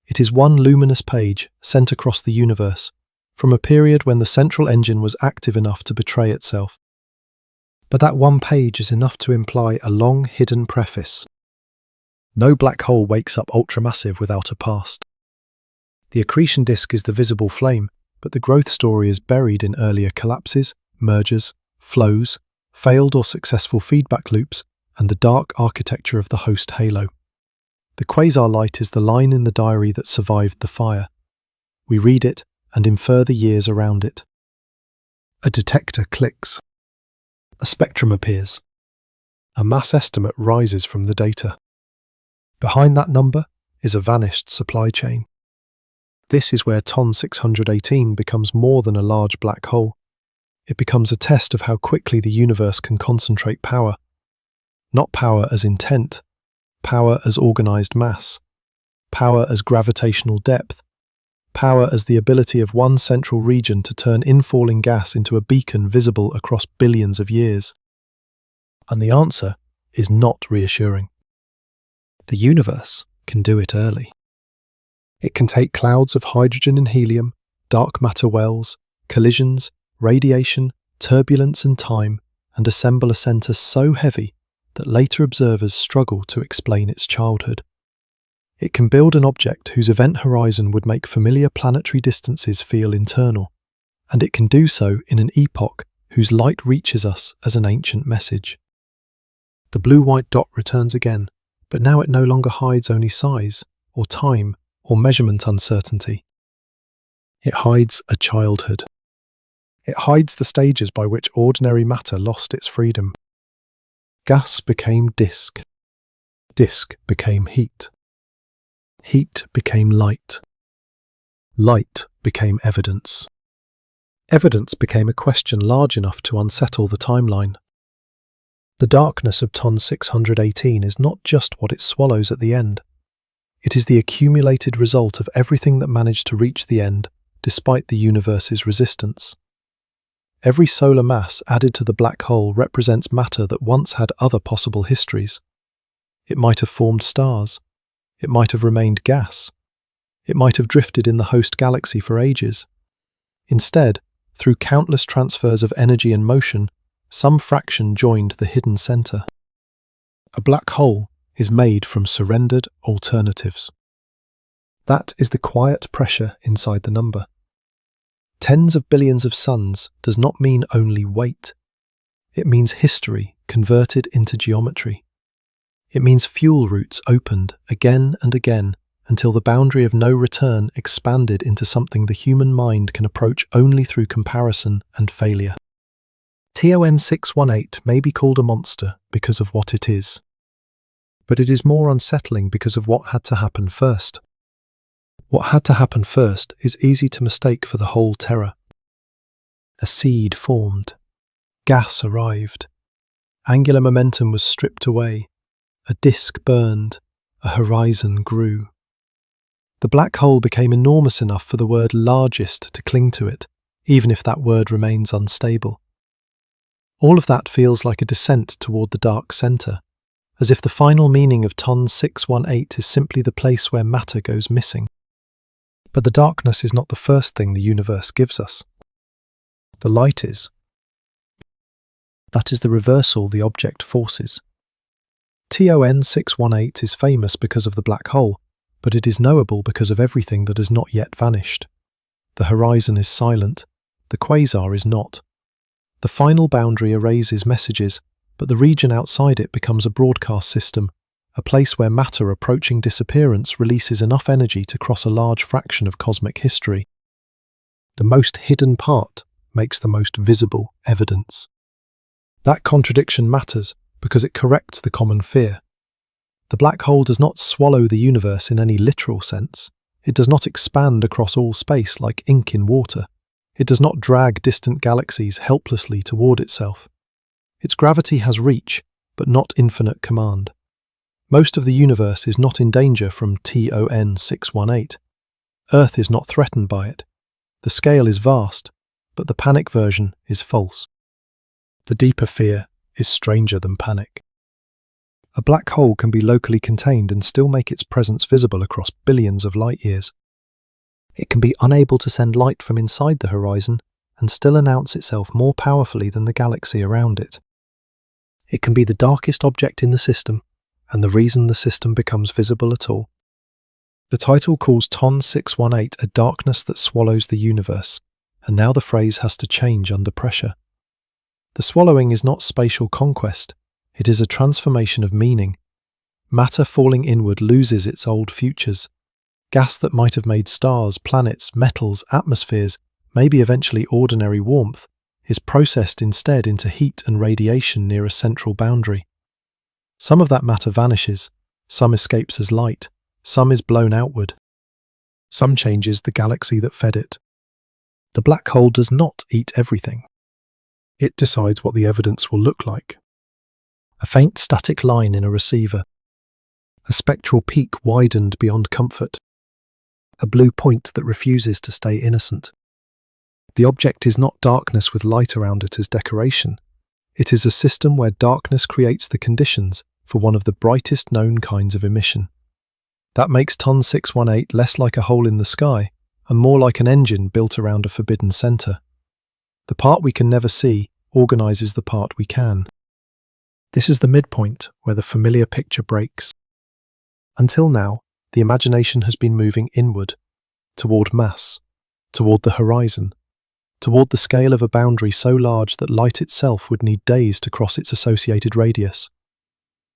It is one luminous page sent across the universe, from a period when the central engine was active enough to betray itself. But that one page is enough to imply a long hidden preface. No black hole wakes up ultramassive without a past. The accretion disk is the visible flame, but the growth story is buried in earlier collapses, mergers, flows, failed or successful feedback loops, and the dark architecture of the host halo. The quasar light is the line in the diary that survived the fire. We read it and infer the years around it. A detector clicks. A spectrum appears. A mass estimate rises from the data. Behind that number is a vanished supply chain. This is where TON 618 becomes more than a large black hole. It becomes a test of how quickly the universe can concentrate power. Not power as intent, power as organized mass, power as gravitational depth, power as the ability of one central region to turn infalling gas into a beacon visible across billions of years. And the answer is not reassuring. The universe can do it early. It can take clouds of hydrogen and helium, dark matter wells, collisions, radiation, turbulence and time, and assemble a centre so heavy that later observers struggle to explain its childhood. It can build an object whose event horizon would make familiar planetary distances feel internal, and it can do so in an epoch whose light reaches us as an ancient message. The blue-white dot returns again, but now it no longer hides only size, or time, or measurement uncertainty. It hides a childhood. It hides the stages by which ordinary matter lost its freedom. Gas became disk. Disk became heat. Heat became light. Light became evidence. Evidence became a question large enough to unsettle the timeline. The darkness of TON 618 is not just what it swallows at the end. It is the accumulated result of everything that managed to reach the end, despite the universe's resistance. Every solar mass added to the black hole represents matter that once had other possible histories. It might have formed stars. It might have remained gas. It might have drifted in the host galaxy for ages. Instead, through countless transfers of energy and motion, some fraction joined the hidden center. A black hole is made from surrendered alternatives. That is the quiet pressure inside the number. Tens of billions of suns does not mean only weight. It means history converted into geometry. It means fuel routes opened again and again until the boundary of no return expanded into something the human mind can approach only through comparison and failure. TON 618 may be called a monster because of what it is, but it is more unsettling because of what had to happen first. What had to happen first is easy to mistake for the whole terror. A seed formed. Gas arrived. Angular momentum was stripped away. A disk burned. A horizon grew. The black hole became enormous enough for the word largest to cling to it, even if that word remains unstable. All of that feels like a descent toward the dark centre, as if the final meaning of TON 618 is simply the place where matter goes missing. But the darkness is not the first thing the universe gives us. The light is. That is the reversal the object forces. TON 618 is famous because of the black hole, but it is knowable because of everything that has not yet vanished. The horizon is silent, the quasar is not. The final boundary erases messages, but the region outside it becomes a broadcast system, a place where matter approaching disappearance releases enough energy to cross a large fraction of cosmic history. The most hidden part makes the most visible evidence. That contradiction matters because it corrects the common fear. The black hole does not swallow the universe in any literal sense. It does not expand across all space like ink in water. It does not drag distant galaxies helplessly toward itself. Its gravity has reach, but not infinite command. Most of the universe is not in danger from TON 618. Earth is not threatened by it. The scale is vast, but the panic version is false. The deeper fear is stranger than panic. A black hole can be locally contained and still make its presence visible across billions of light years. It can be unable to send light from inside the horizon and still announce itself more powerfully than the galaxy around it. It can be the darkest object in the system, and the reason the system becomes visible at all. The title calls TON 618 a darkness that swallows the universe, and now the phrase has to change under pressure. The swallowing is not spatial conquest, it is a transformation of meaning. Matter falling inward loses its old futures. Gas that might have made stars, planets, metals, atmospheres, maybe eventually ordinary warmth, is processed instead into heat and radiation near a central boundary. Some of that matter vanishes, some escapes as light, some is blown outward. Some changes the galaxy that fed it. The black hole does not eat everything. It decides what the evidence will look like. A faint static line in a receiver. A spectral peak widened beyond comfort. A blue point that refuses to stay innocent. The object is not darkness with light around it as decoration. It is a system where darkness creates the conditions for one of the brightest known kinds of emission. That makes TON 618 less like a hole in the sky and more like an engine built around a forbidden center. The part we can never see organizes the part we can. This is the midpoint where the familiar picture breaks. Until now, the imagination has been moving inward, toward mass, toward the horizon, toward the scale of a boundary so large that light itself would need days to cross its associated radius.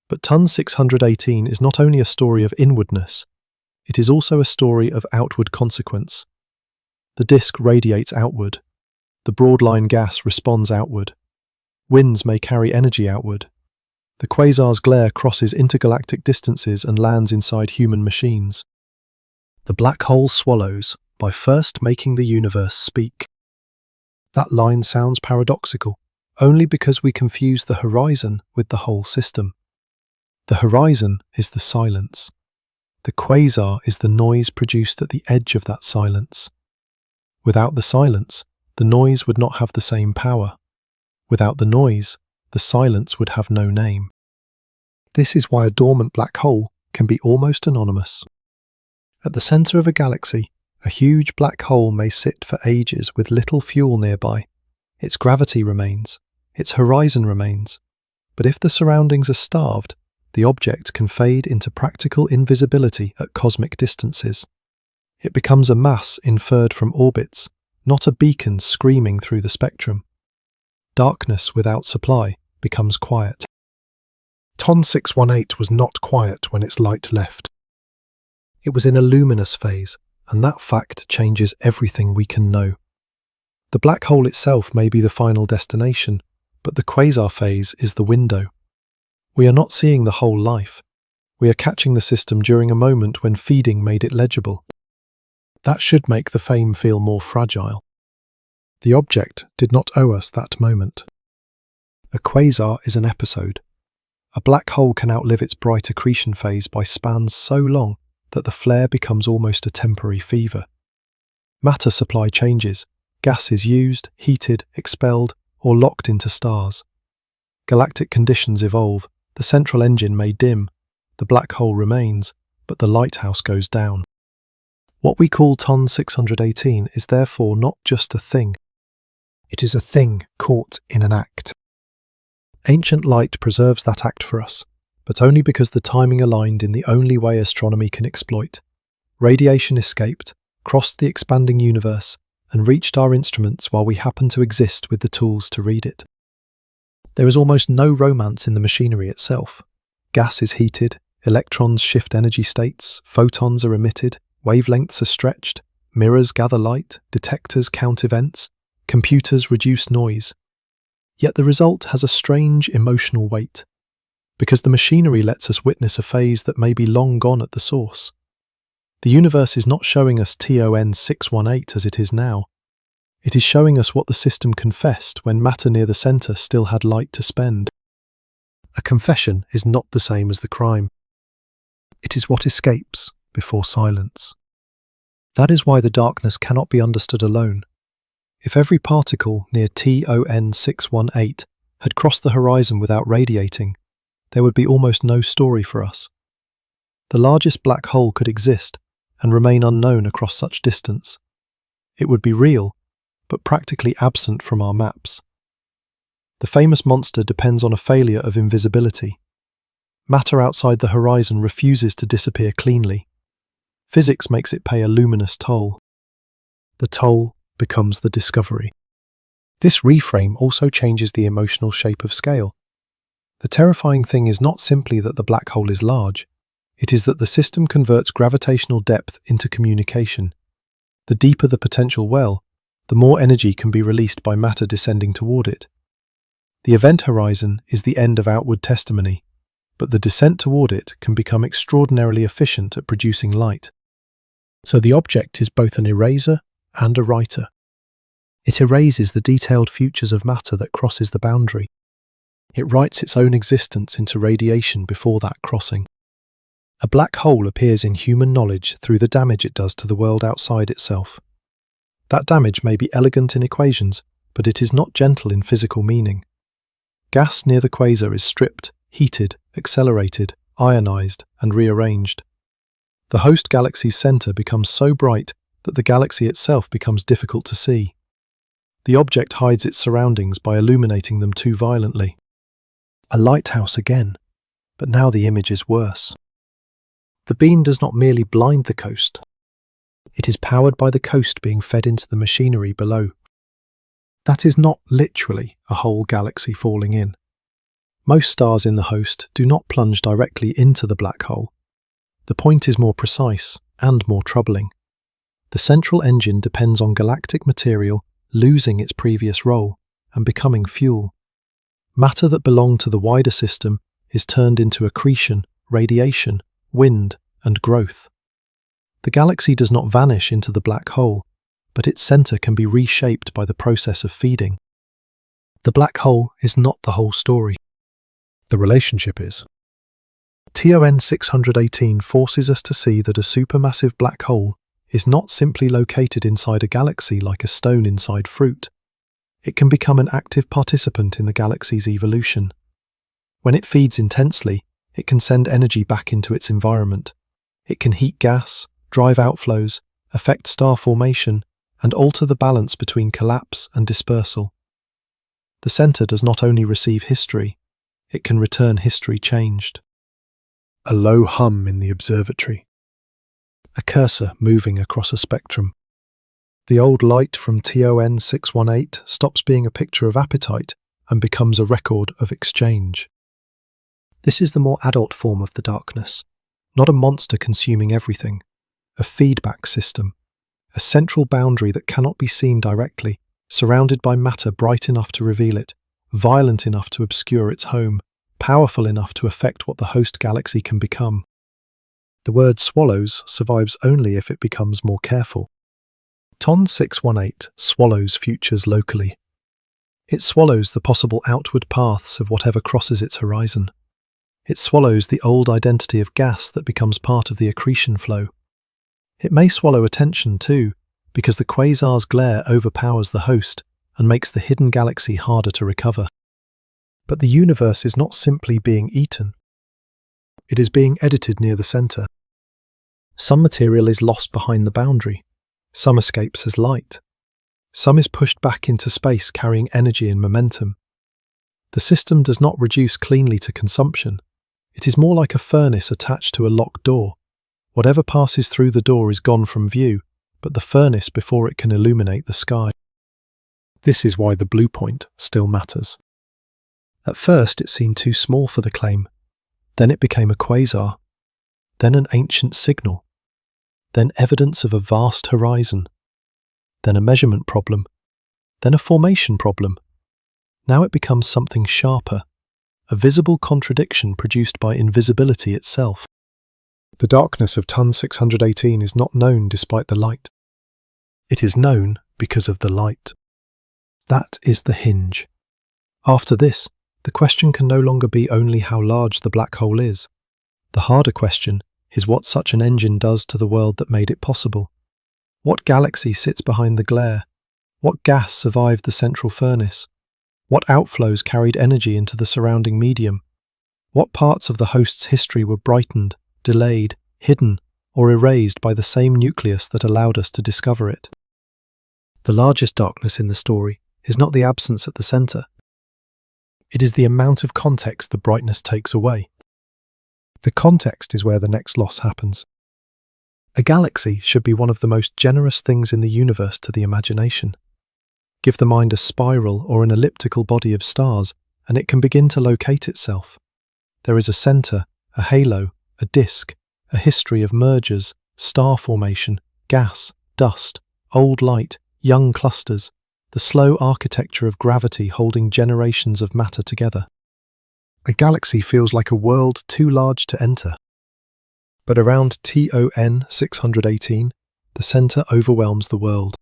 But TON 618 is not only a story of inwardness, it is also a story of outward consequence. The disk radiates outward. The broadline gas responds outward. Winds may carry energy outward. The quasar's glare crosses intergalactic distances and lands inside human machines. The black hole swallows by first making the universe speak. That line sounds paradoxical, only because we confuse the horizon with the whole system. The horizon is the silence. The quasar is the noise produced at the edge of that silence. Without the silence, the noise would not have the same power. Without the noise, the silence would have no name. This is why a dormant black hole can be almost anonymous. At the center of a galaxy, a huge black hole may sit for ages with little fuel nearby. Its gravity remains, its horizon remains. But if the surroundings are starved, the object can fade into practical invisibility at cosmic distances. It becomes a mass inferred from orbits, not a beacon screaming through the spectrum. Darkness without supply becomes quiet. TON 618 was not quiet when its light left. It was in a luminous phase, and that fact changes everything we can know. The black hole itself may be the final destination, but the quasar phase is the window. We are not seeing the whole life. We are catching the system during a moment when feeding made it legible. That should make the fame feel more fragile. The object did not owe us that moment. A quasar is an episode. A black hole can outlive its bright accretion phase by spans so long that the flare becomes almost a temporary fever. Matter supply changes. Gas is used, heated, expelled, or locked into stars. Galactic conditions evolve. The central engine may dim. The black hole remains, but the lighthouse goes down. What we call TON 618 is therefore not just a thing. It is a thing caught in an act. Ancient light preserves that act for us, but only because the timing aligned in the only way astronomy can exploit. Radiation escaped, crossed the expanding universe, and reached our instruments while we happen to exist with the tools to read it. There is almost no romance in the machinery itself. Gas is heated, electrons shift energy states, photons are emitted, wavelengths are stretched, mirrors gather light, detectors count events, computers reduce noise. Yet the result has a strange emotional weight, because the machinery lets us witness a phase that may be long gone at the source. The universe is not showing us TON 618 as it is now. It is showing us what the system confessed when matter near the centre still had light to spend. A confession is not the same as the crime. It is what escapes before silence. That is why the darkness cannot be understood alone. If every particle near TON 618 had crossed the horizon without radiating, there would be almost no story for us. The largest black hole could exist and remain unknown across such distance. It would be real, but practically absent from our maps. The famous monster depends on a failure of invisibility. Matter outside the horizon refuses to disappear cleanly. Physics makes it pay a luminous toll. The toll becomes the discovery. This reframe also changes the emotional shape of scale. The terrifying thing is not simply that the black hole is large, it is that the system converts gravitational depth into communication. The deeper the potential well, the more energy can be released by matter descending toward it. The event horizon is the end of outward testimony, but the descent toward it can become extraordinarily efficient at producing light. So the object is both an eraser and a writer. It erases the detailed futures of matter that crosses the boundary. It writes its own existence into radiation before that crossing. A black hole appears in human knowledge through the damage it does to the world outside itself. That damage may be elegant in equations, but it is not gentle in physical meaning. Gas near the quasar is stripped, heated, accelerated, ionized, and rearranged. The host galaxy's center becomes so bright that the galaxy itself becomes difficult to see. The object hides its surroundings by illuminating them too violently. A lighthouse again, but now the image is worse. The beam does not merely blind the coast. It is powered by the coast being fed into the machinery below. That is not literally a whole galaxy falling in. Most stars in the host do not plunge directly into the black hole. The point is more precise and more troubling. The central engine depends on galactic material losing its previous role and becoming fuel. Matter that belonged to the wider system is turned into accretion, radiation, wind, and growth. The galaxy does not vanish into the black hole, but its center can be reshaped by the process of feeding. The black hole is not the whole story. The relationship is. TON 618 forces us to see that a supermassive black hole is not simply located inside a galaxy like a stone inside fruit. It can become an active participant in the galaxy's evolution. When it feeds intensely, it can send energy back into its environment. It can heat gas, drive outflows, affect star formation, and alter the balance between collapse and dispersal. The center does not only receive history, it can return history changed. A low hum in the observatory. A cursor moving across a spectrum. The old light from TON 618 stops being a picture of appetite and becomes a record of exchange. This is the more adult form of the darkness, not a monster consuming everything, a feedback system, a central boundary that cannot be seen directly, surrounded by matter bright enough to reveal it, violent enough to obscure its home, powerful enough to affect what the host galaxy can become. The word swallows survives only if it becomes more careful. TON 618 swallows futures locally. It swallows the possible outward paths of whatever crosses its horizon. It swallows the old identity of gas that becomes part of the accretion flow. It may swallow attention too, because the quasar's glare overpowers the host and makes the hidden galaxy harder to recover. But the universe is not simply being eaten. It is being edited near the center. Some material is lost behind the boundary. Some escapes as light. Some is pushed back into space carrying energy and momentum. The system does not reduce cleanly to consumption. It is more like a furnace attached to a locked door. Whatever passes through the door is gone from view, but the furnace before it can illuminate the sky. This is why the blue point still matters. At first it seemed too small for the claim. Then it became a quasar. Then an ancient signal. Then evidence of a vast horizon. Then a measurement problem. Then a formation problem. Now it becomes something sharper, a visible contradiction produced by invisibility itself. The darkness of TON 618 is not known despite the light. It is known because of the light. That is the hinge. After this, the question can no longer be only how large the black hole is. The harder question is what such an engine does to the world that made it possible. What galaxy sits behind the glare? What gas survived the central furnace? What outflows carried energy into the surrounding medium? What parts of the host's history were brightened, delayed, hidden, or erased by the same nucleus that allowed us to discover it? The largest darkness in the story is not the absence at the center. It is the amount of context the brightness takes away. The context is where the next loss happens. A galaxy should be one of the most generous things in the universe to the imagination. Give the mind a spiral or an elliptical body of stars, and it can begin to locate itself. There is a center, a halo, a disk, a history of mergers, star formation, gas, dust, old light, young clusters, the slow architecture of gravity holding generations of matter together. A galaxy feels like a world too large to enter. But around TON 618, the center overwhelms the world.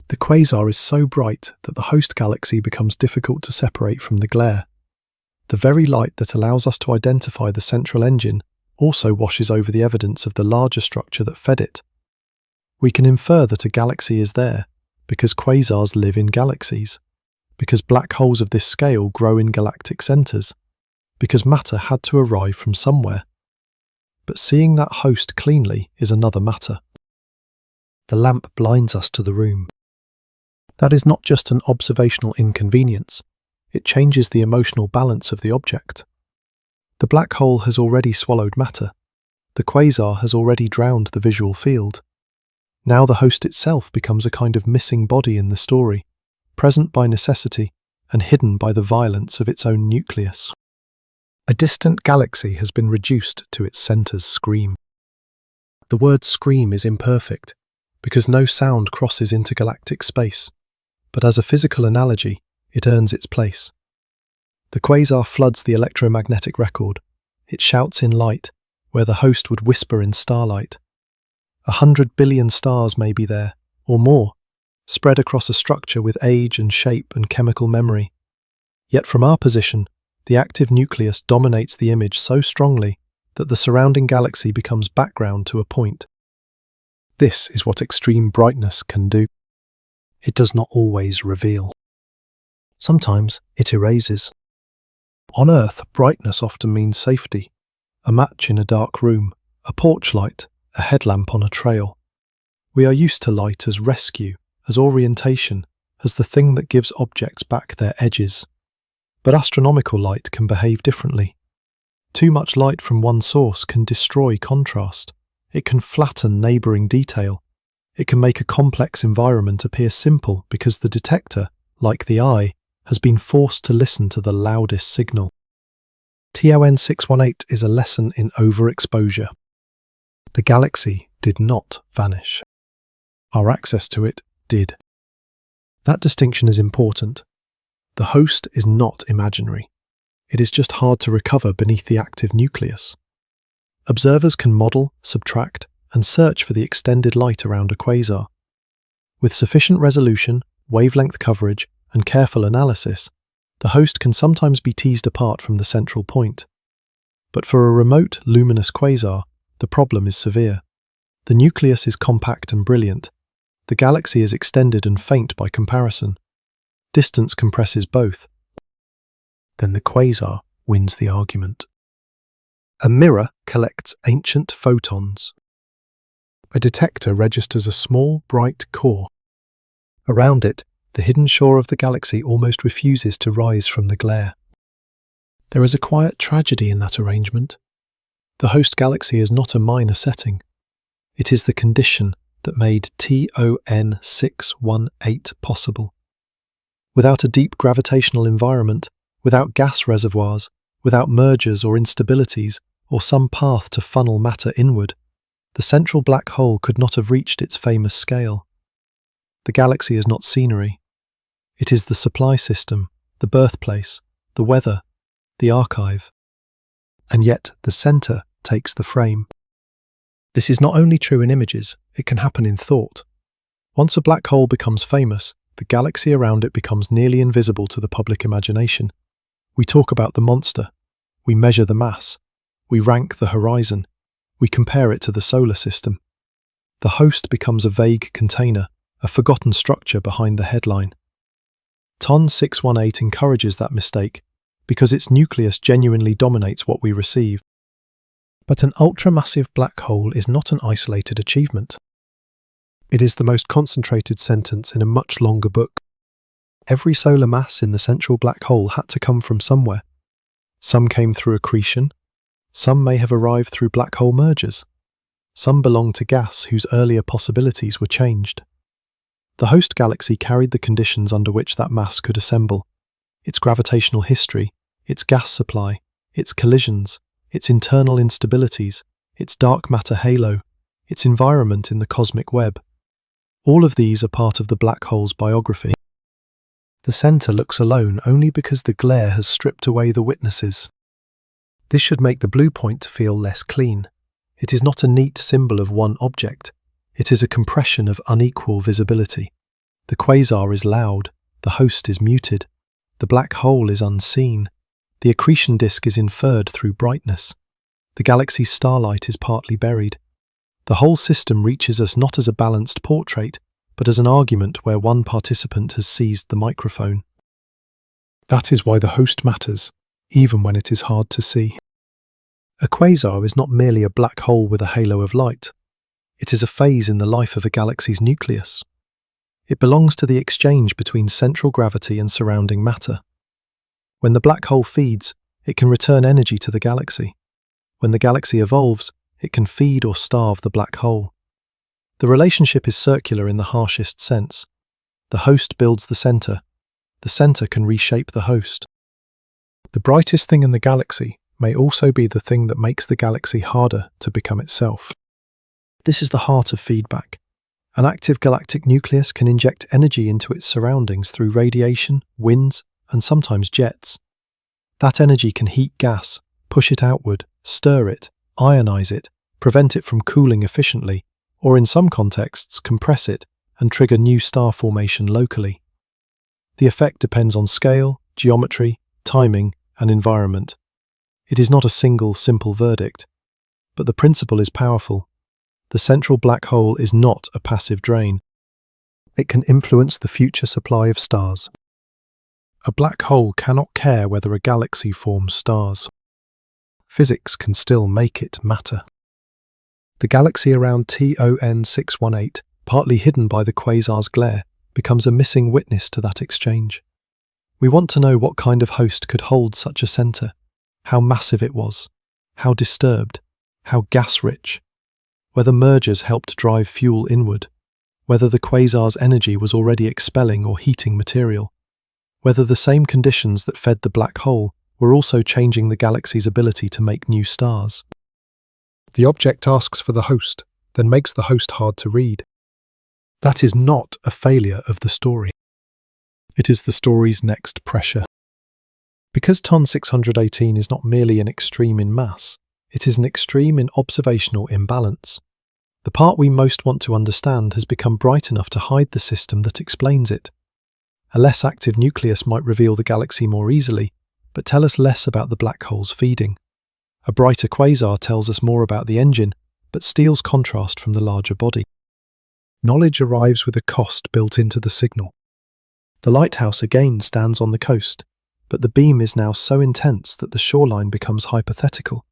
The quasar is so bright that the host galaxy becomes difficult to separate from the glare. The very light that allows us to identify the central engine also washes over the evidence of the larger structure that fed it. We can infer that a galaxy is there because quasars live in galaxies, because black holes of this scale grow in galactic centers, because matter had to arrive from somewhere. But seeing that host cleanly is another matter. The lamp blinds us to the room. That is not just an observational inconvenience, it changes the emotional balance of the object. The black hole has already swallowed matter. The quasar has already drowned the visual field. Now the host itself becomes a kind of missing body in the story, present by necessity and hidden by the violence of its own nucleus. A distant galaxy has been reduced to its center's scream. The word scream is imperfect, because no sound crosses intergalactic space, but as a physical analogy, it earns its place. The quasar floods the electromagnetic record. It shouts in light, where the host would whisper in starlight. 100 billion stars may be there, or more, spread across a structure with age and shape and chemical memory. Yet from our position, the active nucleus dominates the image so strongly that the surrounding galaxy becomes background to a point. This is what extreme brightness can do. It does not always reveal. Sometimes it erases. On Earth, brightness often means safety. A match in a dark room, a porch light, a headlamp on a trail. We are used to light as rescue, as orientation, as the thing that gives objects back their edges. But astronomical light can behave differently. Too much light from one source can destroy contrast. It can flatten neighbouring detail. It can make a complex environment appear simple because the detector, like the eye, has been forced to listen to the loudest signal. TON 618 is a lesson in overexposure. The galaxy did not vanish. Our access to it did. That distinction is important. The host is not imaginary. It is just hard to recover beneath the active nucleus. Observers can model, subtract, and search for the extended light around a quasar. With sufficient resolution, wavelength coverage, and careful analysis, the host can sometimes be teased apart from the central point. But for a remote, luminous quasar, the problem is severe. The nucleus is compact and brilliant. The galaxy is extended and faint by comparison. Distance compresses both. Then the quasar wins the argument. A mirror collects ancient photons. A detector registers a small, bright core. Around it, the hidden shore of the galaxy almost refuses to rise from the glare. There is a quiet tragedy in that arrangement. The host galaxy is not a minor setting. It is the condition that made TON 618 possible. Without a deep gravitational environment, without gas reservoirs, without mergers or instabilities, or some path to funnel matter inward, the central black hole could not have reached its famous scale. The galaxy is not scenery. It is the supply system, the birthplace, the weather, the archive. And yet the center takes the frame. This is not only true in images, it can happen in thought. Once a black hole becomes famous, the galaxy around it becomes nearly invisible to the public imagination. We talk about the monster. We measure the mass. We rank the horizon. We compare it to the solar system. The host becomes a vague container, a forgotten structure behind the headline. TON 618 encourages that mistake because its nucleus genuinely dominates what we receive. But an ultramassive black hole is not an isolated achievement. It is the most concentrated sentence in a much longer book. Every solar mass in the central black hole had to come from somewhere. Some came through accretion. Some may have arrived through black hole mergers. Some belonged to gas whose earlier possibilities were changed. The host galaxy carried the conditions under which that mass could assemble: its gravitational history, its gas supply, its collisions, its internal instabilities, its dark matter halo, its environment in the cosmic web. All of these are part of the black hole's biography. The center looks alone only because the glare has stripped away the witnesses. This should make the blue point feel less clean. It is not a neat symbol of one object. It is a compression of unequal visibility. The quasar is loud. The host is muted. The black hole is unseen. The accretion disk is inferred through brightness. The galaxy's starlight is partly buried. The whole system reaches us not as a balanced portrait, but as an argument where one participant has seized the microphone. That is why the host matters, even when it is hard to see. A quasar is not merely a black hole with a halo of light. It is a phase in the life of a galaxy's nucleus. It belongs to the exchange between central gravity and surrounding matter. When the black hole feeds, it can return energy to the galaxy. When the galaxy evolves, it can feed or starve the black hole. The relationship is circular in the harshest sense. The host builds the center. The center can reshape the host. The brightest thing in the galaxy may also be the thing that makes the galaxy harder to become itself. This is the heart of feedback. An active galactic nucleus can inject energy into its surroundings through radiation, winds, and sometimes jets. That energy can heat gas, push it outward, stir it, ionize it, prevent it from cooling efficiently, or in some contexts compress it and trigger new star formation locally. The effect depends on scale, geometry, timing, and environment. It is not a single, simple verdict, but the principle is powerful. The central black hole is not a passive drain. It can influence the future supply of stars. A black hole cannot care whether a galaxy forms stars. Physics can still make it matter. The galaxy around TON 618, partly hidden by the quasar's glare, becomes a missing witness to that exchange. We want to know what kind of host could hold such a center, how massive it was, how disturbed, how gas-rich, whether mergers helped drive fuel inward, whether the quasar's energy was already expelling or heating material, whether the same conditions that fed the black hole were also changing the galaxy's ability to make new stars. The object asks for the host, then makes the host hard to read. That is not a failure of the story. It is the story's next pressure. Because TON 618 is not merely an extreme in mass, it is an extreme in observational imbalance. The part we most want to understand has become bright enough to hide the system that explains it. A less active nucleus might reveal the galaxy more easily, but tell us less about the black hole's feeding. A brighter quasar tells us more about the engine, but steals contrast from the larger body. Knowledge arrives with a cost built into the signal. The lighthouse again stands on the coast, but the beam is now so intense that the shoreline becomes hypothetical.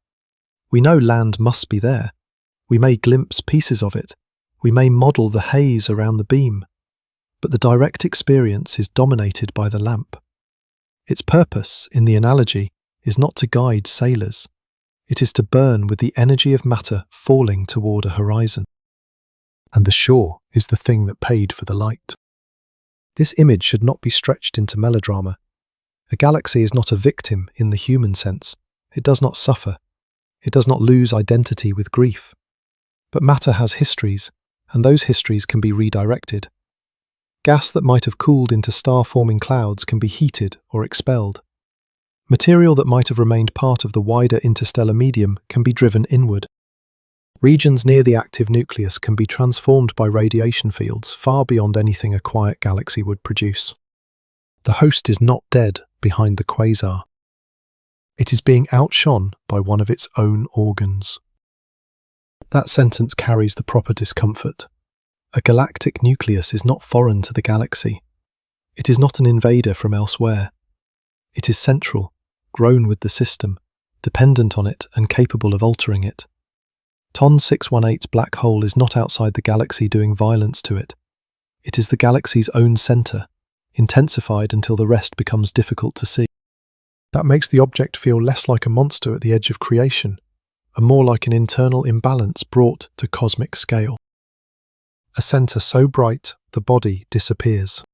We know land must be there. We may glimpse pieces of it. We may model the haze around the beam. But the direct experience is dominated by the lamp. Its purpose, in the analogy, is not to guide sailors. It is to burn with the energy of matter falling toward a horizon. And the shore is the thing that paid for the light. This image should not be stretched into melodrama. A galaxy is not a victim in the human sense. It does not suffer. It does not lose identity with grief. But matter has histories, and those histories can be redirected. Gas that might have cooled into star-forming clouds can be heated or expelled. Material that might have remained part of the wider interstellar medium can be driven inward. Regions near the active nucleus can be transformed by radiation fields far beyond anything a quiet galaxy would produce. The host is not dead behind the quasar. It is being outshone by one of its own organs. That sentence carries the proper discomfort. A galactic nucleus is not foreign to the galaxy. It is not an invader from elsewhere. It is central, grown with the system, dependent on it and capable of altering it. TON 618's black hole is not outside the galaxy doing violence to it. It is the galaxy's own centre, intensified until the rest becomes difficult to see. That makes the object feel less like a monster at the edge of creation, and more like an internal imbalance brought to cosmic scale. A centre so bright, the body disappears.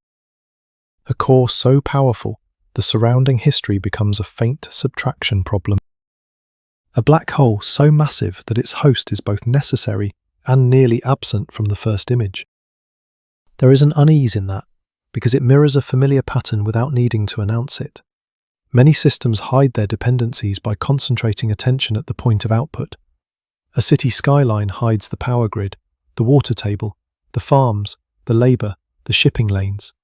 A core so powerful, the surrounding history becomes a faint subtraction problem. A black hole so massive that its host is both necessary and nearly absent from the first image. There is an unease in that, because it mirrors a familiar pattern without needing to announce it. Many systems hide their dependencies by concentrating attention at the point of output. A city skyline hides the power grid, the water table, the farms, the labour, the shipping lanes.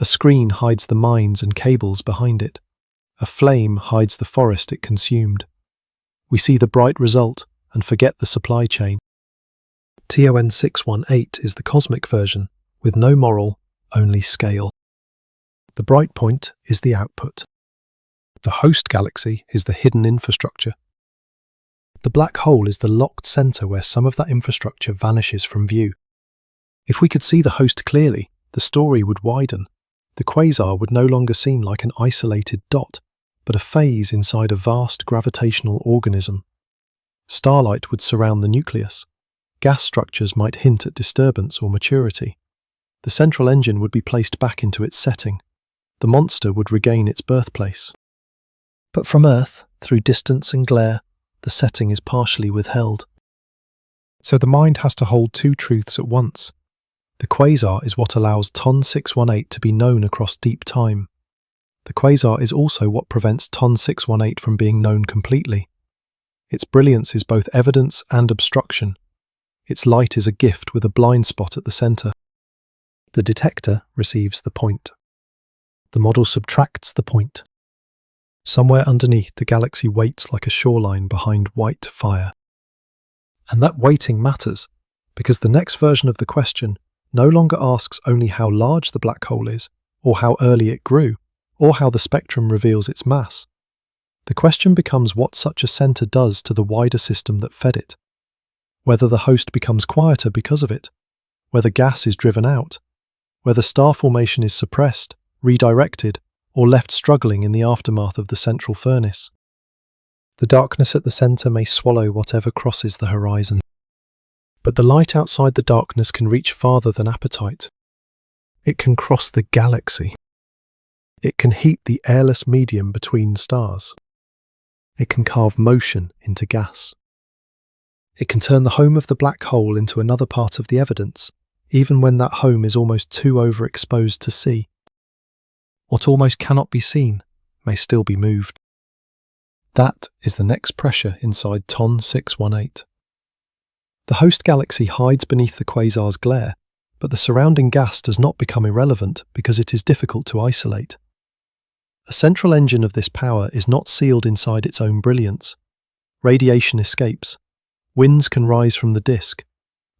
A screen hides the mines and cables behind it. A flame hides the forest it consumed. We see the bright result and forget the supply chain. TON 618 is the cosmic version, with no moral, only scale. The bright point is the output. The host galaxy is the hidden infrastructure. The black hole is the locked centre where some of that infrastructure vanishes from view. If we could see the host clearly, the story would widen. The quasar would no longer seem like an isolated dot, but a phase inside a vast gravitational organism. Starlight would surround the nucleus. Gas structures might hint at disturbance or maturity. The central engine would be placed back into its setting. The monster would regain its birthplace. But from Earth, through distance and glare, the setting is partially withheld. So the mind has to hold two truths at once. The quasar is what allows TON 618 to be known across deep time. The quasar is also what prevents TON 618 from being known completely. Its brilliance is both evidence and obstruction. Its light is a gift with a blind spot at the centre. The detector receives the point. The model subtracts the point. Somewhere underneath, the galaxy waits like a shoreline behind white fire. And that waiting matters, because the next version of the question no longer asks only how large the black hole is, or how early it grew, or how the spectrum reveals its mass. The question becomes what such a centre does to the wider system that fed it. Whether the host becomes quieter because of it, whether gas is driven out, whether star formation is suppressed, redirected, or left struggling in the aftermath of the central furnace. The darkness at the centre may swallow whatever crosses the horizon. But the light outside the darkness can reach farther than appetite. It can cross the galaxy. It can heat the airless medium between stars. It can carve motion into gas. It can turn the home of the black hole into another part of the evidence, even when that home is almost too overexposed to see. What almost cannot be seen may still be moved. That is the next pressure inside TON 618. The host galaxy hides beneath the quasar's glare, but the surrounding gas does not become irrelevant because it is difficult to isolate. A central engine of this power is not sealed inside its own brilliance. Radiation escapes. Winds can rise from the disk.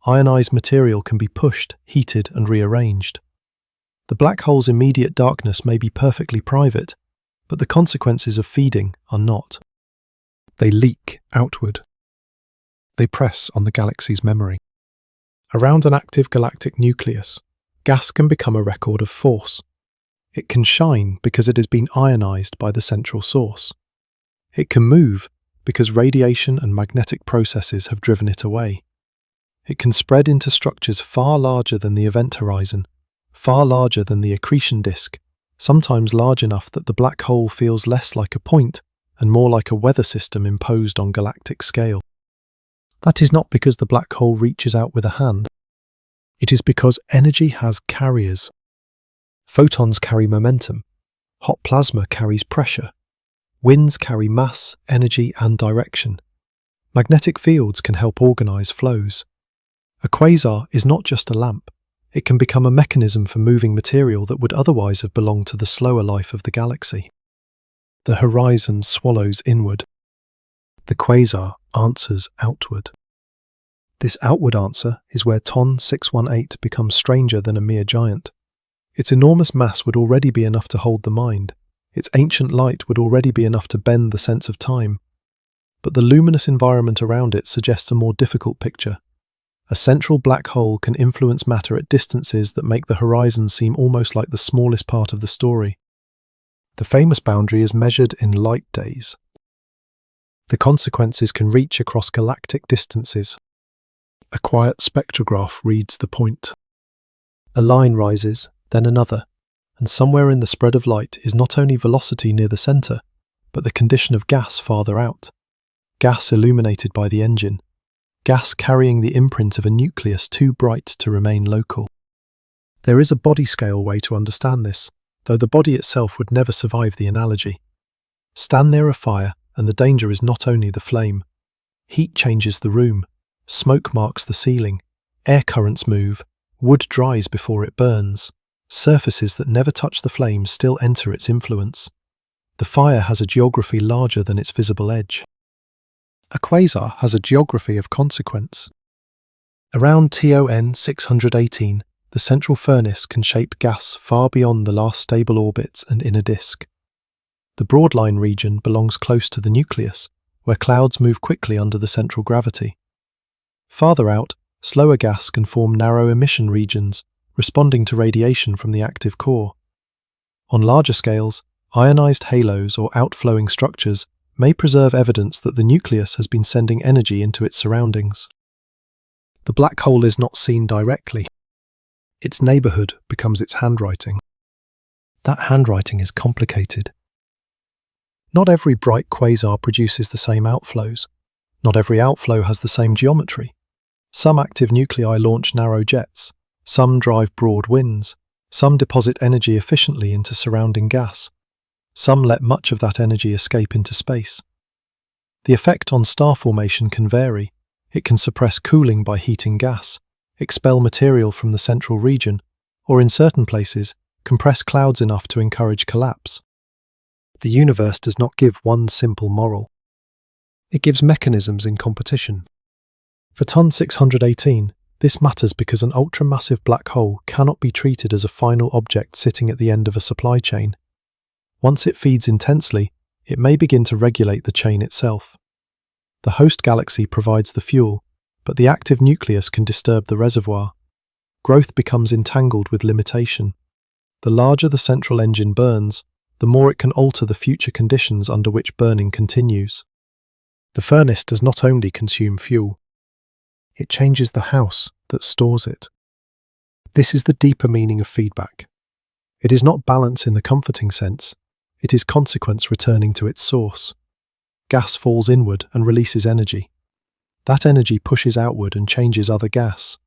Ionized material can be pushed, heated, and rearranged. The black hole's immediate darkness may be perfectly private, but the consequences of feeding are not. They leak outward. They press on the galaxy's memory. Around an active galactic nucleus, gas can become a record of force. It can shine because it has been ionized by the central source. It can move because radiation and magnetic processes have driven it away. It can spread into structures far larger than the event horizon, far larger than the accretion disk, sometimes large enough that the black hole feels less like a point and more like a weather system imposed on galactic scale. That is not because the black hole reaches out with a hand. It is because energy has carriers. Photons carry momentum. Hot plasma carries pressure. Winds carry mass, energy, and direction. Magnetic fields can help organize flows. A quasar is not just a lamp. It can become a mechanism for moving material that would otherwise have belonged to the slower life of the galaxy. The horizon swallows inward. The quasar answers outward. This outward answer is where TON 618 becomes stranger than a mere giant. Its enormous mass would already be enough to hold the mind. Its ancient light would already be enough to bend the sense of time. But the luminous environment around it suggests a more difficult picture. A central black hole can influence matter at distances that make the horizon seem almost like the smallest part of the story. The famous boundary is measured in light days. The consequences can reach across galactic distances. A quiet spectrograph reads the point. A line rises, then another, and somewhere in the spread of light is not only velocity near the centre, but the condition of gas farther out. Gas illuminated by the engine. Gas carrying the imprint of a nucleus too bright to remain local. There is a body scale way to understand this, though the body itself would never survive the analogy. Stand near a fire, and the danger is not only the flame. Heat changes the room. Smoke marks the ceiling. Air currents move. Wood dries before it burns. Surfaces that never touch the flame still enter its influence. The fire has a geography larger than its visible edge. A quasar has a geography of consequence. Around TON 618, the central furnace can shape gas far beyond the last stable orbits and inner disk. The broadline region belongs close to the nucleus, where clouds move quickly under the central gravity. Farther out, slower gas can form narrow emission regions, responding to radiation from the active core. On larger scales, ionized halos or outflowing structures may preserve evidence that the nucleus has been sending energy into its surroundings. The black hole is not seen directly. Its neighborhood becomes its handwriting. That handwriting is complicated. Not every bright quasar produces the same outflows. Not every outflow has the same geometry. Some active nuclei launch narrow jets. Some drive broad winds. Some deposit energy efficiently into surrounding gas. Some let much of that energy escape into space. The effect on star formation can vary. It can suppress cooling by heating gas, expel material from the central region, or in certain places, compress clouds enough to encourage collapse. The universe does not give one simple moral. It gives mechanisms in competition. For TON 618, this matters because an ultramassive black hole cannot be treated as a final object sitting at the end of a supply chain. Once it feeds intensely, it may begin to regulate the chain itself. The host galaxy provides the fuel, but the active nucleus can disturb the reservoir. Growth becomes entangled with limitation. The larger the central engine burns, the more it can alter the future conditions under which burning continues. The furnace does not only consume fuel, it changes the house that stores it. This is the deeper meaning of feedback. It is not balance in the comforting sense, it is consequence returning to its source. Gas falls inward and releases energy. That energy pushes outward and changes other gas.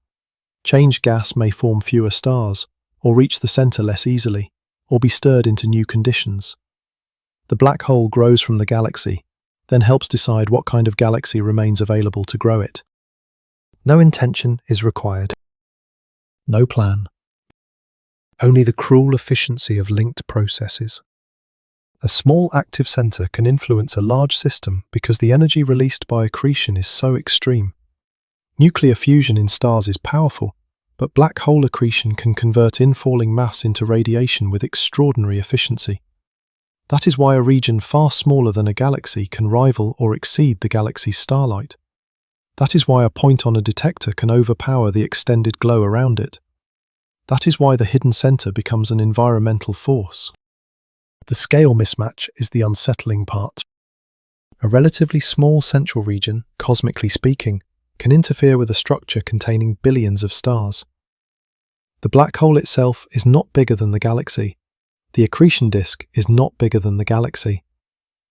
Changed gas may form fewer stars, or reach the center less easily, or be stirred into new conditions. The black hole grows from the galaxy, then helps decide what kind of galaxy remains available to grow it. No intention is required. No plan. Only the cruel efficiency of linked processes. A small active center can influence a large system because the energy released by accretion is so extreme. Nuclear fusion in stars is powerful, but black hole accretion can convert infalling mass into radiation with extraordinary efficiency. That is why a region far smaller than a galaxy can rival or exceed the galaxy's starlight. That is why a point on a detector can overpower the extended glow around it. That is why the hidden center becomes an environmental force. The scale mismatch is the unsettling part. A relatively small central region, cosmically speaking, can interfere with a structure containing billions of stars. The black hole itself is not bigger than the galaxy. The accretion disk is not bigger than the galaxy.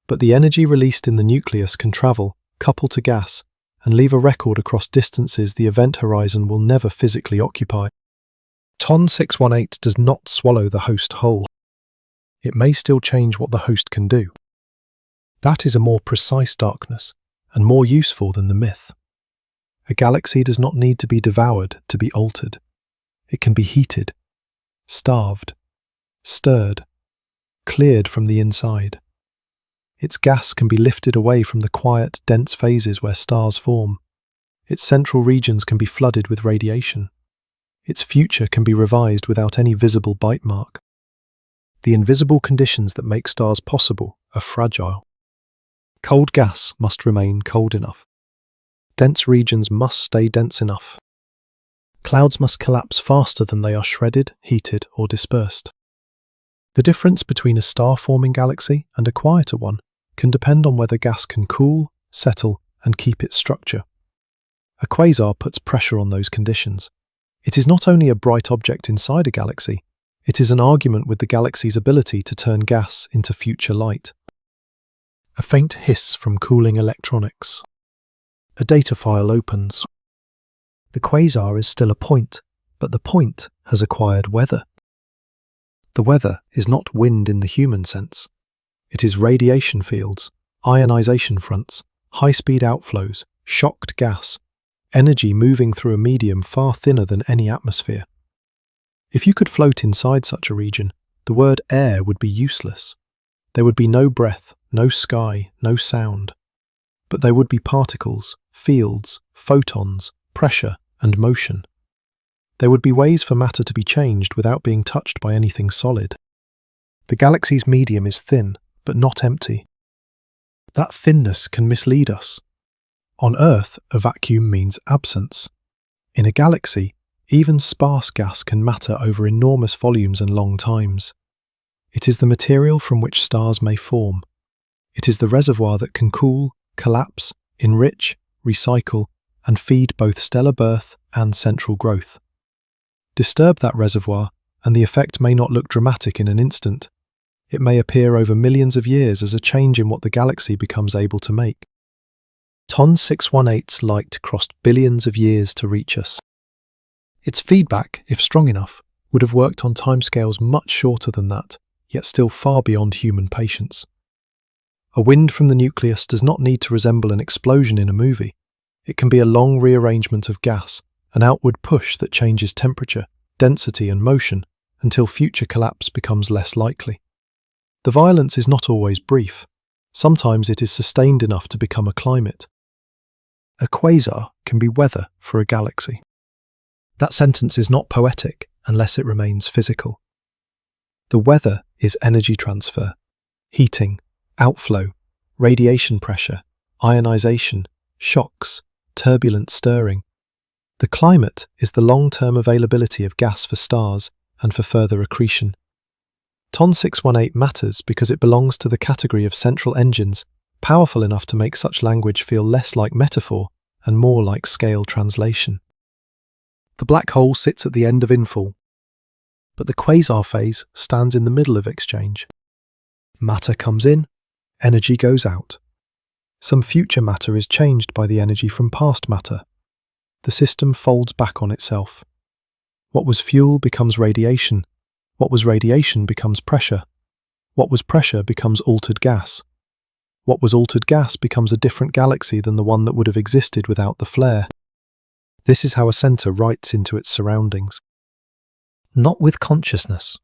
But the energy released in the nucleus can travel, couple to gas, and leave a record across distances the event horizon will never physically occupy. TON 618 does not swallow the host whole. It may still change what the host can do. That is a more precise darkness, and more useful than the myth. A galaxy does not need to be devoured to be altered. It can be heated, starved, stirred, cleared from the inside. Its gas can be lifted away from the quiet, dense phases where stars form. Its central regions can be flooded with radiation. Its future can be revised without any visible bite mark. The invisible conditions that make stars possible are fragile. Cold gas must remain cold enough. Dense regions must stay dense enough. Clouds must collapse faster than they are shredded, heated, or dispersed. The difference between a star-forming galaxy and a quieter one can depend on whether gas can cool, settle, and keep its structure. A quasar puts pressure on those conditions. It is not only a bright object inside a galaxy, it is an argument with the galaxy's ability to turn gas into future light. A faint hiss from cooling electronics. A data file opens. The quasar is still a point, but the point has acquired weather. The weather is not wind in the human sense. It is radiation fields, ionization fronts, high-speed outflows, shocked gas, energy moving through a medium far thinner than any atmosphere. If you could float inside such a region, the word air would be useless. There would be no breath, no sky, no sound. But there would be particles, fields, photons, pressure, and motion. There would be ways for matter to be changed without being touched by anything solid. The galaxy's medium is thin, but not empty. That thinness can mislead us. On Earth, a vacuum means absence. In a galaxy, even sparse gas can matter over enormous volumes and long times. It is the material from which stars may form. It is the reservoir that can cool, collapse, enrich, recycle, and feed both stellar birth and central growth. Disturb that reservoir, and the effect may not look dramatic in an instant. It may appear over millions of years as a change in what the galaxy becomes able to make. TON 618's light crossed billions of years to reach us. Its feedback, if strong enough, would have worked on timescales much shorter than that, yet still far beyond human patience. A wind from the nucleus does not need to resemble an explosion in a movie. It can be a long rearrangement of gas, an outward push that changes temperature, density and motion until future collapse becomes less likely. The violence is not always brief. Sometimes it is sustained enough to become a climate. A quasar can be weather for a galaxy. That sentence is not poetic unless it remains physical. The weather is energy transfer, heating, outflow, radiation pressure, ionization, shocks, turbulent stirring. The climate is the long-term availability of gas for stars and for further accretion. TON 618 matters because it belongs to the category of central engines powerful enough to make such language feel less like metaphor and more like scale translation. The black hole sits at the end of infall, but the quasar phase stands in the middle of exchange. Matter comes in, energy goes out. Some future matter is changed by the energy from past matter. The system folds back on itself. What was fuel becomes radiation. What was radiation becomes pressure. What was pressure becomes altered gas. What was altered gas becomes a different galaxy than the one that would have existed without the flare. This is how a center writes into its surroundings. Not with consciousness.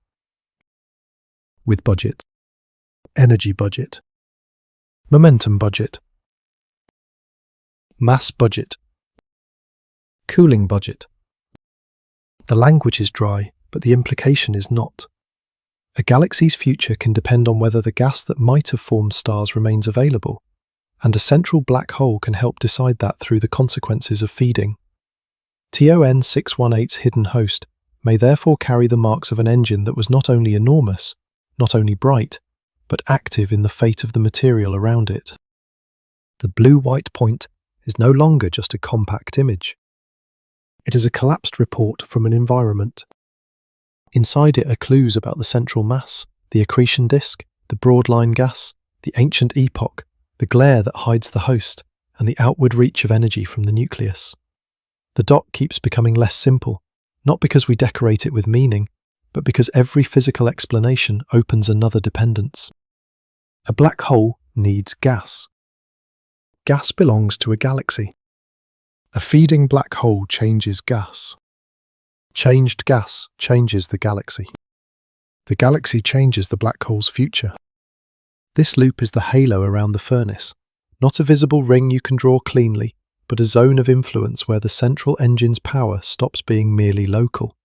With budget. Energy budget. Momentum budget. Mass budget. Cooling budget. The language is dry, but the implication is not. A galaxy's future can depend on whether the gas that might have formed stars remains available, and a central black hole can help decide that through the consequences of feeding. TON 618's hidden host may therefore carry the marks of an engine that was not only enormous, not only bright, but active in the fate of the material around it. The blue-white point is no longer just a compact image. It is a collapsed report from an environment. Inside it are clues about the central mass, the accretion disk, the broad-line gas, the ancient epoch, the glare that hides the host, and the outward reach of energy from the nucleus. The dot keeps becoming less simple, not because we decorate it with meaning, but because every physical explanation opens another dependence. A black hole needs gas. Gas belongs to a galaxy. A feeding black hole changes gas. Changed gas changes the galaxy. The galaxy changes the black hole's future. This loop is the halo around the furnace, not a visible ring you can draw cleanly, but a zone of influence where the central engine's power stops being merely local.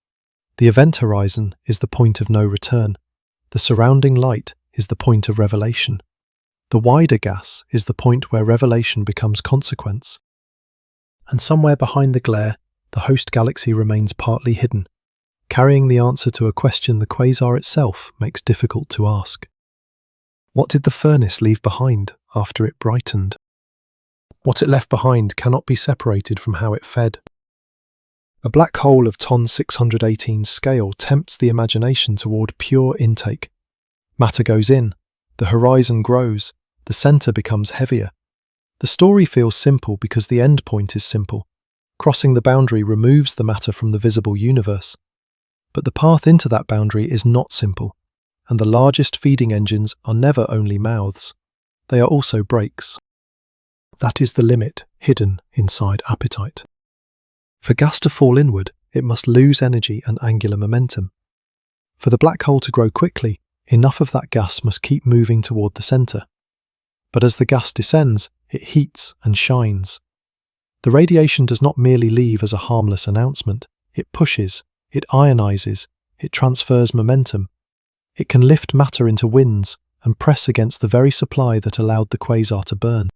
The event horizon is the point of no return. The surrounding light is the point of revelation. The wider gas is the point where revelation becomes consequence. And somewhere behind the glare, the host galaxy remains partly hidden, carrying the answer to a question the quasar itself makes difficult to ask. What did the furnace leave behind after it brightened? What it left behind cannot be separated from how it fed. A black hole of TON 618's scale tempts the imagination toward pure intake. Matter goes in, the horizon grows, the center becomes heavier. The story feels simple because the end point is simple. Crossing the boundary removes the matter from the visible universe. But the path into that boundary is not simple, and the largest feeding engines are never only mouths. They are also brakes. That is the limit hidden inside appetite. For gas to fall inward, it must lose energy and angular momentum. For the black hole to grow quickly, enough of that gas must keep moving toward the center. But as the gas descends, it heats and shines. The radiation does not merely leave as a harmless announcement. It pushes, it ionizes, it transfers momentum. It can lift matter into winds and press against the very supply that allowed the quasar to burn.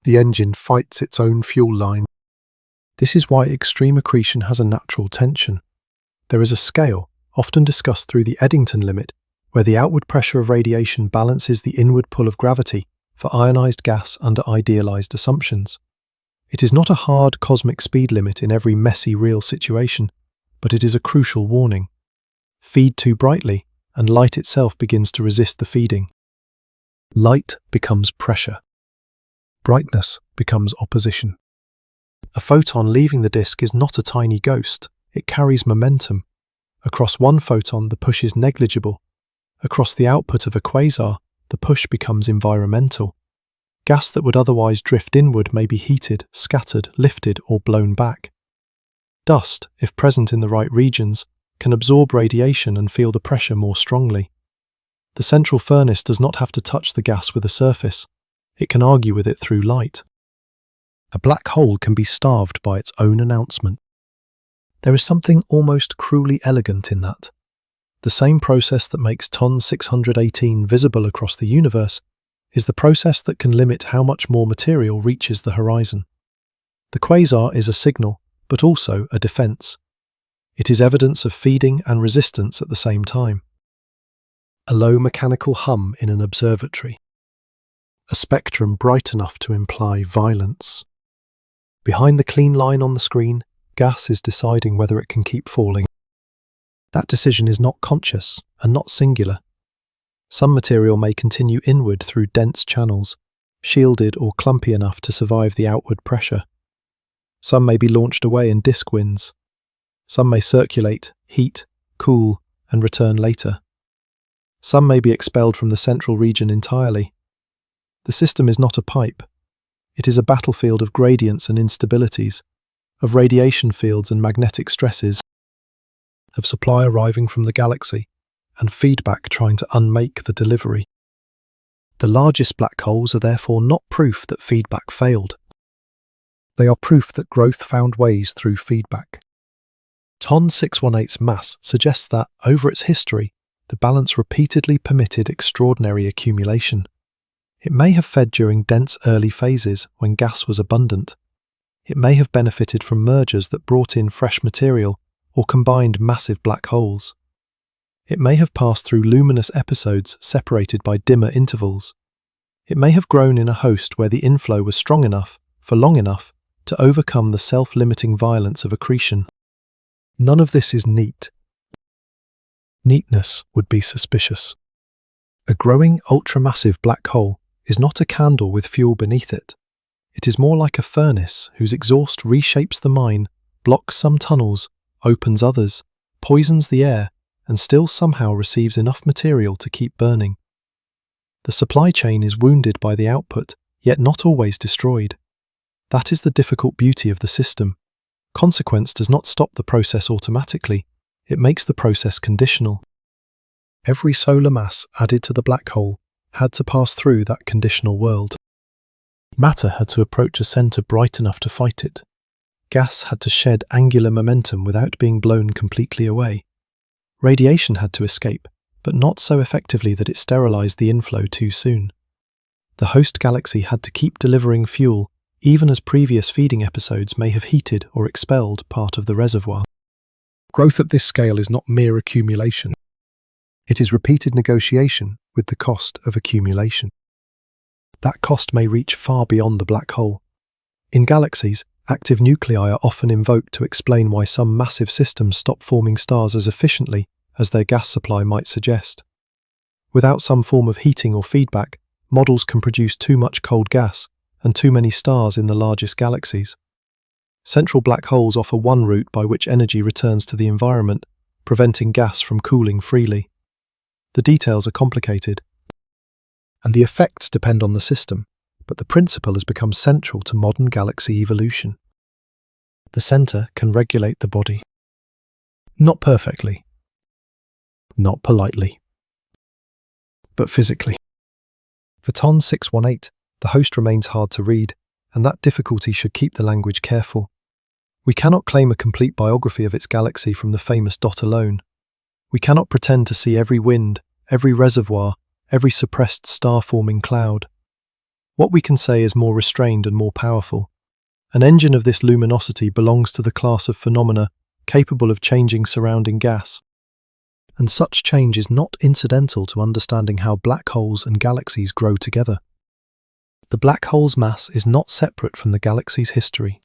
The engine fights its own fuel line. This is why extreme accretion has a natural tension. There is a scale, often discussed through the Eddington limit, where the outward pressure of radiation balances the inward pull of gravity for ionized gas under idealized assumptions. It is not a hard cosmic speed limit in every messy real situation, but it is a crucial warning. Feed too brightly, and light itself begins to resist the feeding. Light becomes pressure. Brightness becomes opposition. A photon leaving the disk is not a tiny ghost, it carries momentum. Across one photon, the push is negligible. Across the output of a quasar, the push becomes environmental. Gas that would otherwise drift inward may be heated, scattered, lifted, or blown back. Dust, if present in the right regions, can absorb radiation and feel the pressure more strongly. The central furnace does not have to touch the gas with a surface. It can argue with it through light. A black hole can be starved by its own announcement. There is something almost cruelly elegant in that. The same process that makes TON 618 visible across the universe is the process that can limit how much more material reaches the horizon. The quasar is a signal, but also a defense. It is evidence of feeding and resistance at the same time. A low mechanical hum in an observatory. A spectrum bright enough to imply violence. Behind the clean line on the screen, gas is deciding whether it can keep falling. That decision is not conscious and not singular. Some material may continue inward through dense channels, shielded or clumpy enough to survive the outward pressure. Some may be launched away in disk winds. Some may circulate, heat, cool, and return later. Some may be expelled from the central region entirely. The system is not a pipe. It is a battlefield of gradients and instabilities, of radiation fields and magnetic stresses, of supply arriving from the galaxy, and feedback trying to unmake the delivery. The largest black holes are therefore not proof that feedback failed. They are proof that growth found ways through feedback. TON 618's mass suggests that, over its history, the balance repeatedly permitted extraordinary accumulation. It may have fed during dense early phases when gas was abundant. It may have benefited from mergers that brought in fresh material or combined massive black holes. It may have passed through luminous episodes separated by dimmer intervals. It may have grown in a host where the inflow was strong enough, for long enough, to overcome the self-limiting violence of accretion. None of this is neat. Neatness would be suspicious. A growing ultramassive black hole is not a candle with fuel beneath it. It is more like a furnace whose exhaust reshapes the mine, blocks some tunnels, opens others, poisons the air, and still somehow receives enough material to keep burning. The supply chain is wounded by the output, yet not always destroyed. That is the difficult beauty of the system. Consequence does not stop the process automatically, it makes the process conditional. Every solar mass added to the black hole had to pass through that conditional world. Matter had to approach a center bright enough to fight it. Gas had to shed angular momentum without being blown completely away. Radiation had to escape, but not so effectively that it sterilized the inflow too soon. The host galaxy had to keep delivering fuel, even as previous feeding episodes may have heated or expelled part of the reservoir. Growth at this scale is not mere accumulation. It is repeated negotiation with the cost of accumulation. That cost may reach far beyond the black hole. In galaxies, active nuclei are often invoked to explain why some massive systems stop forming stars as efficiently as their gas supply might suggest. Without some form of heating or feedback, models can produce too much cold gas and too many stars in the largest galaxies. Central black holes offer one route by which energy returns to the environment, preventing gas from cooling freely. The details are complicated, and the effects depend on the system, but the principle has become central to modern galaxy evolution. The center can regulate the body. Not perfectly, not politely, but physically. For TON 618, the host remains hard to read, and that difficulty should keep the language careful. We cannot claim a complete biography of its galaxy from the famous dot alone. We cannot pretend to see every wind, every reservoir, every suppressed star-forming cloud. What we can say is more restrained and more powerful. An engine of this luminosity belongs to the class of phenomena capable of changing surrounding gas. And such change is not incidental to understanding how black holes and galaxies grow together. The black hole's mass is not separate from the galaxy's history.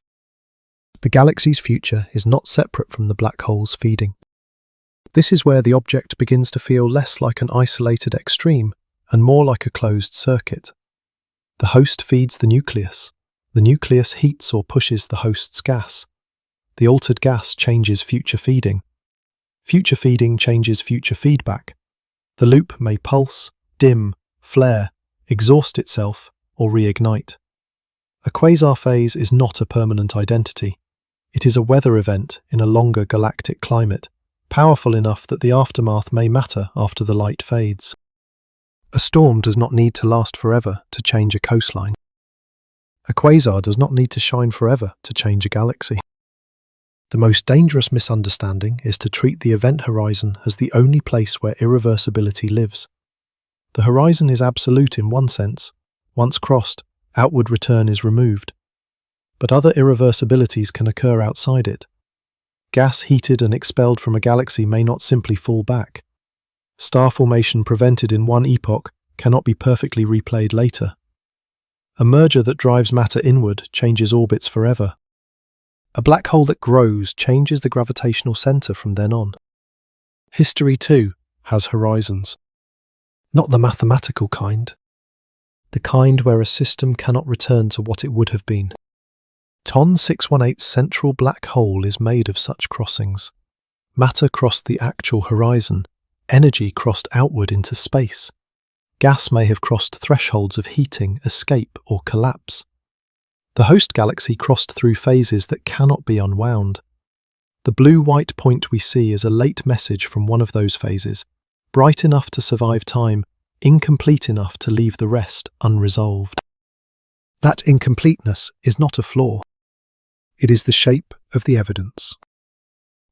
The galaxy's future is not separate from the black hole's feeding. This is where the object begins to feel less like an isolated extreme and more like a closed circuit. The host feeds the nucleus. The nucleus heats or pushes the host's gas. The altered gas changes future feeding. Future feeding changes future feedback. The loop may pulse, dim, flare, exhaust itself, or reignite. A quasar phase is not a permanent identity. It is a weather event in a longer galactic climate, powerful enough that the aftermath may matter after the light fades. A storm does not need to last forever to change a coastline. A quasar does not need to shine forever to change a galaxy. The most dangerous misunderstanding is to treat the event horizon as the only place where irreversibility lives. The horizon is absolute in one sense. Once crossed, outward return is removed. But other irreversibilities can occur outside it. Gas heated and expelled from a galaxy may not simply fall back. Star formation prevented in one epoch cannot be perfectly replayed later. A merger that drives matter inward changes orbits forever. A black hole that grows changes the gravitational center from then on. History, too, has horizons. Not the mathematical kind. The kind where a system cannot return to what it would have been. TON 618's central black hole is made of such crossings. Matter crossed the actual horizon. Energy crossed outward into space. Gas may have crossed thresholds of heating, escape, or collapse. The host galaxy crossed through phases that cannot be unwound. The blue-white point we see is a late message from one of those phases, bright enough to survive time, incomplete enough to leave the rest unresolved. That incompleteness is not a flaw. It is the shape of the evidence.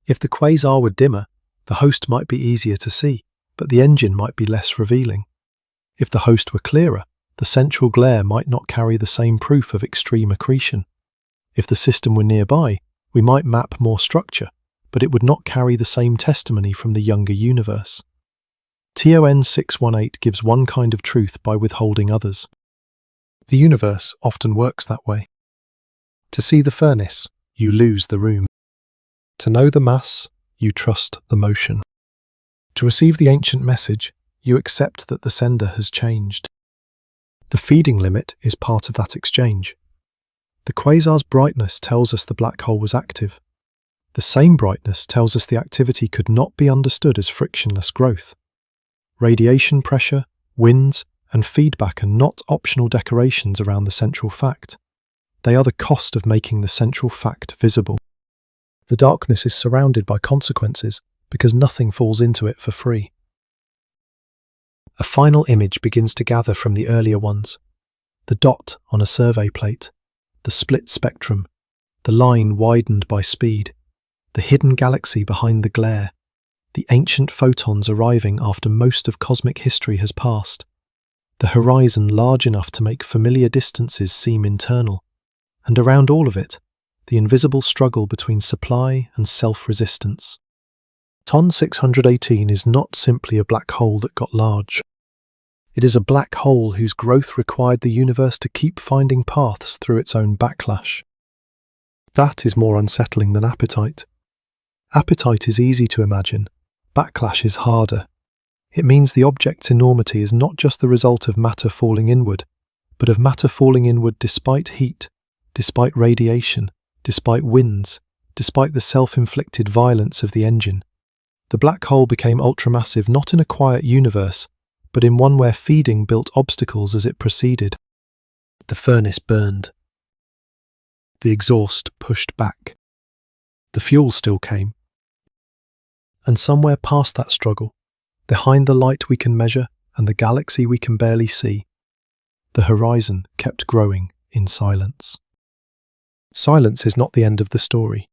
If the quasar were dimmer, the host might be easier to see, but the engine might be less revealing. If the host were clearer, the central glare might not carry the same proof of extreme accretion. If the system were nearby, we might map more structure, but it would not carry the same testimony from the younger universe. TON 618 gives one kind of truth by withholding others. The universe often works that way. To see the furnace, you lose the room. To know the mass, you trust the motion. To receive the ancient message, you accept that the sender has changed. The feeding limit is part of that exchange. The quasar's brightness tells us the black hole was active. The same brightness tells us the activity could not be understood as frictionless growth. Radiation pressure, winds, and feedback are not optional decorations around the central fact. They are the cost of making the central fact visible. The darkness is surrounded by consequences because nothing falls into it for free. A final image begins to gather from the earlier ones. The dot on a survey plate, the split spectrum, the line widened by speed, the hidden galaxy behind the glare, the ancient photons arriving after most of cosmic history has passed, the horizon large enough to make familiar distances seem internal, and around all of it, the invisible struggle between supply and self-resistance. TON 618 is not simply a black hole that got large. It is a black hole whose growth required the universe to keep finding paths through its own backlash. That is more unsettling than appetite. Appetite is easy to imagine. Backlash is harder. It means the object's enormity is not just the result of matter falling inward, but of matter falling inward despite heat, despite radiation, despite winds, despite the self-inflicted violence of the engine. The black hole became ultramassive not in a quiet universe, but in one where feeding built obstacles as it proceeded. The furnace burned. The exhaust pushed back. The fuel still came. And somewhere past that struggle, behind the light we can measure and the galaxy we can barely see, the horizon kept growing in silence. Silence is not the end of the story.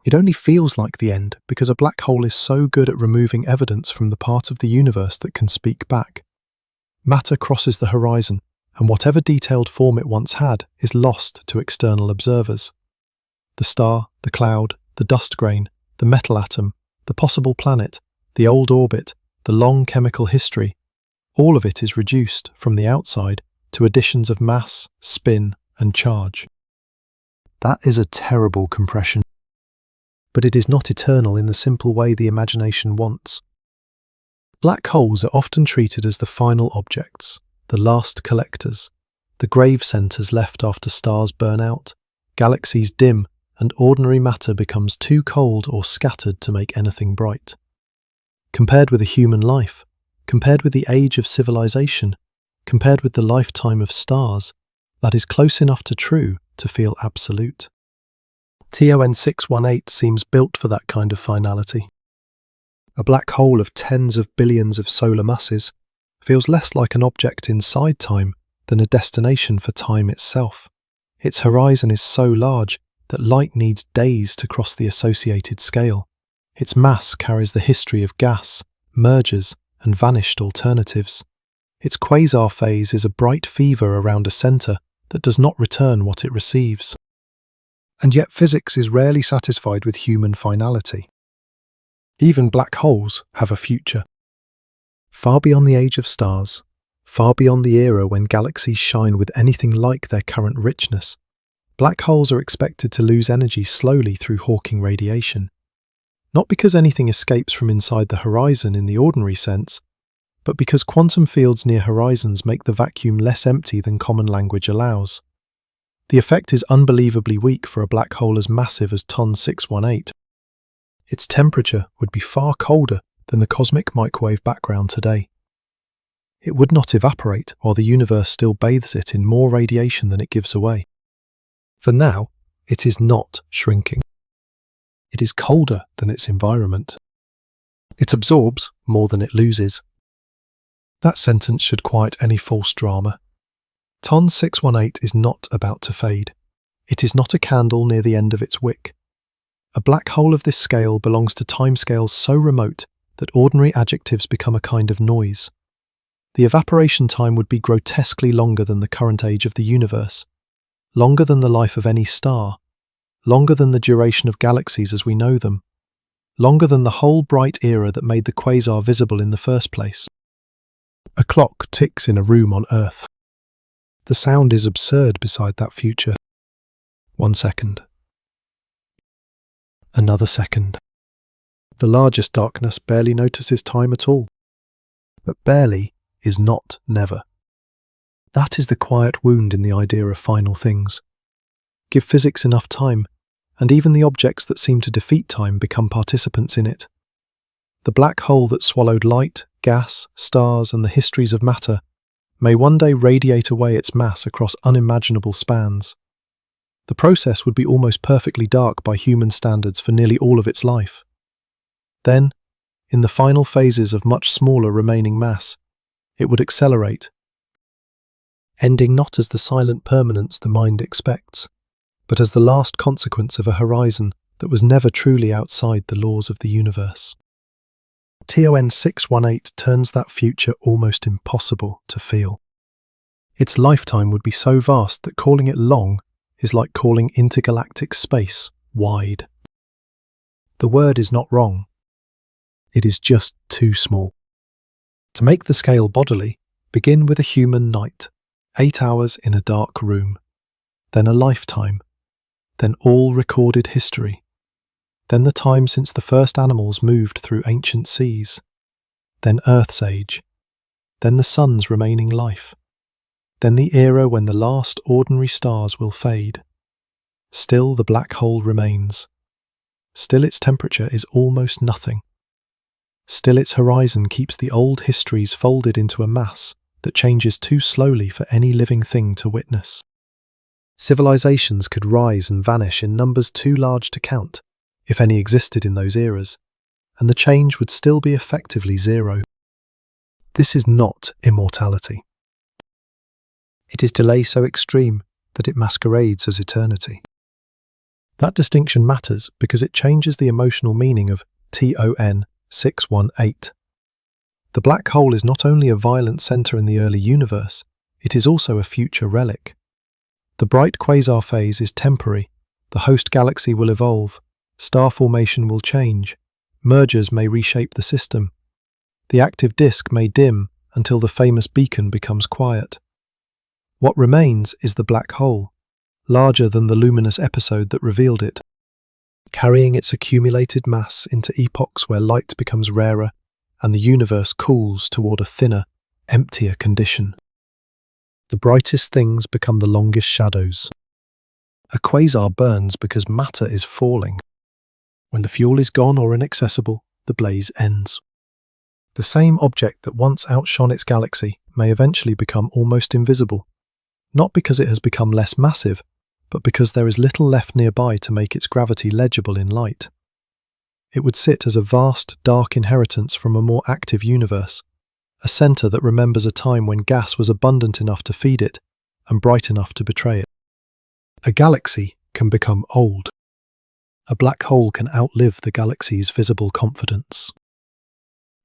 It only feels like the end because a black hole is so good at removing evidence from the part of the universe that can speak back. Matter crosses the horizon, and whatever detailed form it once had is lost to external observers. The star, the cloud, the dust grain, the metal atom, the possible planet, the old orbit, the long chemical history, all of it is reduced, from the outside, to additions of mass, spin, and charge. That is a terrible compression. But it is not eternal in the simple way the imagination wants. Black holes are often treated as the final objects, the last collectors, the grave centers left after stars burn out, galaxies dim, and ordinary matter becomes too cold or scattered to make anything bright. Compared with a human life, compared with the age of civilization, compared with the lifetime of stars, that is close enough to true to feel absolute. TON 618 seems built for that kind of finality. A black hole of tens of billions of solar masses feels less like an object inside time than a destination for time itself. Its horizon is so large that light needs days to cross the associated scale. Its mass carries the history of gas, mergers, and vanished alternatives. Its quasar phase is a bright fever around a center that does not return what it receives. And yet physics is rarely satisfied with human finality. Even black holes have a future. Far beyond the age of stars, far beyond the era when galaxies shine with anything like their current richness, black holes are expected to lose energy slowly through Hawking radiation. Not because anything escapes from inside the horizon in the ordinary sense, but because quantum fields near horizons make the vacuum less empty than common language allows. The effect is unbelievably weak for a black hole as massive as TON 618. Its temperature would be far colder than the cosmic microwave background today. It would not evaporate while the universe still bathes it in more radiation than it gives away. For now, it is not shrinking. It is colder than its environment. It absorbs more than it loses. That sentence should quiet any false drama. TON 618 is not about to fade. It is not a candle near the end of its wick. A black hole of this scale belongs to timescales so remote that ordinary adjectives become a kind of noise. The evaporation time would be grotesquely longer than the current age of the universe, longer than the life of any star, longer than the duration of galaxies as we know them, longer than the whole bright era that made the quasar visible in the first place. A clock ticks in a room on Earth. The sound is absurd beside that future. 1 second. Another second. The largest darkness barely notices time at all. But barely is not never. That is the quiet wound in the idea of final things. Give physics enough time, and even the objects that seem to defeat time become participants in it. The black hole that swallowed light, gas, stars, and the histories of matter may one day radiate away its mass across unimaginable spans. The process would be almost perfectly dark by human standards for nearly all of its life. Then, in the final phases of much smaller remaining mass, it would accelerate, ending not as the silent permanence the mind expects, but as the last consequence of a horizon that was never truly outside the laws of the universe. TON 618 turns that future almost impossible to feel. Its lifetime would be so vast that calling it long is like calling intergalactic space wide. The word is not wrong. It is just too small. To make the scale bodily, begin with a human night, 8 hours in a dark room, then a lifetime, then all recorded history, then the time since the first animals moved through ancient seas, then Earth's age, then the sun's remaining life, then the era when the last ordinary stars will fade. Still the black hole remains. Still its temperature is almost nothing. Still its horizon keeps the old histories folded into a mass that changes too slowly for any living thing to witness. Civilizations could rise and vanish in numbers too large to count, if any existed in those eras, and the change would still be effectively zero. This is not immortality. It is delay so extreme that it masquerades as eternity. That distinction matters because it changes the emotional meaning of TON 618. The black hole is not only a violent centre in the early universe, it is also a future relic. The bright quasar phase is temporary, the host galaxy will evolve, star formation will change, mergers may reshape the system, the active disk may dim until the famous beacon becomes quiet. What remains is the black hole, larger than the luminous episode that revealed it, carrying its accumulated mass into epochs where light becomes rarer and the universe cools toward a thinner, emptier condition. The brightest things become the longest shadows. A quasar burns because matter is falling. When the fuel is gone or inaccessible, the blaze ends. The same object that once outshone its galaxy may eventually become almost invisible, not because it has become less massive, but because there is little left nearby to make its gravity legible in light. It would sit as a vast, dark inheritance from a more active universe, a centre that remembers a time when gas was abundant enough to feed it and bright enough to betray it. A galaxy can become old. A black hole can outlive the galaxy's visible confidence.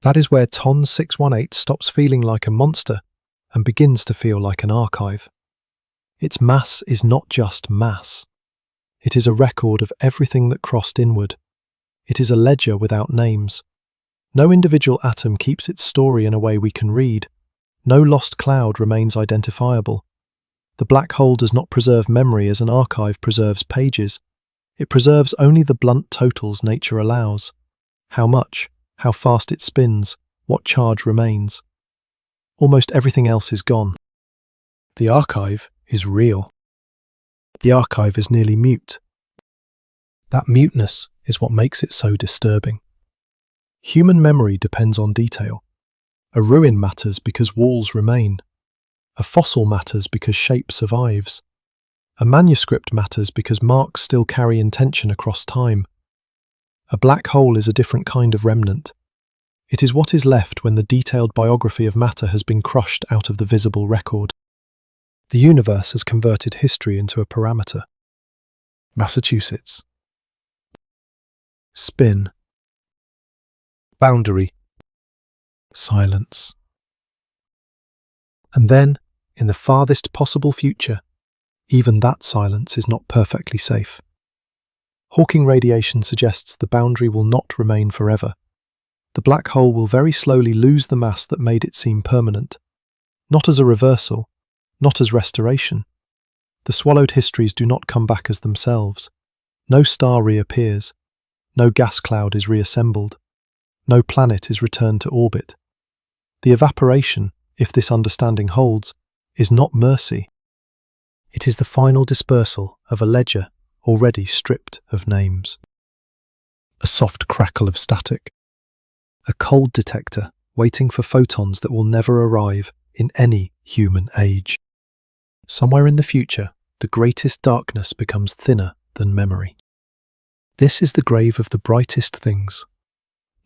That is where TON 618 stops feeling like a monster and begins to feel like an archive. Its mass is not just mass. It is a record of everything that crossed inward. It is a ledger without names. No individual atom keeps its story in a way we can read. No lost cloud remains identifiable. The black hole does not preserve memory as an archive preserves pages. It preserves only the blunt totals nature allows. How much, how fast it spins, what charge remains. Almost everything else is gone. The archive is real. The archive is nearly mute. That muteness is what makes it so disturbing. Human memory depends on detail. A ruin matters because walls remain. A fossil matters because shape survives. A manuscript matters because marks still carry intention across time. A black hole is a different kind of remnant. It is what is left when the detailed biography of matter has been crushed out of the visible record. The universe has converted history into a parameter. Massachusetts. Spin. Boundary. Silence. And then, in the farthest possible future, even that silence is not perfectly safe. Hawking radiation suggests the boundary will not remain forever. The black hole will very slowly lose the mass that made it seem permanent. Not as a reversal, not as restoration. The swallowed histories do not come back as themselves. No star reappears. No gas cloud is reassembled. No planet is returned to orbit. The evaporation, if this understanding holds, is not mercy. It is the final dispersal of a ledger already stripped of names. A soft crackle of static. A cold detector waiting for photons that will never arrive in any human age. Somewhere in the future, the greatest darkness becomes thinner than memory. This is the grave of the brightest things.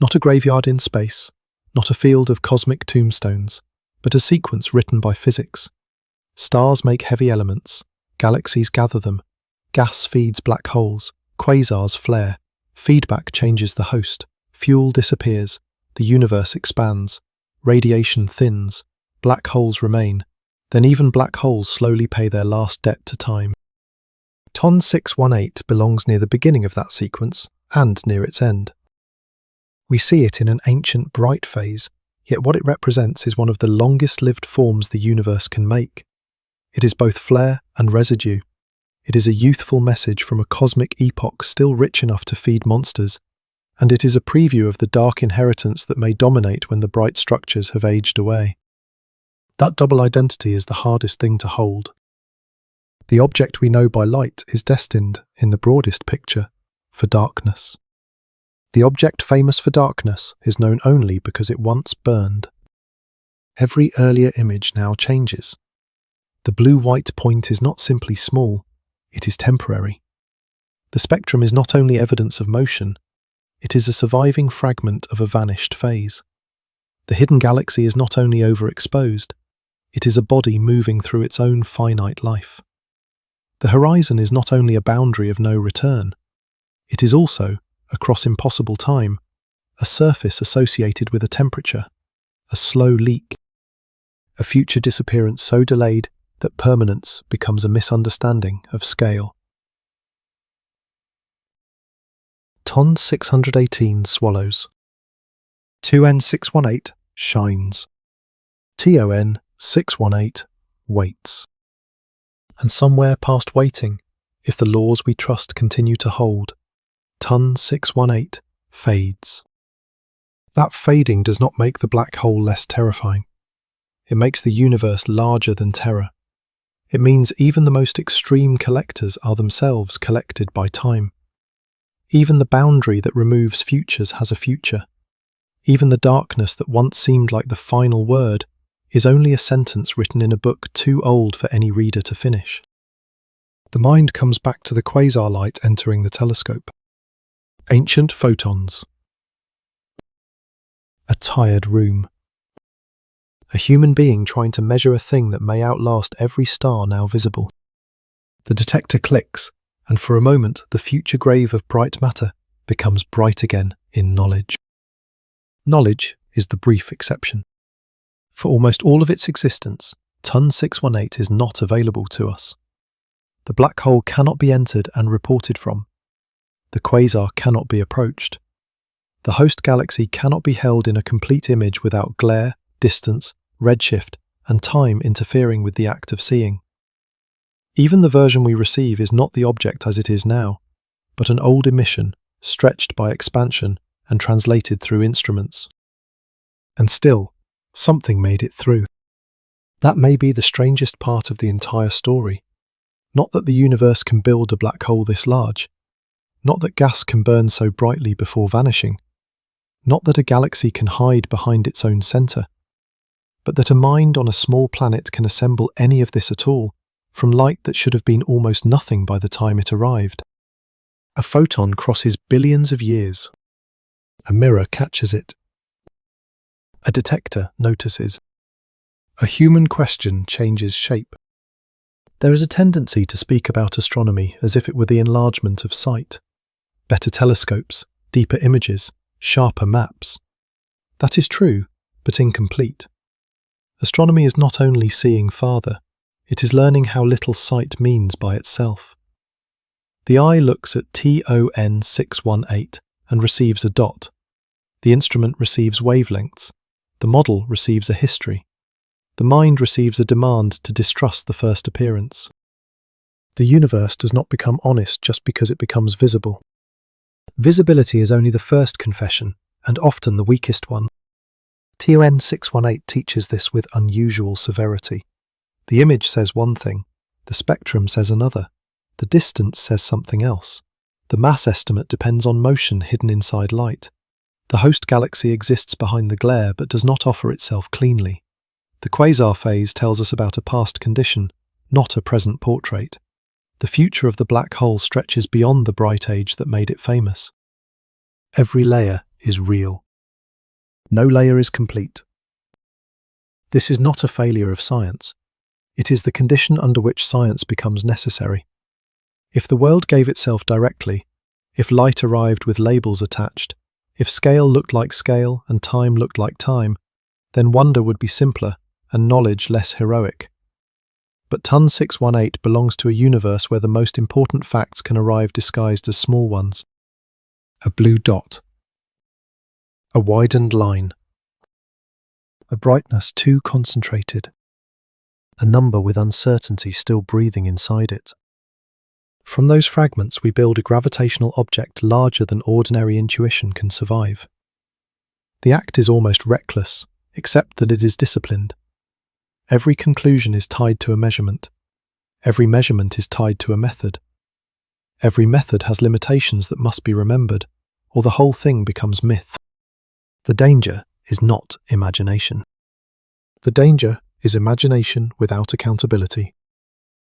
Not a graveyard in space, not a field of cosmic tombstones, but a sequence written by physics. Stars make heavy elements, galaxies gather them, gas feeds black holes, quasars flare, feedback changes the host, fuel disappears, the universe expands, radiation thins, black holes remain, then even black holes slowly pay their last debt to time. TON 618 belongs near the beginning of that sequence and near its end. We see it in an ancient bright phase, yet what it represents is one of the longest-lived forms the universe can make. It is both flare and residue. It is a youthful message from a cosmic epoch still rich enough to feed monsters, and it is a preview of the dark inheritance that may dominate when the bright structures have aged away. That double identity is the hardest thing to hold. The object we know by light is destined, in the broadest picture, for darkness. The object famous for darkness is known only because it once burned. Every earlier image now changes. The blue-white point is not simply small, it is temporary. The spectrum is not only evidence of motion, it is a surviving fragment of a vanished phase. The hidden galaxy is not only overexposed, it is a body moving through its own finite life. The horizon is not only a boundary of no return, it is also, across impossible time, a surface associated with a temperature, a slow leak, a future disappearance so delayed that permanence becomes a misunderstanding of scale. TON 618 swallows. TON 618 shines. TON 618 waits. And somewhere past waiting, if the laws we trust continue to hold, TON 618 fades. That fading does not make the black hole less terrifying. It makes the universe larger than terror. It means even the most extreme collectors are themselves collected by time. Even the boundary that removes futures has a future. Even the darkness that once seemed like the final word is only a sentence written in a book too old for any reader to finish. The mind comes back to the quasar light entering the telescope. Ancient photons. A tired room. A human being trying to measure a thing that may outlast every star now visible. The detector clicks, and for a moment the future grave of bright matter becomes bright again in knowledge. Knowledge is the brief exception. For almost all of its existence, TON 618 is not available to us. The black hole cannot be entered and reported from. The quasar cannot be approached. The host galaxy cannot be held in a complete image without glare, distance, redshift, and time interfering with the act of seeing. Even the version we receive is not the object as it is now, but an old emission, stretched by expansion and translated through instruments. And still, something made it through. That may be the strangest part of the entire story. Not that the universe can build a black hole this large. Not that gas can burn so brightly before vanishing. Not that a galaxy can hide behind its own centre. But that a mind on a small planet can assemble any of this at all, from light that should have been almost nothing by the time it arrived. A photon crosses billions of years. A mirror catches it. A detector notices. A human question changes shape. There is a tendency to speak about astronomy as if it were the enlargement of sight. Better telescopes, deeper images, sharper maps. That is true, but incomplete. Astronomy is not only seeing farther, it is learning how little sight means by itself. The eye looks at TON 618 and receives a dot. The instrument receives wavelengths. The model receives a history. The mind receives a demand to distrust the first appearance. The universe does not become honest just because it becomes visible. Visibility is only the first confession, and often the weakest one. TON 618 teaches this with unusual severity. The image says one thing, the spectrum says another, the distance says something else. The mass estimate depends on motion hidden inside light. The host galaxy exists behind the glare but does not offer itself cleanly. The quasar phase tells us about a past condition, not a present portrait. The future of the black hole stretches beyond the bright age that made it famous. Every layer is real. No layer is complete. This is not a failure of science. It is the condition under which science becomes necessary. If the world gave itself directly, if light arrived with labels attached, if scale looked like scale and time looked like time, then wonder would be simpler and knowledge less heroic. But TON 618 belongs to a universe where the most important facts can arrive disguised as small ones. A blue dot. A widened line. A brightness too concentrated. A number with uncertainty still breathing inside it. From those fragments we build a gravitational object larger than ordinary intuition can survive. The act is almost reckless, except that it is disciplined. Every conclusion is tied to a measurement. Every measurement is tied to a method. Every method has limitations that must be remembered, or the whole thing becomes myth. The danger is not imagination. The danger is imagination without accountability.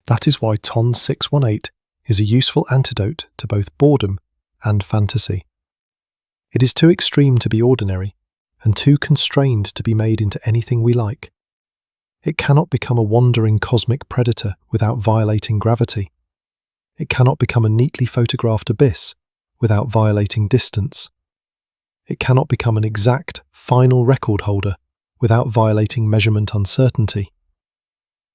That is why TON 618 is a useful antidote to both boredom and fantasy. It is too extreme to be ordinary, and too constrained to be made into anything we like. It cannot become a wandering cosmic predator without violating gravity. It cannot become a neatly photographed abyss without violating distance. It cannot become an exact, final record holder without violating measurement uncertainty.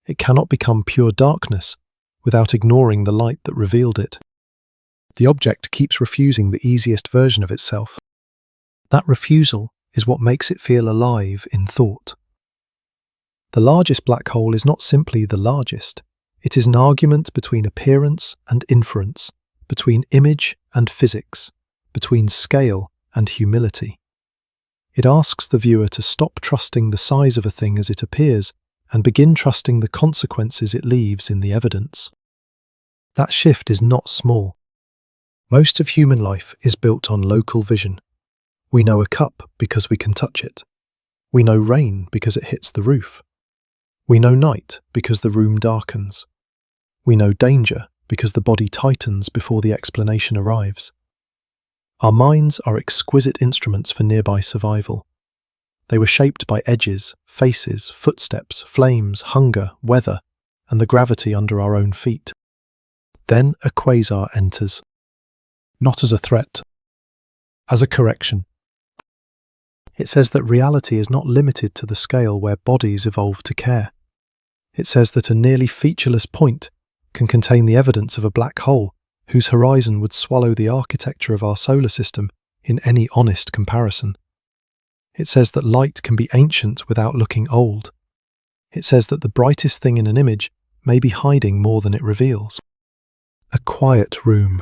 It cannot become pure darkness without ignoring the light that revealed it. The object keeps refusing the easiest version of itself. That refusal is what makes it feel alive in thought. The largest black hole is not simply the largest. It is an argument between appearance and inference, between image and physics, between scale and humility. It asks the viewer to stop trusting the size of a thing as it appears and begin trusting the consequences it leaves in the evidence. That shift is not small. Most of human life is built on local vision. We know a cup because we can touch it. We know rain because it hits the roof. We know night because the room darkens. We know danger because the body tightens before the explanation arrives. Our minds are exquisite instruments for nearby survival. They were shaped by edges, faces, footsteps, flames, hunger, weather, and the gravity under our own feet. Then a quasar enters. Not as a threat, as a correction. It says that reality is not limited to the scale where bodies evolve to care. It says that a nearly featureless point can contain the evidence of a black hole whose horizon would swallow the architecture of our solar system in any honest comparison. It says that light can be ancient without looking old. It says that the brightest thing in an image may be hiding more than it reveals. A quiet room.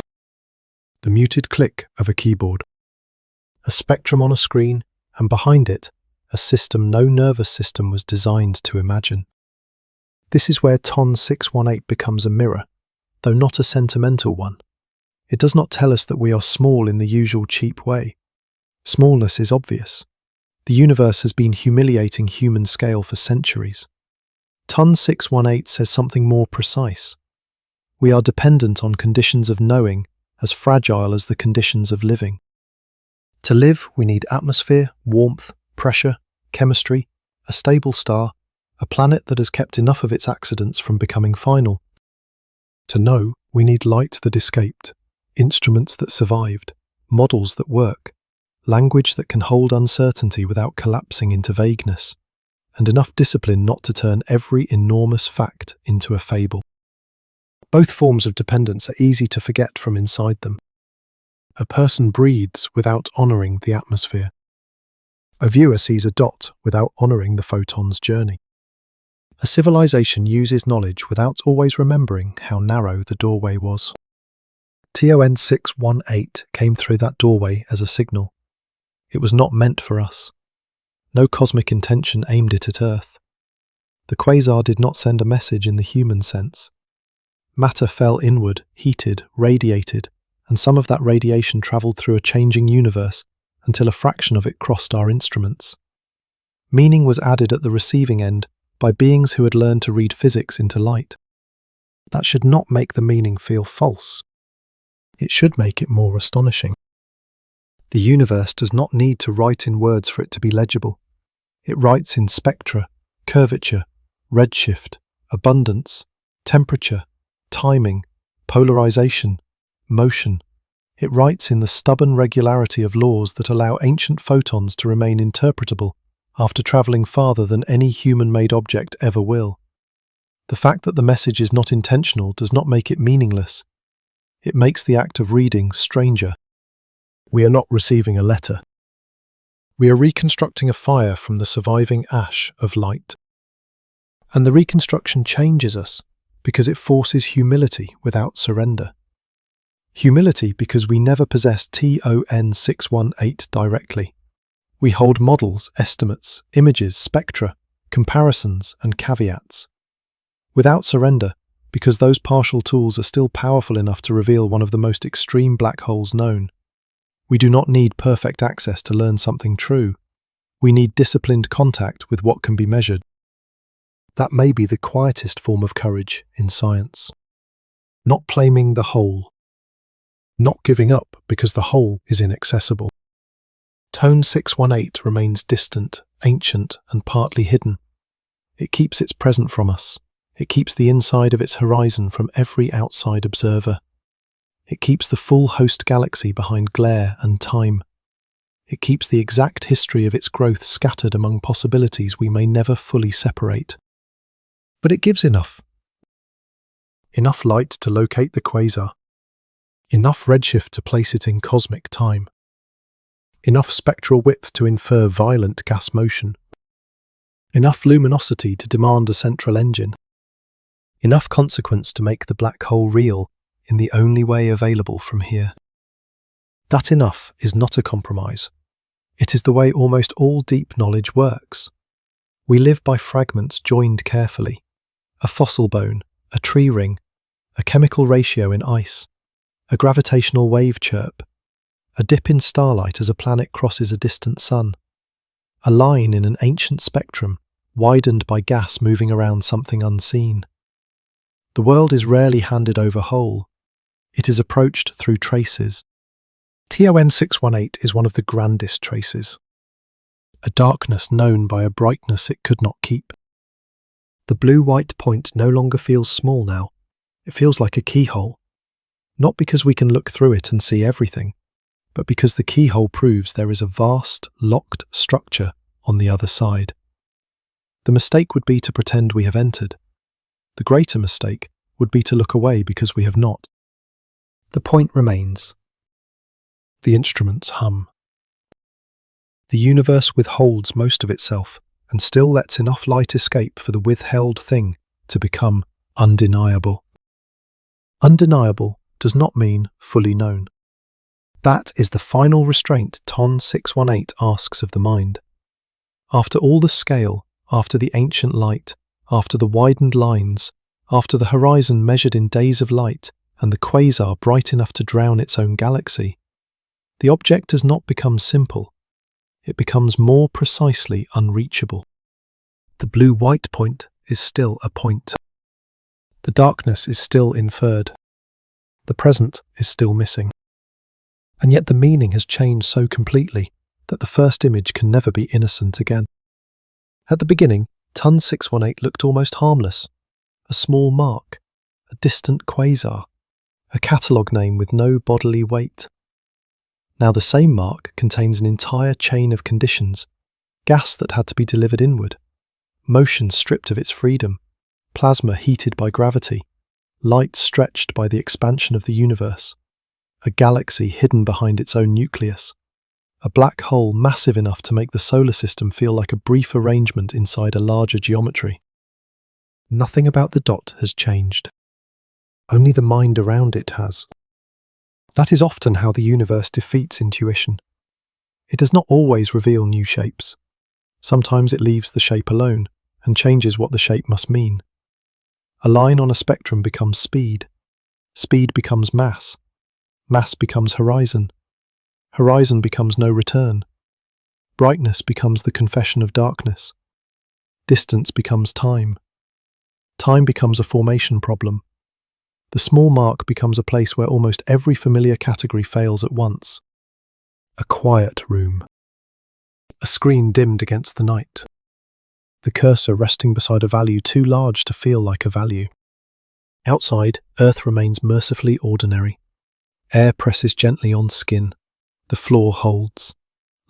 The muted click of a keyboard. A spectrum on a screen, and behind it, a system no nervous system was designed to imagine. This is where TON 618 becomes a mirror, though not a sentimental one. It does not tell us that we are small in the usual cheap way. Smallness is obvious. The universe has been humiliating human scale for centuries. TON 618 says something more precise. We are dependent on conditions of knowing as fragile as the conditions of living. To live, we need atmosphere, warmth, pressure, chemistry, a stable star, a planet that has kept enough of its accidents from becoming final. To know, we need light that escaped, instruments that survived, models that work, language that can hold uncertainty without collapsing into vagueness, and enough discipline not to turn every enormous fact into a fable. Both forms of dependence are easy to forget from inside them. A person breathes without honouring the atmosphere. A viewer sees a dot without honouring the photon's journey. A civilization uses knowledge without always remembering how narrow the doorway was. TON 618 came through that doorway as a signal. It was not meant for us. No cosmic intention aimed it at Earth. The quasar did not send a message in the human sense. Matter fell inward, heated, radiated, and some of that radiation travelled through a changing universe until a fraction of it crossed our instruments. Meaning was added at the receiving end by beings who had learned to read physics into light. That should not make the meaning feel false. It should make it more astonishing. The universe does not need to write in words for it to be legible. It writes in spectra, curvature, redshift, abundance, temperature, timing, polarization, motion. It writes in the stubborn regularity of laws that allow ancient photons to remain interpretable after travelling farther than any human-made object ever will. The fact that the message is not intentional does not make it meaningless. It makes the act of reading stranger. We are not receiving a letter. We are reconstructing a fire from the surviving ash of light. And the reconstruction changes us because it forces humility without surrender. Humility because we never possess TON 618 directly. We hold models, estimates, images, spectra, comparisons, and caveats. Without surrender, because those partial tools are still powerful enough to reveal one of the most extreme black holes known. We do not need perfect access to learn something true. We need disciplined contact with what can be measured. That may be the quietest form of courage in science. Not claiming the whole. Not giving up because the whole is inaccessible. TON 618 remains distant, ancient, and partly hidden. It keeps its present from us. It keeps the inside of its horizon from every outside observer. It keeps the full host galaxy behind glare and time. It keeps the exact history of its growth scattered among possibilities we may never fully separate. But it gives enough. Enough light to locate the quasar. Enough redshift to place it in cosmic time. Enough spectral width to infer violent gas motion. Enough luminosity to demand a central engine. Enough consequence to make the black hole real in the only way available from here. That enough is not a compromise. It is the way almost all deep knowledge works. We live by fragments joined carefully. A fossil bone, a tree ring, a chemical ratio in ice, a gravitational wave chirp, a dip in starlight as a planet crosses a distant sun, a line in an ancient spectrum widened by gas moving around something unseen. The world is rarely handed over whole. It is approached through traces. TON 618 is one of the grandest traces. A darkness known by a brightness it could not keep. The blue-white point no longer feels small now. It feels like a keyhole. Not because we can look through it and see everything, but because the keyhole proves there is a vast, locked structure on the other side. The mistake would be to pretend we have entered. The greater mistake would be to look away because we have not. The point remains. The instruments hum. The universe withholds most of itself and still lets enough light escape for the withheld thing to become undeniable. Undeniable does not mean fully known. That is the final restraint TON 618 asks of the mind. After all the scale, after the ancient light, after the widened lines, after the horizon measured in days of light and the quasar bright enough to drown its own galaxy, the object does not become simple. It becomes more precisely unreachable. The blue-white point is still a point. The darkness is still inferred. The present is still missing. And yet the meaning has changed so completely that the first image can never be innocent again. At the beginning, Ton 618 looked almost harmless. A small mark, a distant quasar, a catalogue name with no bodily weight. Now the same mark contains an entire chain of conditions, gas that had to be delivered inward, motion stripped of its freedom, plasma heated by gravity, light stretched by the expansion of the universe, a galaxy hidden behind its own nucleus, a black hole massive enough to make the solar system feel like a brief arrangement inside a larger geometry. Nothing about the dot has changed. Only the mind around it has. That is often how the universe defeats intuition. It does not always reveal new shapes. Sometimes it leaves the shape alone and changes what the shape must mean. A line on a spectrum becomes speed. Speed becomes mass. Mass becomes horizon. Horizon becomes no return. Brightness becomes the confession of darkness. Distance becomes time. Time becomes a formation problem. The small mark becomes a place where almost every familiar category fails at once. A quiet room. A screen dimmed against the night. The cursor resting beside a value too large to feel like a value. Outside, Earth remains mercifully ordinary. Air presses gently on skin. The floor holds.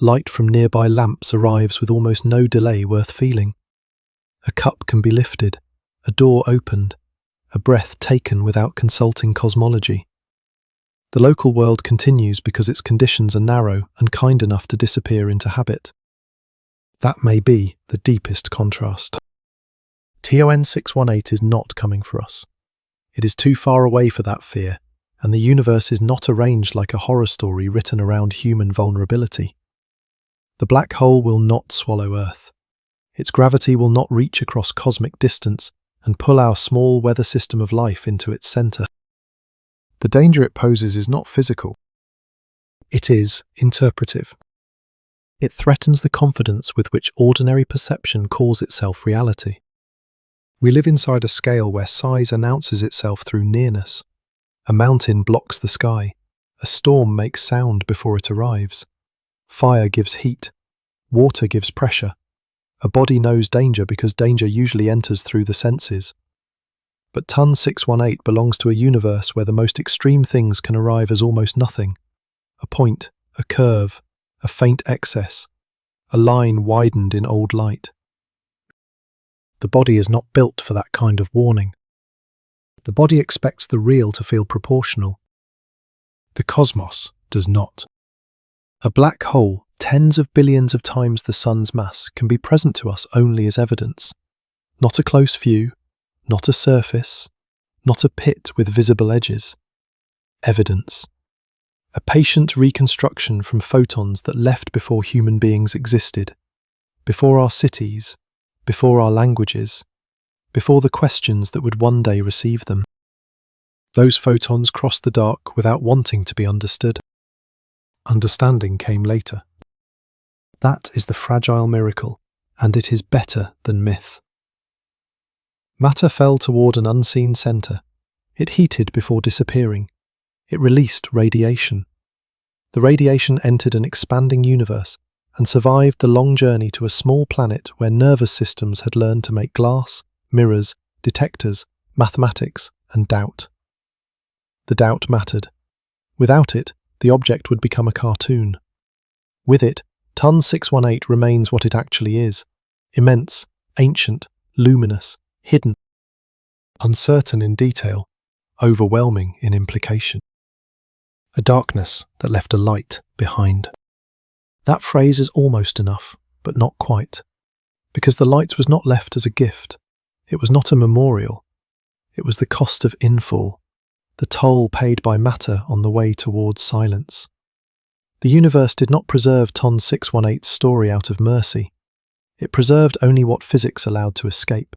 Light from nearby lamps arrives with almost no delay worth feeling. A cup can be lifted, a door opened, a breath taken without consulting cosmology. The local world continues because its conditions are narrow and kind enough to disappear into habit. That may be the deepest contrast. TON 618 is not coming for us. It is too far away for that fear, and the universe is not arranged like a horror story written around human vulnerability. The black hole will not swallow Earth. Its gravity will not reach across cosmic distance and pull our small weather system of life into its centre. The danger it poses is not physical. It is interpretive. It threatens the confidence with which ordinary perception calls itself reality. We live inside a scale where size announces itself through nearness. A mountain blocks the sky. A storm makes sound before it arrives. Fire gives heat. Water gives pressure. A body knows danger because danger usually enters through the senses. But Ton 618 belongs to a universe where the most extreme things can arrive as almost nothing. A point, a curve, a faint excess, a line widened in old light. The body is not built for that kind of warning. The body expects the real to feel proportional. The cosmos does not. A black hole, tens of billions of times the sun's mass, can be present to us only as evidence. Not a close view, not a surface, not a pit with visible edges. Evidence. A patient reconstruction from photons that left before human beings existed, before our cities, before our languages, before the questions that would one day receive them. Those photons crossed the dark without wanting to be understood. Understanding came later. That is the fragile miracle, and it is better than myth. Matter fell toward an unseen centre. It heated before disappearing. It released radiation. The radiation entered an expanding universe and survived the long journey to a small planet where nervous systems had learned to make glass, mirrors, detectors, mathematics, and doubt. The doubt mattered. Without it, the object would become a cartoon. With it, Ton 618 remains what it actually is: immense, ancient, luminous, hidden, uncertain in detail, overwhelming in implication. A darkness that left a light behind. That phrase is almost enough, but not quite, because the light was not left as a gift. It was not a memorial. It was the cost of infall, the toll paid by matter on the way towards silence. The universe did not preserve Ton 618's story out of mercy. It preserved only what physics allowed to escape.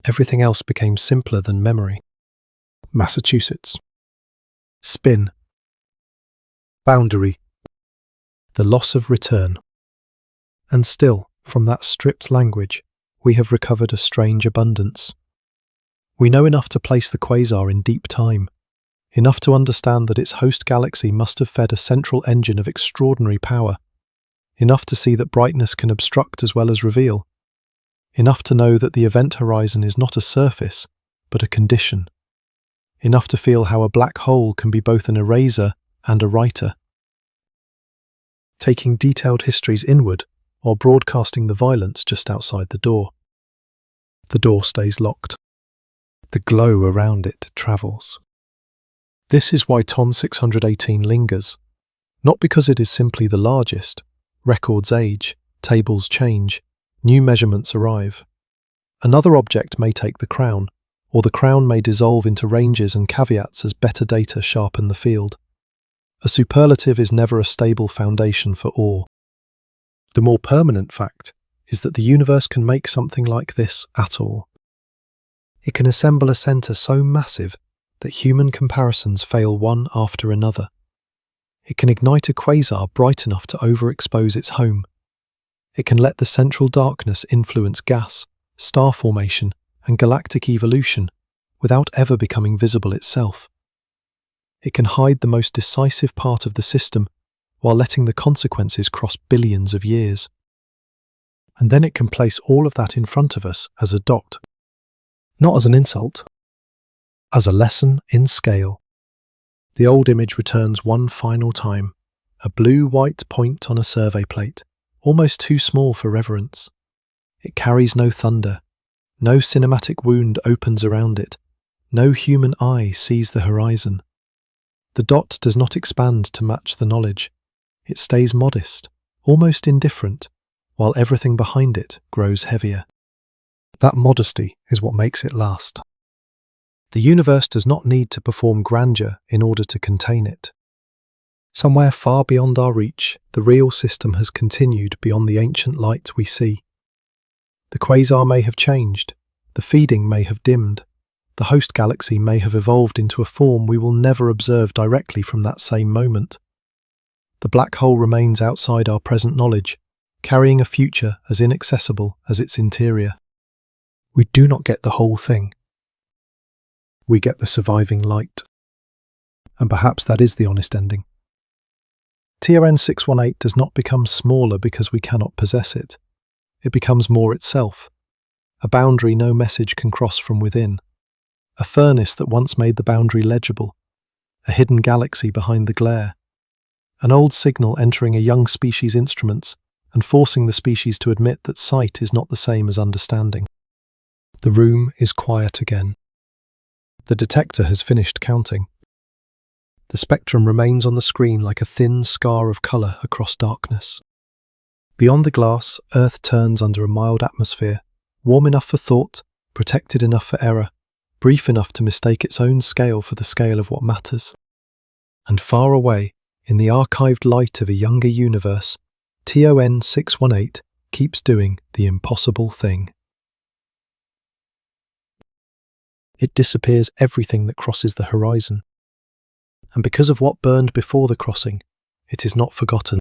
Everything else became simpler than memory. Massachusetts. Spin. Boundary. The loss of return. And still, from that stripped language, we have recovered a strange abundance. We know enough to place the quasar in deep time, enough to understand that its host galaxy must have fed a central engine of extraordinary power, enough to see that brightness can obstruct as well as reveal, enough to know that the event horizon is not a surface, but a condition, enough to feel how a black hole can be both an eraser and a writer, taking detailed histories inward while broadcasting the violence just outside the door. The door stays locked. The glow around it travels. This is why TON 618 lingers, not because it is simply the largest. Records age, tables change, new measurements arrive. Another object may take the crown, or the crown may dissolve into ranges and caveats as better data sharpen the field. A superlative is never a stable foundation for awe. The more permanent fact is that the universe can make something like this at all. It can assemble a centre so massive that human comparisons fail one after another. It can ignite a quasar bright enough to overexpose its home. It can let the central darkness influence gas, star formation, and galactic evolution without ever becoming visible itself. It can hide the most decisive part of the system while letting the consequences cross billions of years. And then it can place all of that in front of us as a dot, not as an insult, as a lesson in scale. The old image returns one final time, a blue-white point on a survey plate, almost too small for reverence. It carries no thunder, no cinematic wound opens around it, no human eye sees the horizon. The dot does not expand to match the knowledge. It stays modest, almost indifferent, while everything behind it grows heavier. That modesty is what makes it last. The universe does not need to perform grandeur in order to contain it. Somewhere far beyond our reach, the real system has continued beyond the ancient light we see. The quasar may have changed, the feeding may have dimmed, the host galaxy may have evolved into a form we will never observe directly from that same moment. The black hole remains outside our present knowledge, carrying a future as inaccessible as its interior. We do not get the whole thing. We get the surviving light. And perhaps that is the honest ending. TRN 618 does not become smaller because we cannot possess it. It becomes more itself, a boundary no message can cross from within, a furnace that once made the boundary legible, a hidden galaxy behind the glare, an old signal entering a young species' instruments and forcing the species to admit that sight is not the same as understanding. The room is quiet again. The detector has finished counting. The spectrum remains on the screen like a thin scar of colour across darkness. Beyond the glass, Earth turns under a mild atmosphere, warm enough for thought, protected enough for error, brief enough to mistake its own scale for the scale of what matters. And far away, in the archived light of a younger universe, TON 618 keeps doing the impossible thing. It disappears everything that crosses the horizon. And because of what burned before the crossing, it is not forgotten.